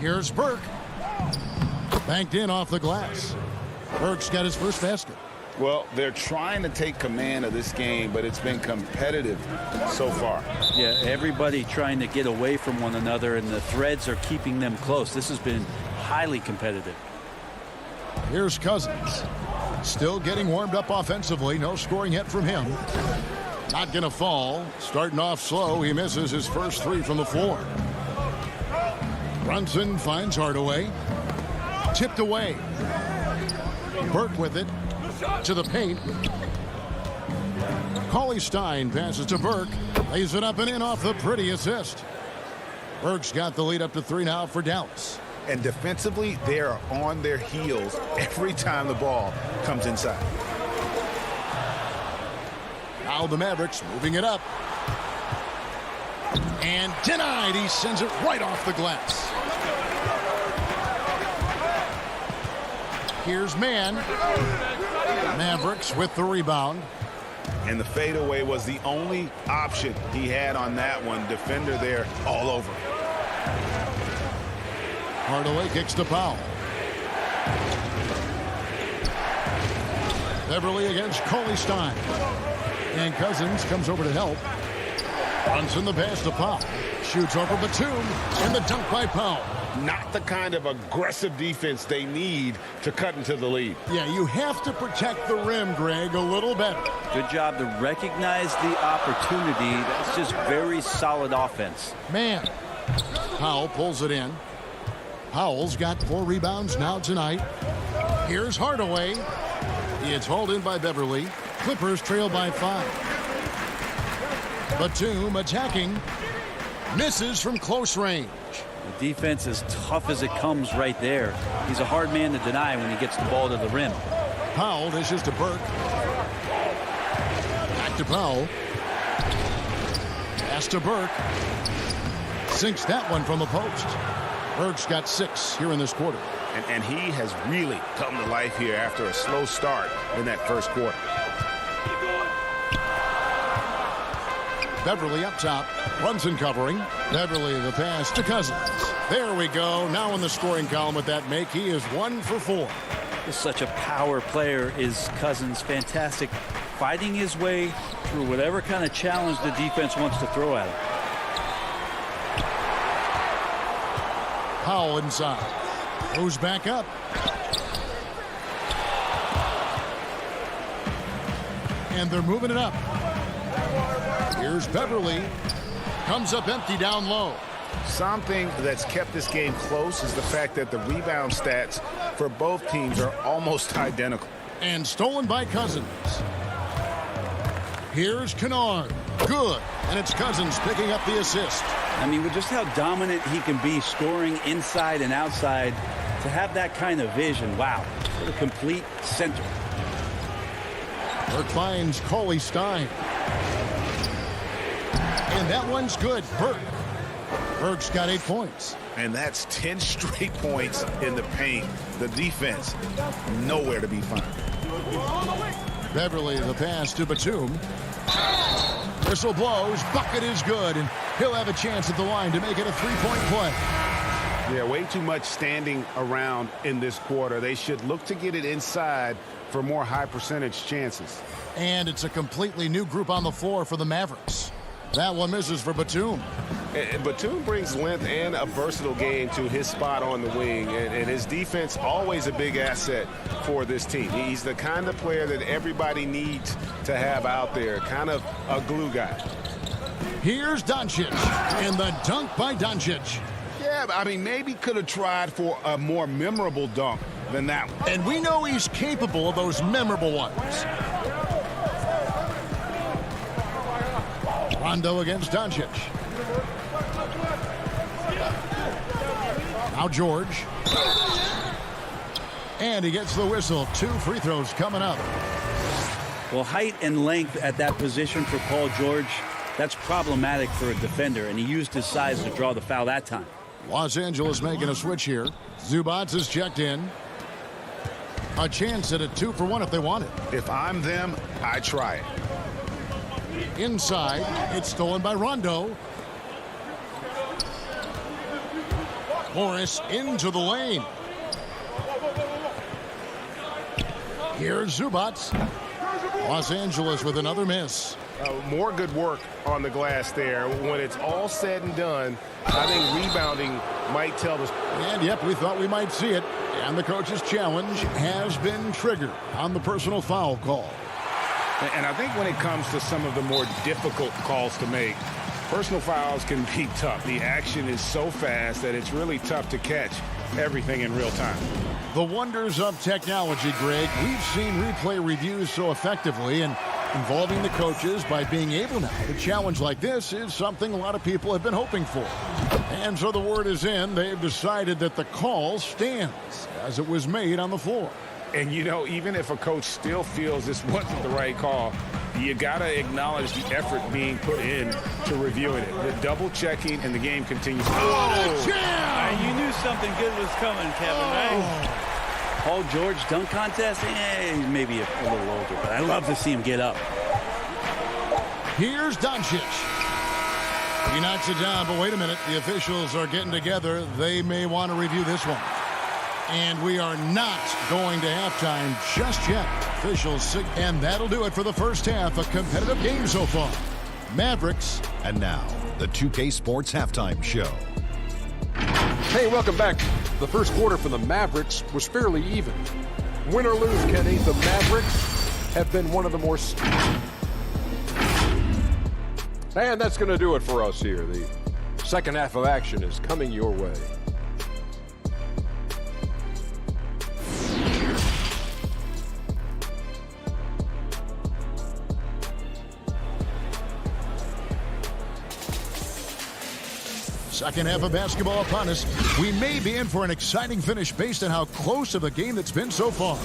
Here's Burke. Banked in off the glass. Burke's got his first basket. Well, they're trying to take command of this game, but it's been competitive so far. Yeah, everybody trying to get away from one another, and the threads are keeping them close. This has been highly competitive. Here's Cousins. Still getting warmed up offensively. No scoring yet from him. Not going to fall. Starting off slow. He misses his first 3 from the floor. Brunson finds Hardaway. Tipped away. Burke with it. To the paint. Cauley Stein passes to Burke. Lays it up and in off the pretty assist. Burke's got the lead up to 3 now for Dallas. And defensively, they are on their heels every time the ball comes inside. Now the Mavericks moving it up. And denied. He sends it right off the glass. Here's Mann. Mavericks with the rebound. And the fadeaway was the only option he had on that one. Defender there all over. Hardaway kicks to Powell. Beverly against Cauley Stein. And Cousins comes over to help. Brunson the pass to Powell. Shoots over Batum. And the dunk by Powell. Not the kind of aggressive defense they need to cut into the lead. Yeah, you have to protect the rim, Greg, a little better. Good job to recognize the opportunity. That's just very solid offense. Man. Powell pulls it in. Powell's got 4 rebounds now tonight. Here's Hardaway. It's hauled in by Beverly. Clippers trail by 5. Batum attacking. Misses from close range. The defense is tough as it comes right there. He's a hard man to deny when he gets the ball to the rim. Powell dishes to Burke. Back to Powell. Pass to Burke. Sinks that one from the post. Burke's got 6 here in this quarter. And he has really come to life here after a slow start in that first quarter. Beverly up top. Brunson covering. Beverly the pass to Cousins. There we go. Now in the scoring column with that make. He is 1 for 4. Just such a power player is Cousins. Fantastic. Fighting his way through whatever kind of challenge the defense wants to throw at him. Powell inside. Goes back up. And they're moving it up. Here's Beverly. Comes up empty down low. Something that's kept this game close is the fact that the rebound stats for both teams are almost identical. And stolen by Cousins. Here's Kennard. Good. And it's Cousins picking up the assist. I mean, with just how dominant he can be scoring inside and outside, to have that kind of vision, wow. What a complete center. Burke finds Cauley Stein. And that one's good. Burke's got 8 points. And that's 10 straight points in the paint. The defense, nowhere to be found. Beverly the pass to Batum. Whistle blows. Bucket is good. And he'll have a chance at the line to make it a 3-point play. Yeah, way too much standing around in this quarter. They should look to get it inside for more high percentage chances. And it's a completely new group on the floor for the Mavericks. That one misses for Batum. And Batum brings length and a versatile game to his spot on the wing. And his defense, always a big asset for this team. He's the kind of player that everybody needs to have out there. Kind of a glue guy. Here's Doncic. And the dunk by Doncic. Yeah, I mean, maybe could have tried for a more memorable dunk than that one. And we know he's capable of those memorable ones. Rondo against Doncic. Now George. And he gets the whistle. 2 free throws coming up. Well, height and length at that position for Paul George, that's problematic for a defender, and he used his size to draw the foul that time. Los Angeles making a switch here. Zubats is checked in. A chance at a 2-for-1 if they want it. If I'm them, I try it. Inside, it's stolen by Rondo. Morris into the lane. Here's Zubats. Los Angeles with another miss. More good work on the glass there. When it's all said and done, I think rebounding might tell us. And yep, we thought we might see it. And the coach's challenge has been triggered on the personal foul call. And I think when it comes to some of the more difficult calls to make, personal fouls can be tough. The action is so fast that it's really tough to catch everything in real time. The wonders of technology, Greg. We've seen replay reviews so effectively, and involving the coaches by being able now to challenge like this is something a lot of people have been hoping for. And so the word is in. They've decided that the call stands as it was made on the floor. And, you know, even if a coach still feels this wasn't the right call, you got to acknowledge the effort being put in to reviewing it. The double checking, and the game continues. You knew something good was coming, Kevin, right? Paul George dunk contest? He's maybe a little older, but I love to see him get up. Here's Doncic. He knocks it down, but wait a minute. The officials are getting together. They may want to review this one. And we are not going to halftime just yet. Officials, and that'll do it for the first half. A competitive game so far. Mavericks. And now, the 2K Sports Halftime Show. Hey, welcome back. The first quarter for the Mavericks was fairly even. Win or lose, Kenny, the Mavericks have been one of the more... And that's going to do it for us here. The second half of action is coming your way. Second half of basketball upon us. We may be in for an exciting finish based on how close of a game that's been so far.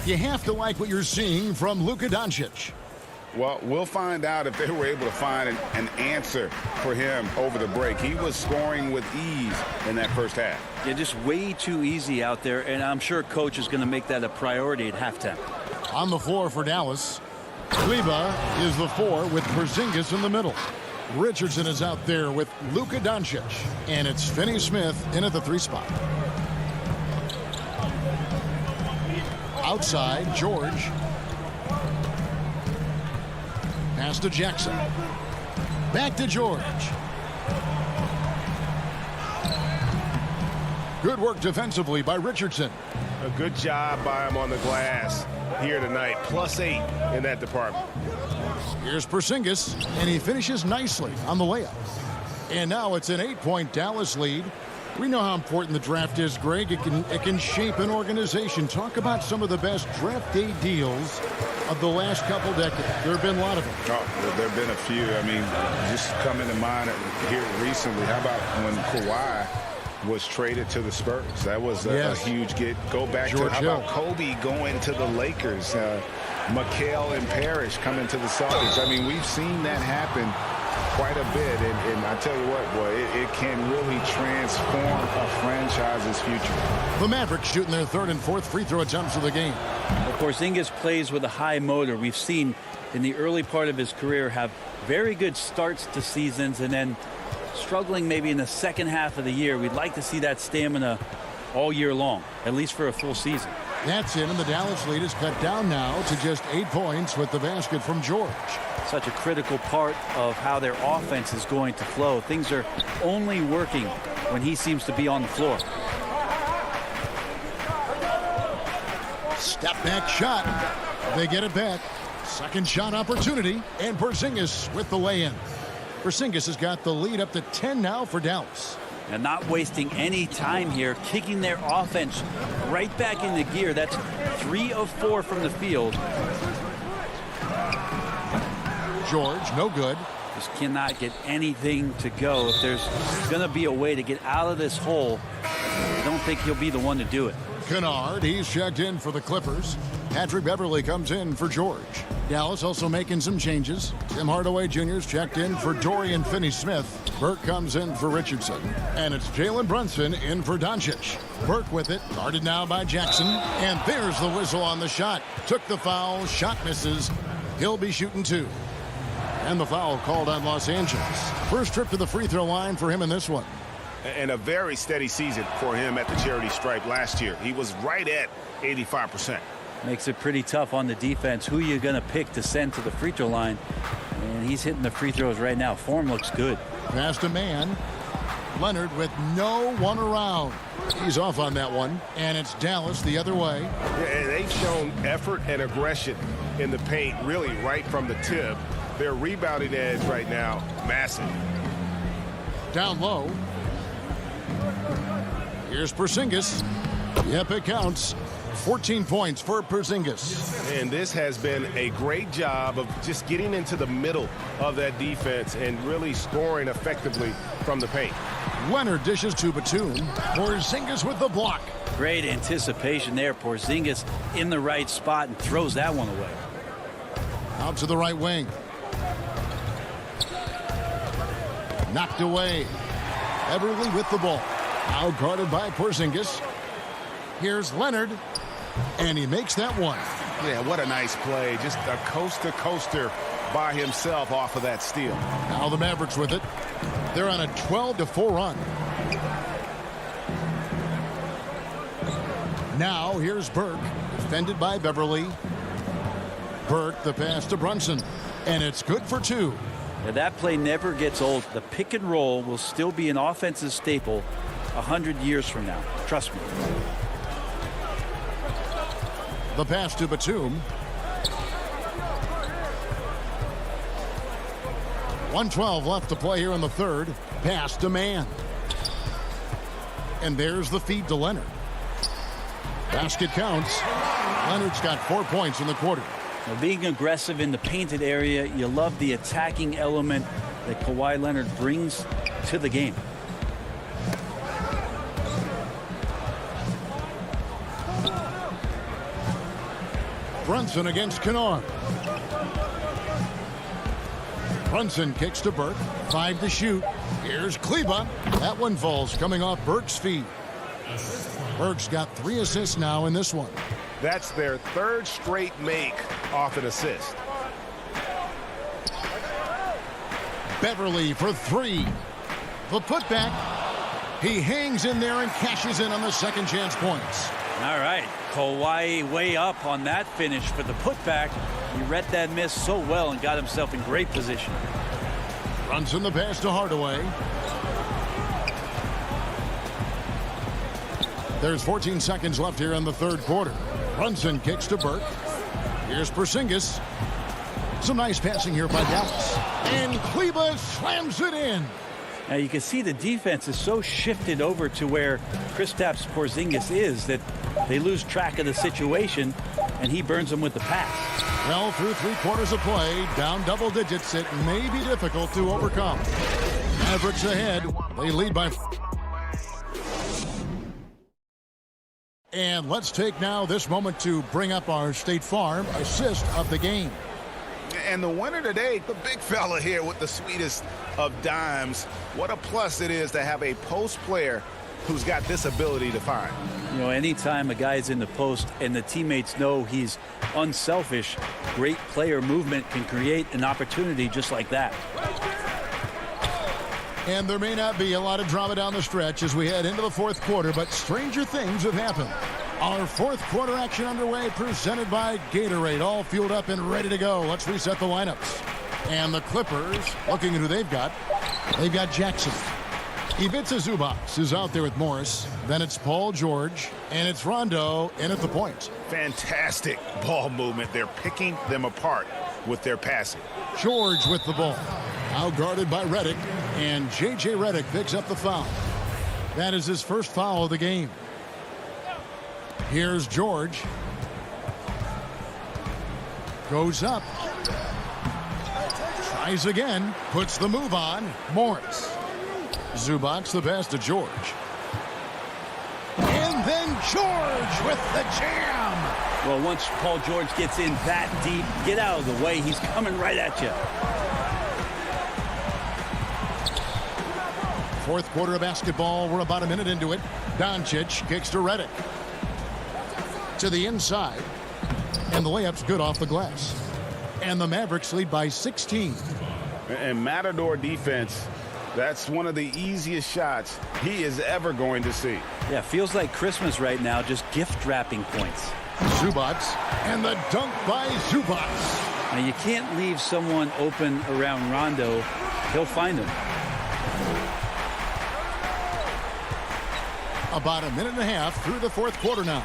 You have to like what you're seeing from Luka Doncic. Well, we'll find out if they were able to find an answer for him over the break. He was scoring with ease in that first half. Yeah, just way too easy out there, and I'm sure coach is going to make that a priority at halftime. On the floor for Dallas, Kleber is the 4 with Porzingis in the middle. Richardson is out there with Luka Doncic, and it's Finney-Smith in at the 3 spot. Outside, George. Pass to Jackson. Back to George. Good work defensively by Richardson. A good job by him on the glass here tonight. +8 in that department. Here's Porzingis, and he finishes nicely on the layup. And now it's an 8-point Dallas lead. We know how important the draft is, Greg. It can shape an organization. Talk about some of the best draft day deals of the last couple decades. There have been a lot of them. Oh, there have been a few. I mean, just coming to mind here recently. How about when Kawhi was traded to the Spurs? That was a huge get. Go back to how about Kobe going to the Lakers? McHale and Parrish coming to the Celtics. I mean, we've seen that happen quite a bit, and I tell you what, boy, it can really transform a franchise's future. The Mavericks shooting their 3rd and 4th free throw attempts of the game. Of course, Porzingis plays with a high motor. We've seen in the early part of his career have very good starts to seasons and then struggling maybe in the second half of the year. We'd like to see that stamina all year long, at least for a full season. That's it, and the Dallas lead is cut down now to just 8 points with the basket from George. Such a critical part of how their offense is going to flow. Things are only working when he seems to be on the floor. Step back shot. They get it back. Second shot opportunity, and Porzingis with the lay-in. Porzingis has got the lead up to 10 now for Dallas. And not wasting any time here, kicking their offense right back into gear. That's 3 of 4 from the field. George, no good. Just cannot get anything to go. If there's going to be a way to get out of this hole, I don't think he'll be the one to do it. Kennard, he's checked in for the Clippers. Patrick Beverly comes in for George. Dallas also making some changes. Tim Hardaway Jr.'s checked in for Dorian Finney-Smith. Burke comes in for Richardson. And it's Jalen Brunson in for Doncic. Burke with it, guarded now by Jackson. And there's the whistle on the shot. Took the foul, shot misses. He'll be shooting 2. And the foul called on Los Angeles. First trip to the free throw line for him in this one. And a very steady season for him at the charity stripe last year. He was right at 85%. Makes it pretty tough on the defense. Who you're going to pick to send to the free throw line. And he's hitting the free throws right now. Form looks good. Pass to man. Leonard with no one around. He's off on that one. And it's Dallas the other way. Yeah, they've shown effort and aggression in the paint really right from the tip. Their rebounding edge right now, massive. Down low. Here's Porzingis. Yep, it counts. 14 points for Porzingis. And this has been a great job of just getting into the middle of that defense and really scoring effectively from the paint. Leonard dishes to Batum. Porzingis with the block. Great anticipation there. Porzingis in the right spot and throws that one away. Out to the right wing. Knocked away. Beverly with the ball. Now guarded by Porzingis. Here's Leonard. And he makes that one. Yeah, what a nice play. Just a coast-to-coaster by himself off of that steal. Now the Mavericks with it. They're on a 12-4 run. Now here's Burke. Defended by Beverly. Burke, the pass to Brunson. And it's good for 2. Now that play never gets old. The pick and roll will still be an offensive staple 100 years from now. Trust me. The pass to Batum. 1:12 left to play here in the third. Pass to man. And there's the feed to Leonard. Basket counts. Leonard's got 4 points in the quarter. Now, being aggressive in the painted area, you love the attacking element that Kawhi Leonard brings to the game. Brunson against Kennard. Brunson kicks to Burke. 5 to shoot. Here's Kleba. That one falls coming off Burke's feet. Burke's got 3 assists now in this one. That's their 3rd straight make off an assist. Beverly for 3. The putback. He hangs in there and cashes in on the second chance points. All right, Kawhi way up on that finish for the putback. He read that miss so well and got himself in great position. Brunson the pass to Hardaway. There's 14 seconds left here in the third quarter. Brunson kicks to Burke. Here's Porzingis. Some nice passing here by Dallas. And Kleba slams it in. Now you can see the defense is so shifted over to where Kristaps Porzingis is that they lose track of the situation, and he burns them with the pass. Well, through 3 quarters of play, down double digits, it may be difficult to overcome. Mavericks ahead. They lead by... And let's take now this moment to bring up our State Farm assist of the game. And the winner today, the big fella here with the sweetest of dimes. What a plus it is to have a post player who's got this ability to find. You know, anytime a guy's in the post and the teammates know he's unselfish, great player movement can create an opportunity just like that. And there may not be a lot of drama down the stretch as we head into the fourth quarter, but stranger things have happened. Our fourth quarter action underway, presented by Gatorade, all fueled up and ready to go. Let's reset the lineups. And the Clippers, looking at who they've got Jackson. Ivica Zubac is out there with Morris. Then it's Paul George, and it's Rondo in at the point. Fantastic ball movement. They're picking them apart with their passing. George with the ball. Now guarded by Redick, and J.J. Redick picks up the foul. That is his first foul of the game. Here's George. Goes up. Tries again. Puts the move on. Morris. Zubac the pass to George. George with the jam. Well, once Paul George gets in that deep, get out of the way. He's coming right at you. Fourth quarter of basketball. We're about a minute into it. Doncic kicks to Redick. To the inside. And the layup's good off the glass. And the Mavericks lead by 16. And Matador defense, that's one of the easiest shots he is ever going to see. Yeah, feels like Christmas right now, just gift wrapping points. Zubac, and the dunk by Zubac. Now, you can't leave someone open around Rondo. He'll find him. About a minute and a half through the fourth quarter now.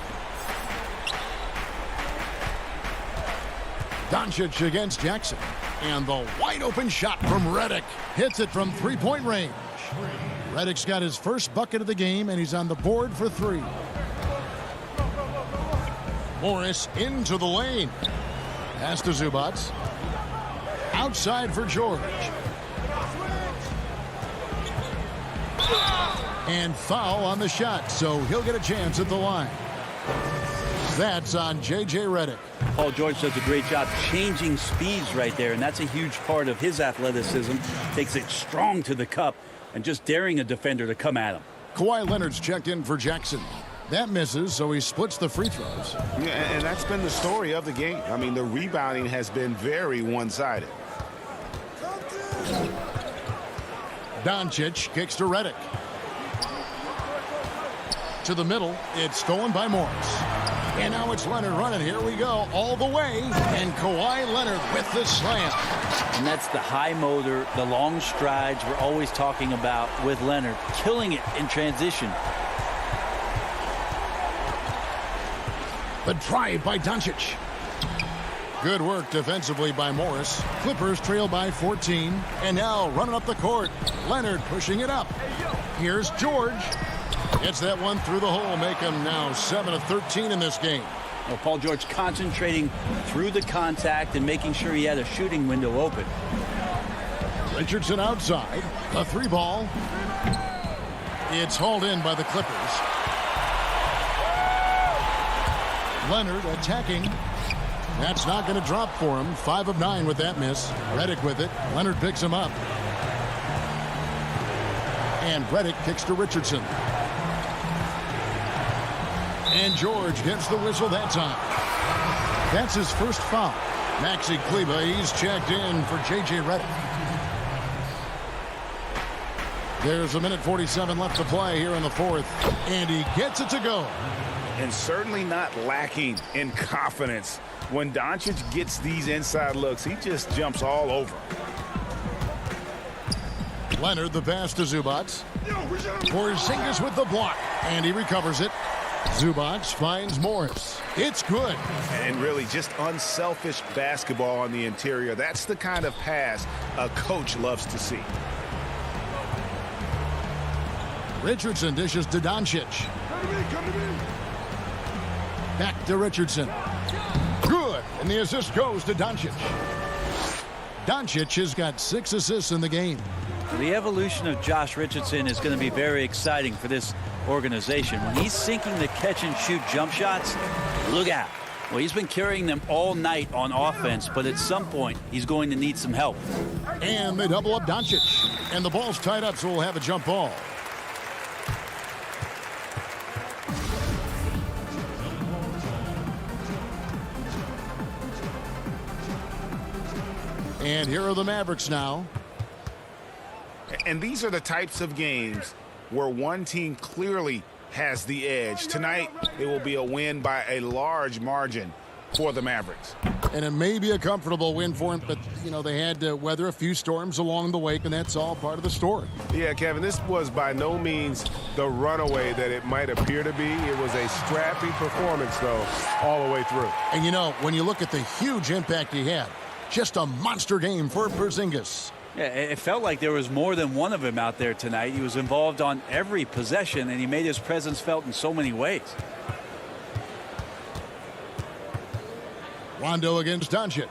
Doncic against Jackson. And the wide open shot from Redick. Hits it from three-point range. Redick's got his first bucket of the game, and he's on the board for three. Morris into the lane. Pass to Zubac. Outside for George. And foul on the shot, so he'll get a chance at the line. That's on J.J. Redick. Paul George does a great job changing speeds right there, and that's a huge part of his athleticism. Takes it strong to the cup and just daring a defender to come at him. Kawhi Leonard's checked in for Jackson. That misses, so he splits the free throws. Yeah, and that's been the story of the game. I mean, the rebounding has been very one-sided. Doncic kicks to Redick. To the middle, it's stolen by Morris. And now it's Leonard running. Here we go, all the way. And Kawhi Leonard with the slam. And that's the high motor, the long strides we're always talking about with Leonard. Killing it in transition. The drive by Doncic. Good work defensively by Morris. Clippers trail by 14. And now running up the court. Leonard pushing it up. Here's George. Gets that one through the hole. Make him now 7 of 13 in this game. Well, Paul George concentrating through the contact and making sure he had a shooting window open. Richardson outside. A three ball. It's hauled in by the Clippers. Leonard attacking. That's not going to drop for him. 5 of 9 with that miss. Redick with it. Leonard picks him up. And Redick kicks to Richardson. And George gets the whistle that time. That's his first foul. Maxi Kleber, he's checked in for J.J. Redick. There's a minute 47 left to play here in the fourth. And he gets it to go. And certainly not lacking in confidence. When Doncic gets these inside looks, he just jumps all over. Leonard, the pass to Zubac. Porzingis with the block. And he recovers it. Zubac finds Morris. It's good. And really just unselfish basketball on the interior. That's the kind of pass a coach loves to see. Richardson dishes to Doncic. Back to Richardson. Good. And the assist goes to Doncic. Doncic has got 6 assists in the game. The evolution of Josh Richardson is going to be very exciting for this organization. When he's sinking the catch-and-shoot jump shots, look out. Well, he's been carrying them all night on offense, but at some point, he's going to need some help. And they double up Doncic. And the ball's tied up, so we'll have a jump ball. And here are the Mavericks now. And these are the types of games where one team clearly has the edge. Tonight, it will be a win by a large margin for the Mavericks. And it may be a comfortable win for them, but, you know, they had to weather a few storms along the way, and that's all part of the story. Yeah, Kevin, this was by no means the runaway that it might appear to be. It was a scrappy performance, though, all the way through. And, you know, when you look at the huge impact he had, just a monster game for Porzingis. Yeah, it felt like there was more than one of him out there tonight. He was involved on every possession, and he made his presence felt in so many ways. Rondo against Doncic.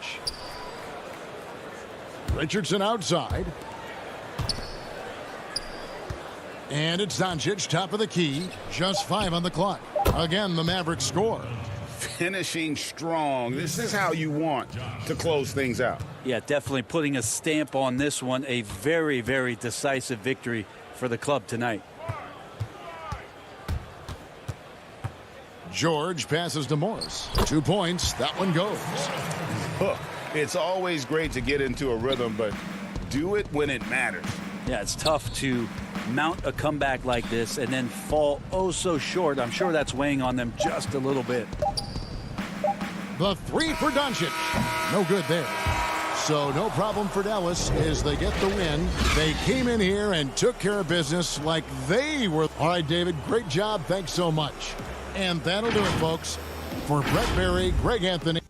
Richardson outside. And it's Doncic, top of the key. Just 5 on the clock. Again, the Mavericks score. Finishing strong. This is how you want to close things out. Yeah, definitely putting a stamp on this one. A very, very decisive victory for the club tonight. George passes to Morris. 2 points. That one goes. It's always great to get into a rhythm, but do it when it matters. Yeah, it's tough to mount a comeback like this and then fall oh so short. I'm sure that's weighing on them just a little bit. The three for Doncic. No good there. So no problem for Dallas as they get the win. They came in here and took care of business like they were. All right, David, great job. Thanks so much. And that'll do it, folks. For Brett Berry, Greg Anthony.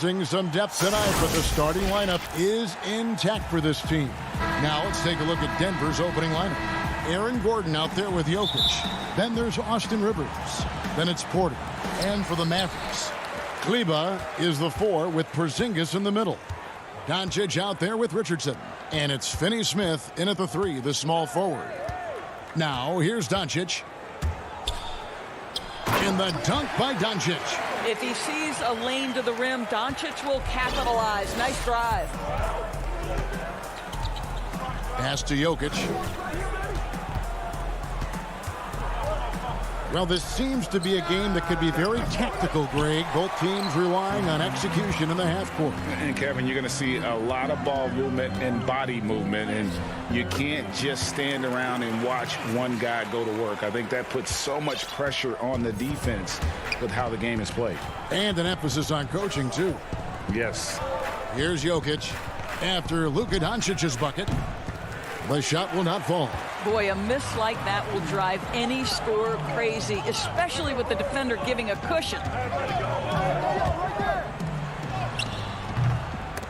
Missing some depth tonight, but the starting lineup is intact for this team. Now let's take a look at Denver's opening lineup. Aaron Gordon out there with Jokic. Then there's Austin Rivers. Then it's Porter. And for the Mavericks, Kleba is the 4 with Porzingis in the middle. Doncic out there with Richardson. And it's Finney-Smith in at the 3, the small forward. Now here's Doncic. And the dunk by Doncic. If he sees a lane to the rim, Doncic will capitalize. Nice drive. Pass to Jokic. Well, this seems to be a game that could be very tactical, Greg. Both teams relying on execution in the half court. And, Kevin, you're going to see a lot of ball movement and body movement, and you can't just stand around and watch one guy go to work. I think that puts so much pressure on the defense with how the game is played. And an emphasis on coaching, too. Yes. Here's Jokic after Luka Doncic's bucket. The shot will not fall. Boy, a miss like that will drive any scorer crazy, especially with the defender giving a cushion.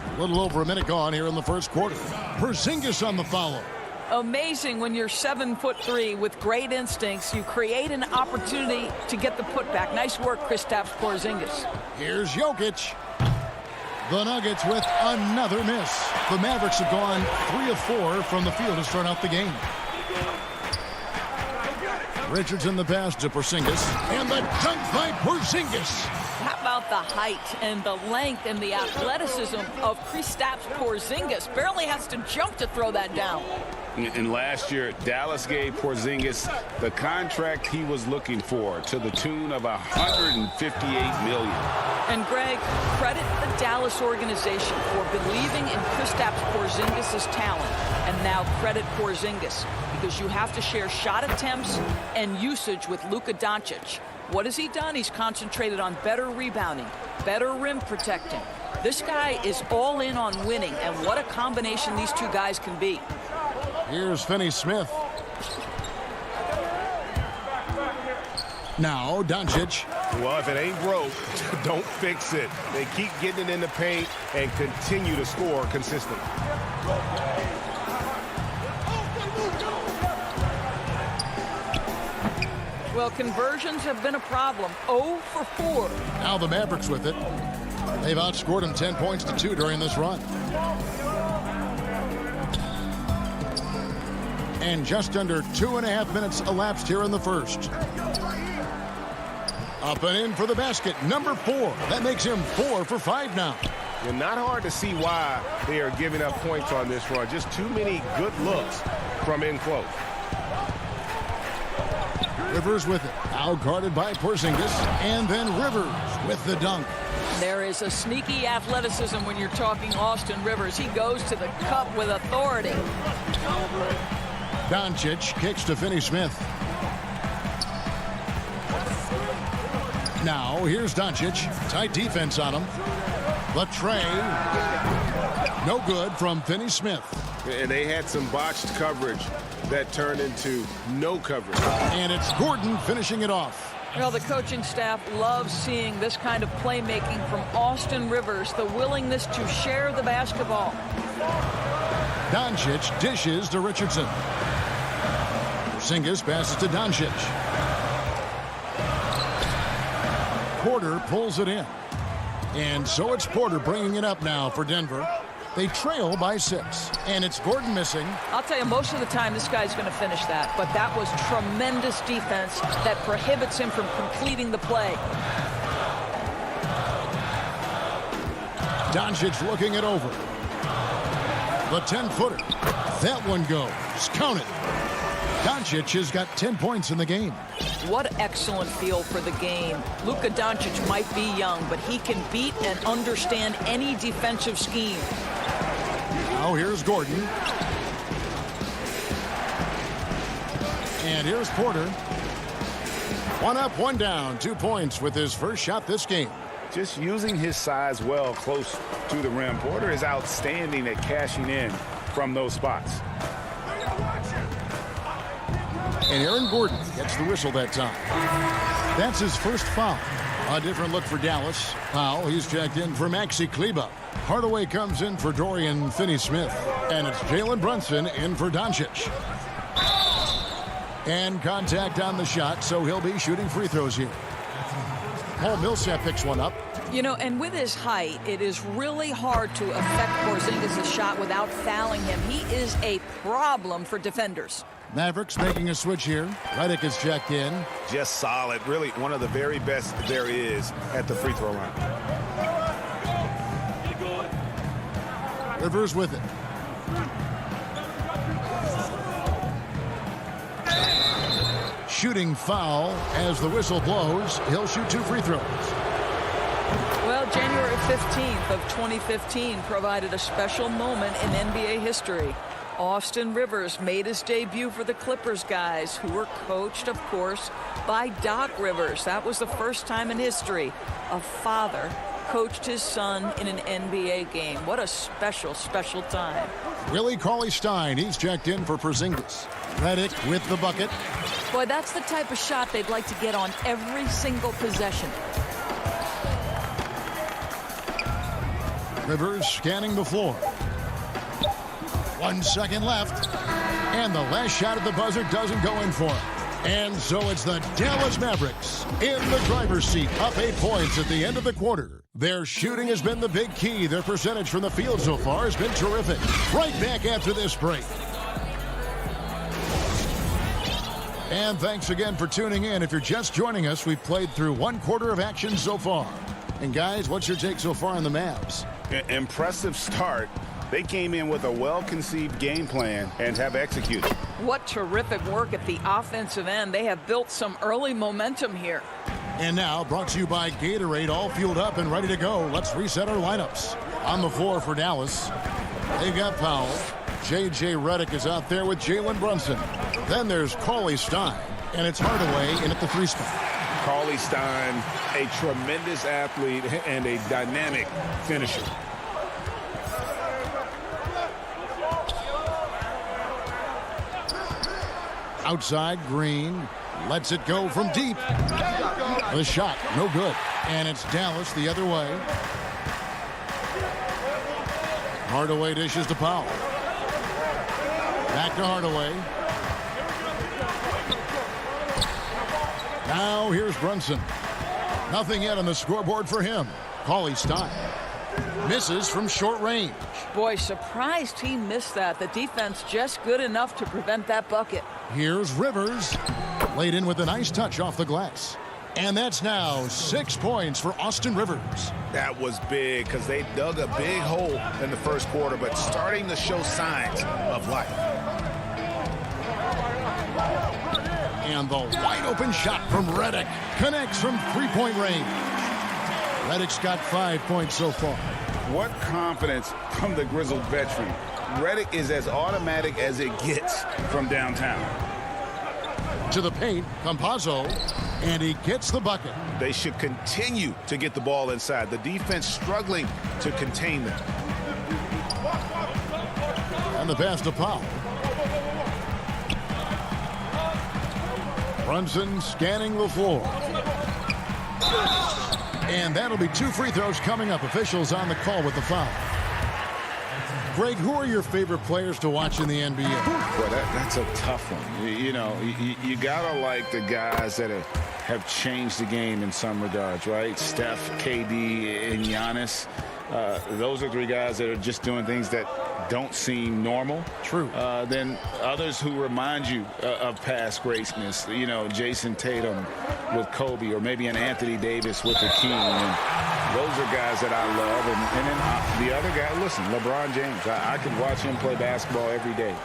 A little over a minute gone here in the first quarter. Porzingis on the follow. Amazing when you're 7'3" with great instincts. You create an opportunity to get the putback. Nice work, Kristaps Porzingis. Here's Jokic. The Nuggets with another miss. The Mavericks have gone 3 of 4 from the field to start out the game. Richardson the pass to Porzingis. And the dunk by Porzingis. How about the height and the length and the athleticism of Kristaps Porzingis? Barely has to jump to throw that down. And last year, Dallas gave Porzingis the contract he was looking for to the tune of $158 million. And Greg, credit the Dallas organization for believing in Kristaps Porzingis' talent. And now credit Porzingis, because you have to share shot attempts and usage with Luka Doncic. What has he done? He's concentrated on better rebounding, better rim protecting. This guy is all in on winning, and what a combination these two guys can be. Here's Finney-Smith. Now Doncic. Well, if it ain't broke, don't fix it. They keep getting it in the paint and continue to score consistently. Well, conversions have been a problem. 0 for 4. Now the Mavericks with it. They've outscored them 10 points to 2 during this run. And just under 2.5 minutes elapsed here in the first. Up and in for the basket, number 4. That makes him 4 for 5 now. And not hard to see why they are giving up points on this run. Just too many good looks from in close. Rivers with it. Out guarded by Porzingis. And then Rivers with the dunk. There is a sneaky athleticism when you're talking Austin Rivers. He goes to the cup with authority. Doncic kicks to Finney-Smith. Now here's Doncic. Tight defense on him. The tray. No good from Finney-Smith. And they had some botched coverage that turned into no coverage. And it's Gordon finishing it off. Well, the coaching staff loves seeing this kind of playmaking from Austin Rivers, the willingness to share the basketball. Doncic dishes to Richardson. Porzingis passes to Doncic. Porter pulls it in. And so it's Porter bringing it up now for Denver. They trail by 6. And it's Gordon missing. I'll tell you, most of the time this guy's going to finish that. But that was tremendous defense that prohibits him from completing the play. Doncic looking it over. The 10-footer. That one goes. Count it. Doncic has got 10 points in the game. What excellent feel for the game. Luka Doncic might be young, but he can beat and understand any defensive scheme. Now here's Gordon. And here's Porter. 1 up, 1 down. 2 points with his first shot this game. Just using his size well close to the rim. Porter is outstanding at cashing in from those spots. And Aaron Gordon gets the whistle that time. That's his first foul. A different look for Dallas. Foul, he's checked in for Maxi Kleber. Hardaway comes in for Dorian Finney-Smith. And it's Jalen Brunson in for Doncic. And contact on the shot, so he'll be shooting free throws here. Paul Millsap picks one up. You know, and with his height, it is really hard to affect Porzingis' shot without fouling him. He is a problem for defenders. Mavericks making a switch here. Redick is checked in. Just solid. Really one of the very best there is at the free throw line. Rivers with it. Shooting foul as the whistle blows. He'll shoot 2 free throws. Well, January 15th of 2015 provided a special moment in NBA history. Austin Rivers made his debut for the Clippers guys, who were coached, of course, by Doc Rivers. That was the first time in history a father coached his son in an NBA game. What a special, special time. Willie Cauley-Stein, he's checked in for Porzingis. Redick with the bucket. Boy, that's the type of shot they'd like to get on every single possession. Rivers scanning the floor. 1 second left. And the last shot at the buzzer doesn't go in for him. And so it's the Dallas Mavericks in the driver's seat, up 8 points at the end of the quarter. Their shooting has been the big key. Their percentage from the field so far has been terrific. Right back after this break. And thanks again for tuning in. If you're just joining us, we've played through 1 quarter of action so far. And guys, what's your take so far on the Mavs? Impressive start. They came in with a well-conceived game plan and have executed. What terrific work at the offensive end. They have built some early momentum here. And now, brought to you by Gatorade, all fueled up and ready to go. Let's reset our lineups. On the floor for Dallas, they've got Powell. J.J. Redick is out there with Jalen Brunson. Then there's Cauley-Stein, and it's Hardaway in at the 3 spot. Cauley-Stein, a tremendous athlete and a dynamic finisher. Outside, Green lets it go from deep. The shot, no good. And it's Dallas the other way. Hardaway dishes to Powell. Back to Hardaway. Now here's Brunson. Nothing yet on the scoreboard for him. Cauley-Stein misses from short range. Boy, surprised he missed that. The defense just good enough to prevent that bucket. Here's Rivers. Laid in with a nice touch off the glass. And that's now 6 points for Austin Rivers. That was big because they dug a big hole in the first quarter, but starting to show signs of life. And the wide open shot from Redick connects from 3-point range. Redick's got 5 points so far. What confidence from the grizzled veteran. Redick is as automatic as it gets from downtown. To the paint, Campazzo, and he gets the bucket. They should continue to get the ball inside. The defense struggling to contain them. And the pass to Powell. Brunson scanning the floor. And that'll be 2 free throws coming up. Officials on the call with the foul. Craig, who are your favorite players to watch in the NBA? Boy, that's a tough one. You got to like the guys that have changed the game in some regards, right? Steph, KD, and Giannis. Those are three guys that are just doing things that don't seem normal. True. Then others who remind you of past greatness. Jason Tatum with Kobe, or maybe an Anthony Davis with the King. And those are guys that I love. And then the other guy, listen, LeBron James. I could watch him play basketball every day.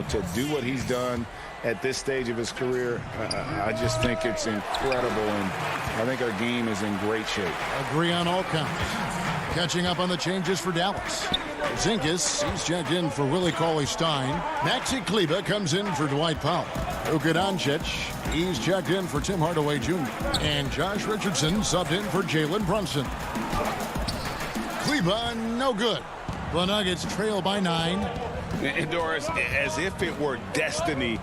To do what he's done at this stage of his career, I just think it's incredible. And I think our game is in great shape. Agree on all counts. Catching up on the changes for Dallas. Zinkis, he's checked in for Willie Cauley-Stein. Maxi Kleber comes in for Dwight Powell. Luka Doncic, he's checked in for Tim Hardaway Jr. And Josh Richardson subbed in for Jalen Brunson. Kleber, no good. The Nuggets trail by 9. And Doris, as if it were destiny,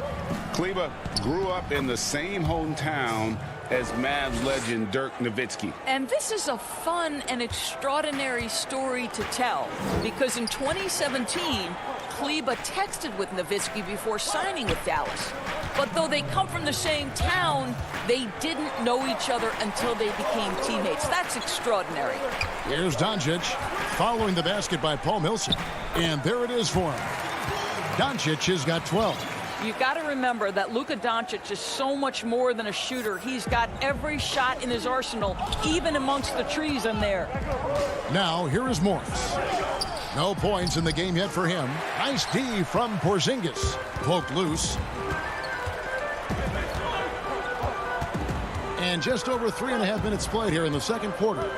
Kleber grew up in the same hometown as Mavs legend Dirk Nowitzki. And this is a fun and extraordinary story to tell, because in 2017, Kleber texted with Nowitzki before signing with Dallas. But though they come from the same town, they didn't know each other until they became teammates. That's extraordinary. Here's Doncic following the basket by Paul Millsap. And there it is for him. Doncic has got 12. You've got to remember that Luka Doncic is so much more than a shooter. He's got every shot in his arsenal, even amongst the trees in there. Now, here is Morris. No points in the game yet for him. Nice D from Porzingis. Poked loose. And just over 3.5 minutes played here in the second quarter.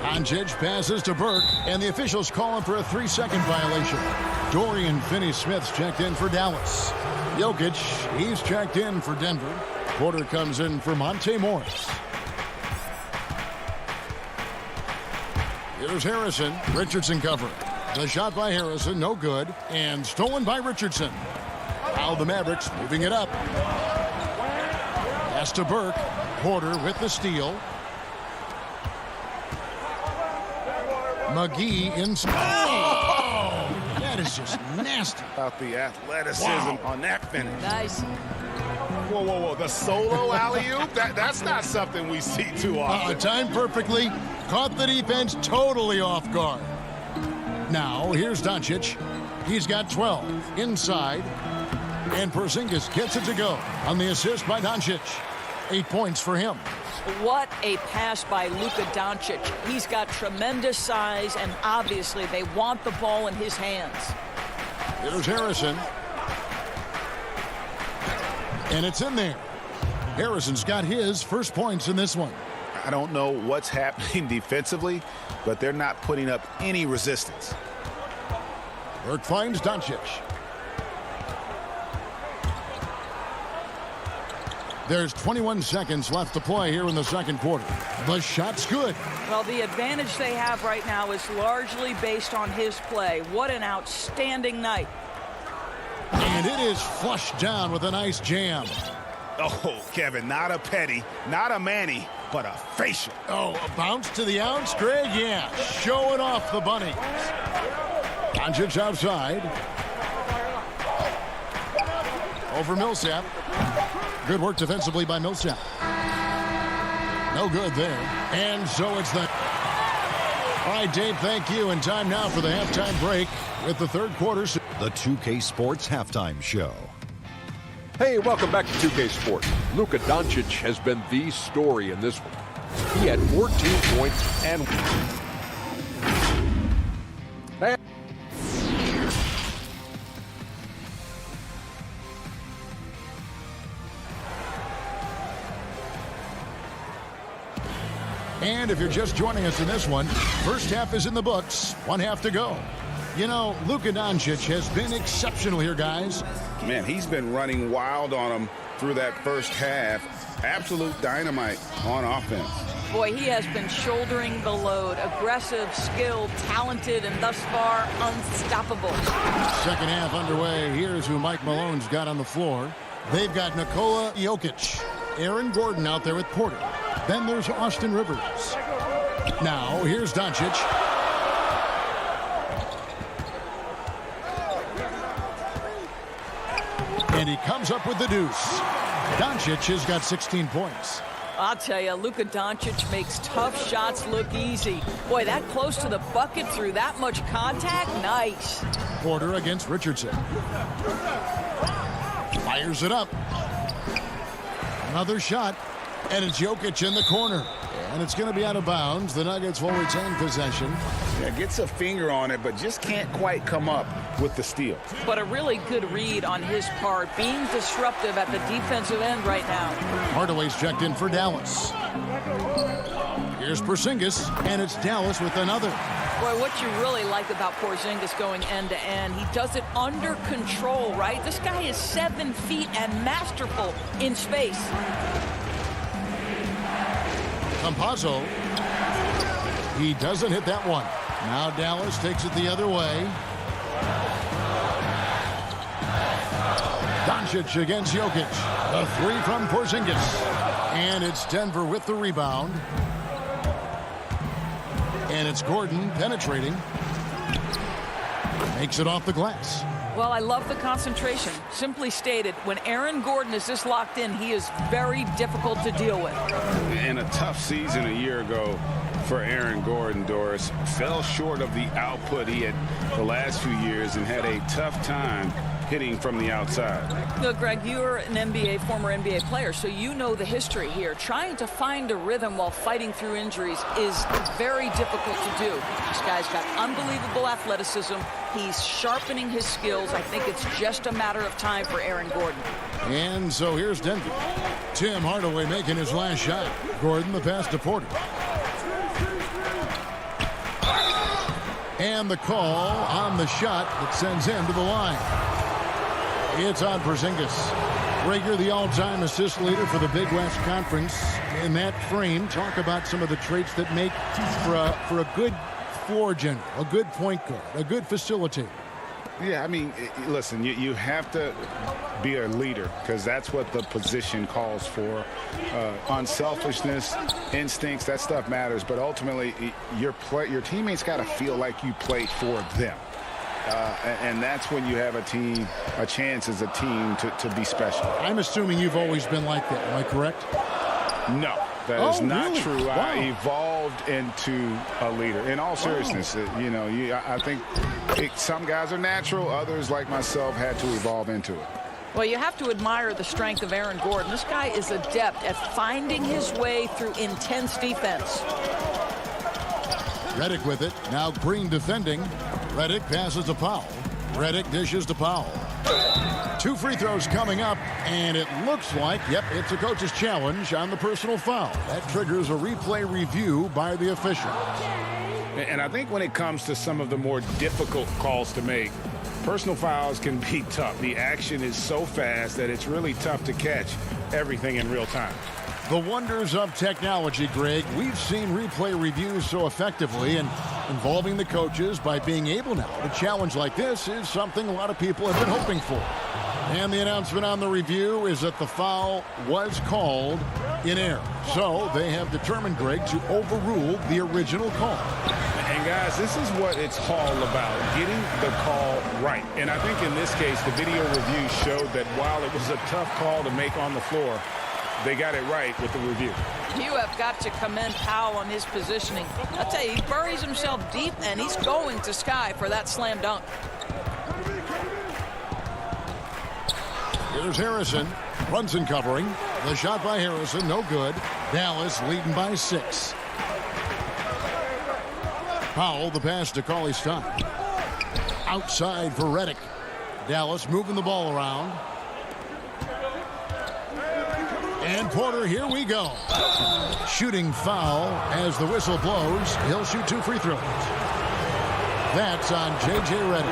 Doncic passes to Burke, and the officials call him for a 3-second violation. Dorian Finney-Smith's checked in for Dallas. Jokic, he's checked in for Denver. Porter comes in for Monte Morris. Here's Harrison. Richardson covering. The shot by Harrison, no good. And stolen by Richardson. Now the Mavericks moving it up. Pass to Burke. Porter with the steal. McGee inside. Oh! That is just nasty. About the athleticism on that finish. Nice. Whoa. The solo alley-oop? That's not something we see too often. Timed perfectly. Caught the defense totally off guard. Now, here's Doncic. He's got 12 inside. And Porzingis gets it to go on the assist by Doncic. 8 points for him. What a pass by Luka Doncic. He's got tremendous size, and obviously they want the ball in his hands. Here's Harrison. And it's in there. Harrison's got his first points in this one. I don't know what's happening defensively, but they're not putting up any resistance. Burke finds Doncic. There's 21 seconds left to play here in the second quarter. The shot's good. Well, the advantage they have right now is largely based on his play. What an outstanding night. And it is flushed down with a nice jam. Oh, Kevin, not a petty, not a Manny, but a facial. Oh, a bounce to the ounce, Greg? Yeah, showing off the bunnies. Doncic outside. Over Millsap. Good work defensively by Millsap. No good there. And so it's the... All right, Dave, thank you. And time now for the halftime break with the third quarter. The 2K Sports Halftime Show. Hey, welcome back to 2K Sports. Luka Doncic has been the story in this one. He had 14 points and... And if you're just joining us in this one, first half is in the books, 1 half to go. You know, Luka Doncic has been exceptional here, guys. Man, he's been running wild on them through that first half. Absolute dynamite on offense. Boy, he has been shouldering the load. Aggressive, skilled, talented, and thus far, unstoppable. Second half underway. Here's who Mike Malone's got on the floor. They've got Nikola Jokic, Aaron Gordon out there with Porter. Then there's Austin Rivers. Now, here's Doncic. And he comes up with the deuce. Doncic has got 16 points. I'll tell you, Luka Doncic makes tough shots look easy. Boy, that close to the bucket through that much contact, nice. Porter against Richardson. Fires it up. Another shot, and it's Jokic in the corner. And it's going to be out of bounds. The Nuggets will retain possession. Yeah, gets a finger on it, but just can't quite come up with the steal. But a really good read on his part, being disruptive at the defensive end right now. Hardaway's checked in for Dallas. Here's Porzingis, and it's Dallas with another. Boy, what you really like about Porzingis going end-to-end, he does it under control, right? This guy is 7 feet and masterful in space. Campazzo. He doesn't hit that one. Now Dallas takes it the other way. Doncic against Jokic. The three from Porzingis. And it's Denver with the rebound. And it's Gordon penetrating. Makes it off the glass. Well, I love the concentration. Simply stated, when Aaron Gordon is this locked in, he is very difficult to deal with. And a tough season a year ago for Aaron Gordon, Doris. Fell short of the output he had the last few years and had a tough time hitting from the outside. Look, Greg, you're an former NBA player, so you know the history here. Trying to find a rhythm while fighting through injuries is very difficult to do. This guy's got unbelievable athleticism. He's sharpening his skills. I think it's just a matter of time for Aaron Gordon. And so here's Denver. Tim Hardaway making his last shot. Gordon the pass to Porter. And the call on the shot that sends him to the line. It's on Porzingis. Rager, the all-time assist leader for the Big West Conference. In that frame, talk about some of the traits that make for a good floor general, a good point guard, a good facilitator. Yeah, I mean, listen, you have to be a leader because that's what the position calls for. Unselfishness, instincts, that stuff matters. But ultimately, your teammates got to feel like you played for them. And that's when you have a chance as a team to be special. I'm assuming you've always been like that. Am I correct? No, that is not really? true. Wow. I evolved into a leader. In all seriousness, I think some guys are natural. Others, like myself, had to evolve into it. Well, you have to admire the strength of Aaron Gordon. This guy is adept at finding his way through intense defense. Redick with it. Now Green defending. Redick passes to Powell. Redick dishes to Powell. 2 free throws coming up, and it looks like, yep, it's a coach's challenge on the personal foul. That triggers a replay review by the official. And I think when it comes to some of the more difficult calls to make, personal fouls can be tough. The action is so fast that it's really tough to catch everything in real time. The wonders of technology, Greg. We've seen replay reviews so effectively, and involving the coaches by being able now to challenge like this is something a lot of people have been hoping for. And the announcement on the review is that the foul was called in error. So they have determined, Greg, to overrule the original call. And guys, this is what it's all about, getting the call right. And I think in this case, the video review showed that while it was a tough call to make on the floor, they got it right with the review. You have got to commend Powell on his positioning. I'll tell you, he buries himself deep, and he's going to sky for that slam dunk. Here's Harrison. Brunson covering. The shot by Harrison, no good. Dallas leading by 6. Powell, the pass to Cauley-Stein. Outside for Redick. Dallas moving the ball around. And Porter, here we go. Shooting foul as the whistle blows. He'll shoot 2 free throws. That's on J.J. Redick.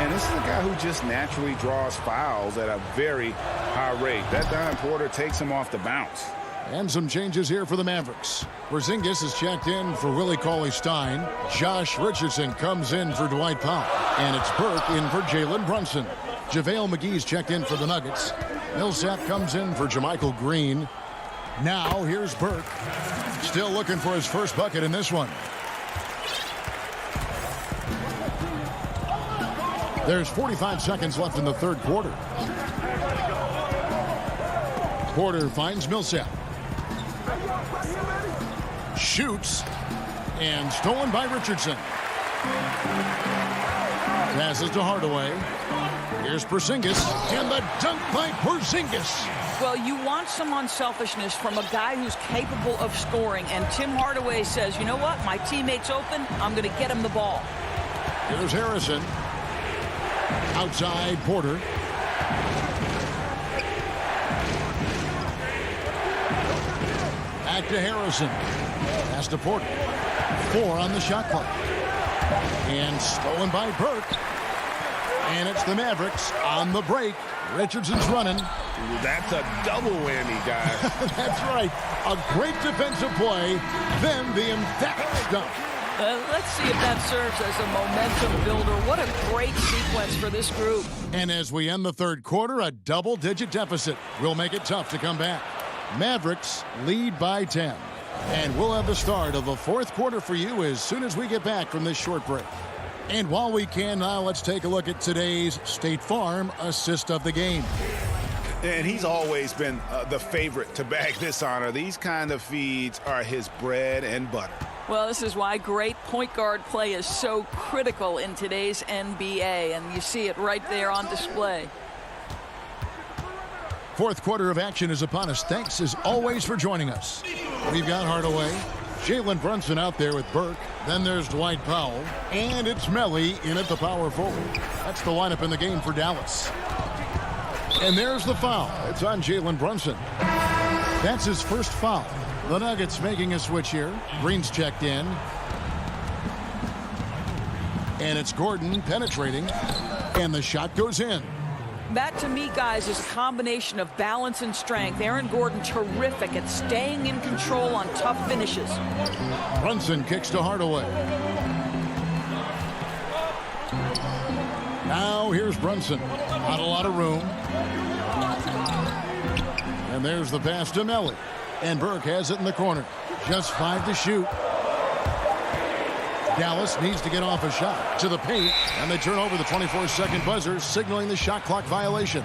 And this is a guy who just naturally draws fouls at a very high rate. That Don Porter takes him off the bounce. And some changes here for the Mavericks. Porzingis is checked in for Willie Cauley-Stein. Josh Richardson comes in for Dwight Powell. And it's Burke in for Jalen Brunson. JaVale McGee's checked in for the Nuggets. Millsap comes in for JaMychal Green. Now here's Burke. Still looking for his first bucket in this one. There's 45 seconds left in the third quarter. Porter finds Millsap. Shoots. And stolen by Richardson. Passes to Hardaway. Here's Porzingis. And the dunk by Porzingis. Well, you want some unselfishness from a guy who's capable of scoring. And Tim Hardaway says, you know what? My teammate's open. I'm going to get him the ball. Here's Harrison. Outside Porter. Back to Harrison. Pass to Porter. 4 on the shot clock. And stolen by Burke. And it's the Mavericks on the break. Richardson's running. That's a double whammy, guys. That's right. A great defensive play. Then the emphatic dunk. Let's see if that serves as a momentum builder. What a great sequence for this group. And as we end the third quarter, a double-digit deficit will make it tough to come back. Mavericks lead by 10. And we'll have the start of the fourth quarter for you as soon as we get back from this short break. And while we can now, let's take a look at today's State Farm assist of the game. And he's always been the favorite to bag this honor. These kind of feeds are his bread and butter. Well, this is why great point guard play is so critical in today's NBA, and you see it right there on display. Fourth quarter of action is upon us. Thanks, as always, for joining us. We've got Hardaway, Jalen Brunson out there with Burke. Then there's Dwight Powell, and it's Melly in at the power forward. That's the lineup in the game for Dallas. And there's the foul. It's on Jalen Brunson. That's his first foul. The Nuggets making a switch here. Green's checked in. And it's Gordon penetrating. And the shot goes in. That, to me, guys, is a combination of balance and strength. Aaron Gordon terrific at staying in control on tough finishes. Brunson kicks to Hardaway. Now here's Brunson. Not a lot of room. And there's the pass to Melly. And Burke has it in the corner. Just 5 to shoot. Dallas needs to get off a shot to the paint, and they turn over the 24-second buzzer, signaling the shot clock violation.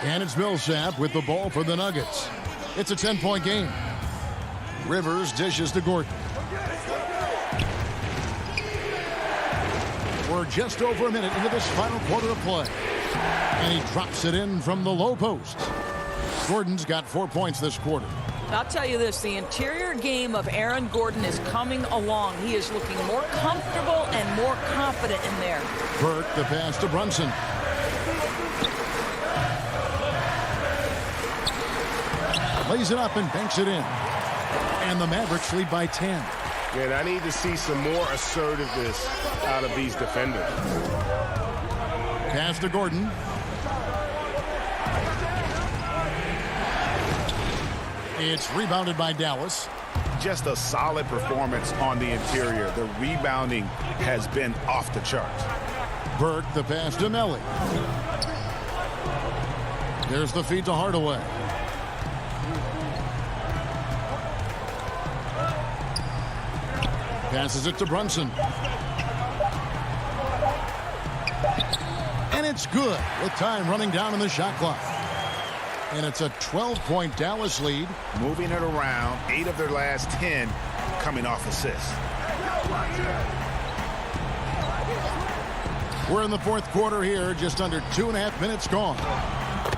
And it's Millsap with the ball for the Nuggets. It's a 10-point game. Rivers dishes to Gordon. We're just over a minute into this final quarter of play. And he drops it in from the low post. Gordon's got 4 points this quarter. I'll tell you this, the interior game of Aaron Gordon is coming along. He is looking more comfortable and more confident in there. Burke, the pass to Brunson. Lays it up and banks it in. And the Mavericks lead by 10. Man, I need to see some more assertiveness out of these defenders. Pass to Gordon. It's rebounded by Dallas. Just a solid performance on the interior. The rebounding has been off the charts. Burke, the pass to Melly. There's the feed to Hardaway. Passes it to Brunson. And it's good with time running down in the shot clock. And it's a 12-point Dallas lead. Moving it around, 8 of their last 10 coming off assists. We're in the fourth quarter here, just under 2.5 minutes gone.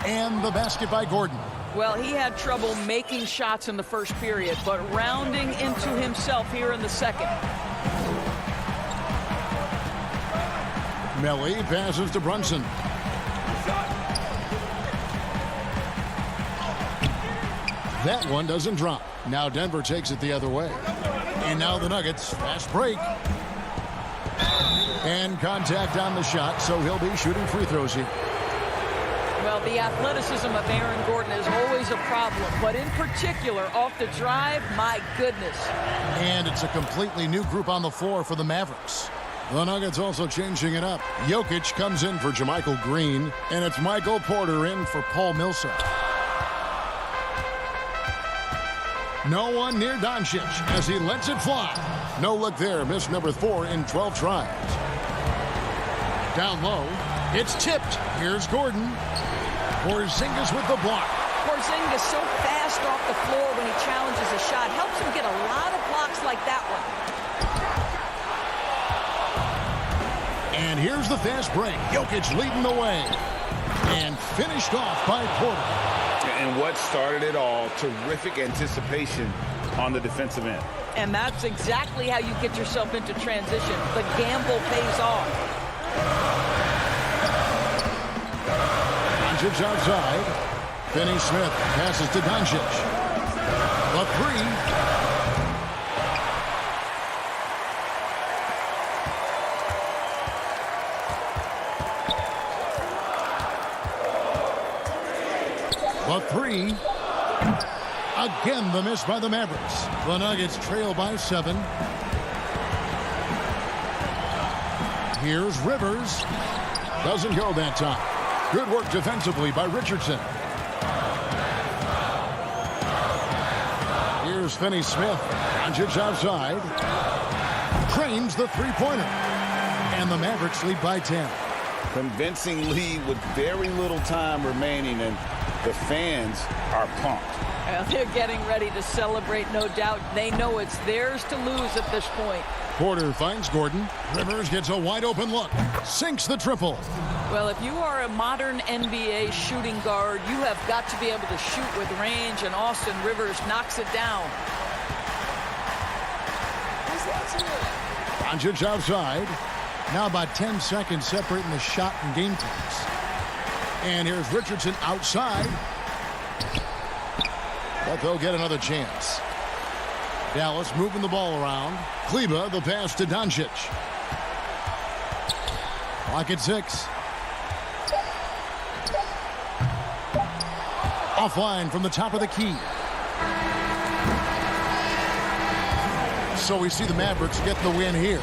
And the basket by Gordon. Well, he had trouble making shots in the first period, but rounding into himself here in the second. Melly passes to Brunson. That one doesn't drop. Now Denver takes it the other way. And now the Nuggets, fast break. And contact on the shot, so he'll be shooting free throws here. Well, the athleticism of Aaron Gordon is always a problem, but in particular, off the drive, my goodness. And it's a completely new group on the floor for the Mavericks. The Nuggets also changing it up. Jokic comes in for JaMychal Green, and it's Michael Porter in for Paul Millsap. No one near Doncic as he lets it fly. No look there. Miss number 4 in 12 tries. Down low. It's tipped. Here's Gordon. Porzingis with the block. Porzingis so fast off the floor when he challenges a shot. Helps him get a lot of blocks like that one. And here's the fast break. Jokic leading the way. And finished off by Porter. And what started it all, terrific anticipation on the defensive end. And that's exactly how you get yourself into transition. The gamble pays off. Doncic outside. Finney Smith passes to Doncic. The three. The three. Again, the miss by the Mavericks. The Nuggets trail by 7. Here's Rivers. Doesn't go that time. Good work defensively by Richardson. Here's Finney Smith. Doncic outside. Cranes the three-pointer. And the Mavericks lead by 10. Convincing lead with very little time remaining, and the fans are pumped. Well, they're getting ready to celebrate, no doubt. They know it's theirs to lose at this point. Porter finds Gordon. Rivers gets a wide-open look. Sinks the triple. Well, if you are a modern NBA shooting guard, you have got to be able to shoot with range, and Austin Rivers knocks it down. Doncic outside. Now about 10 seconds separating the shot and game times. And here's Richardson outside. But they'll get another chance. Dallas moving the ball around. Kleba, the pass to Doncic. Clock at 6. Offline from the top of the key. So we see the Mavericks get the win here.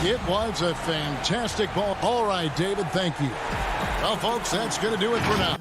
It was a fantastic ball. All right, David, thank you. Well, folks, that's going to do it for now.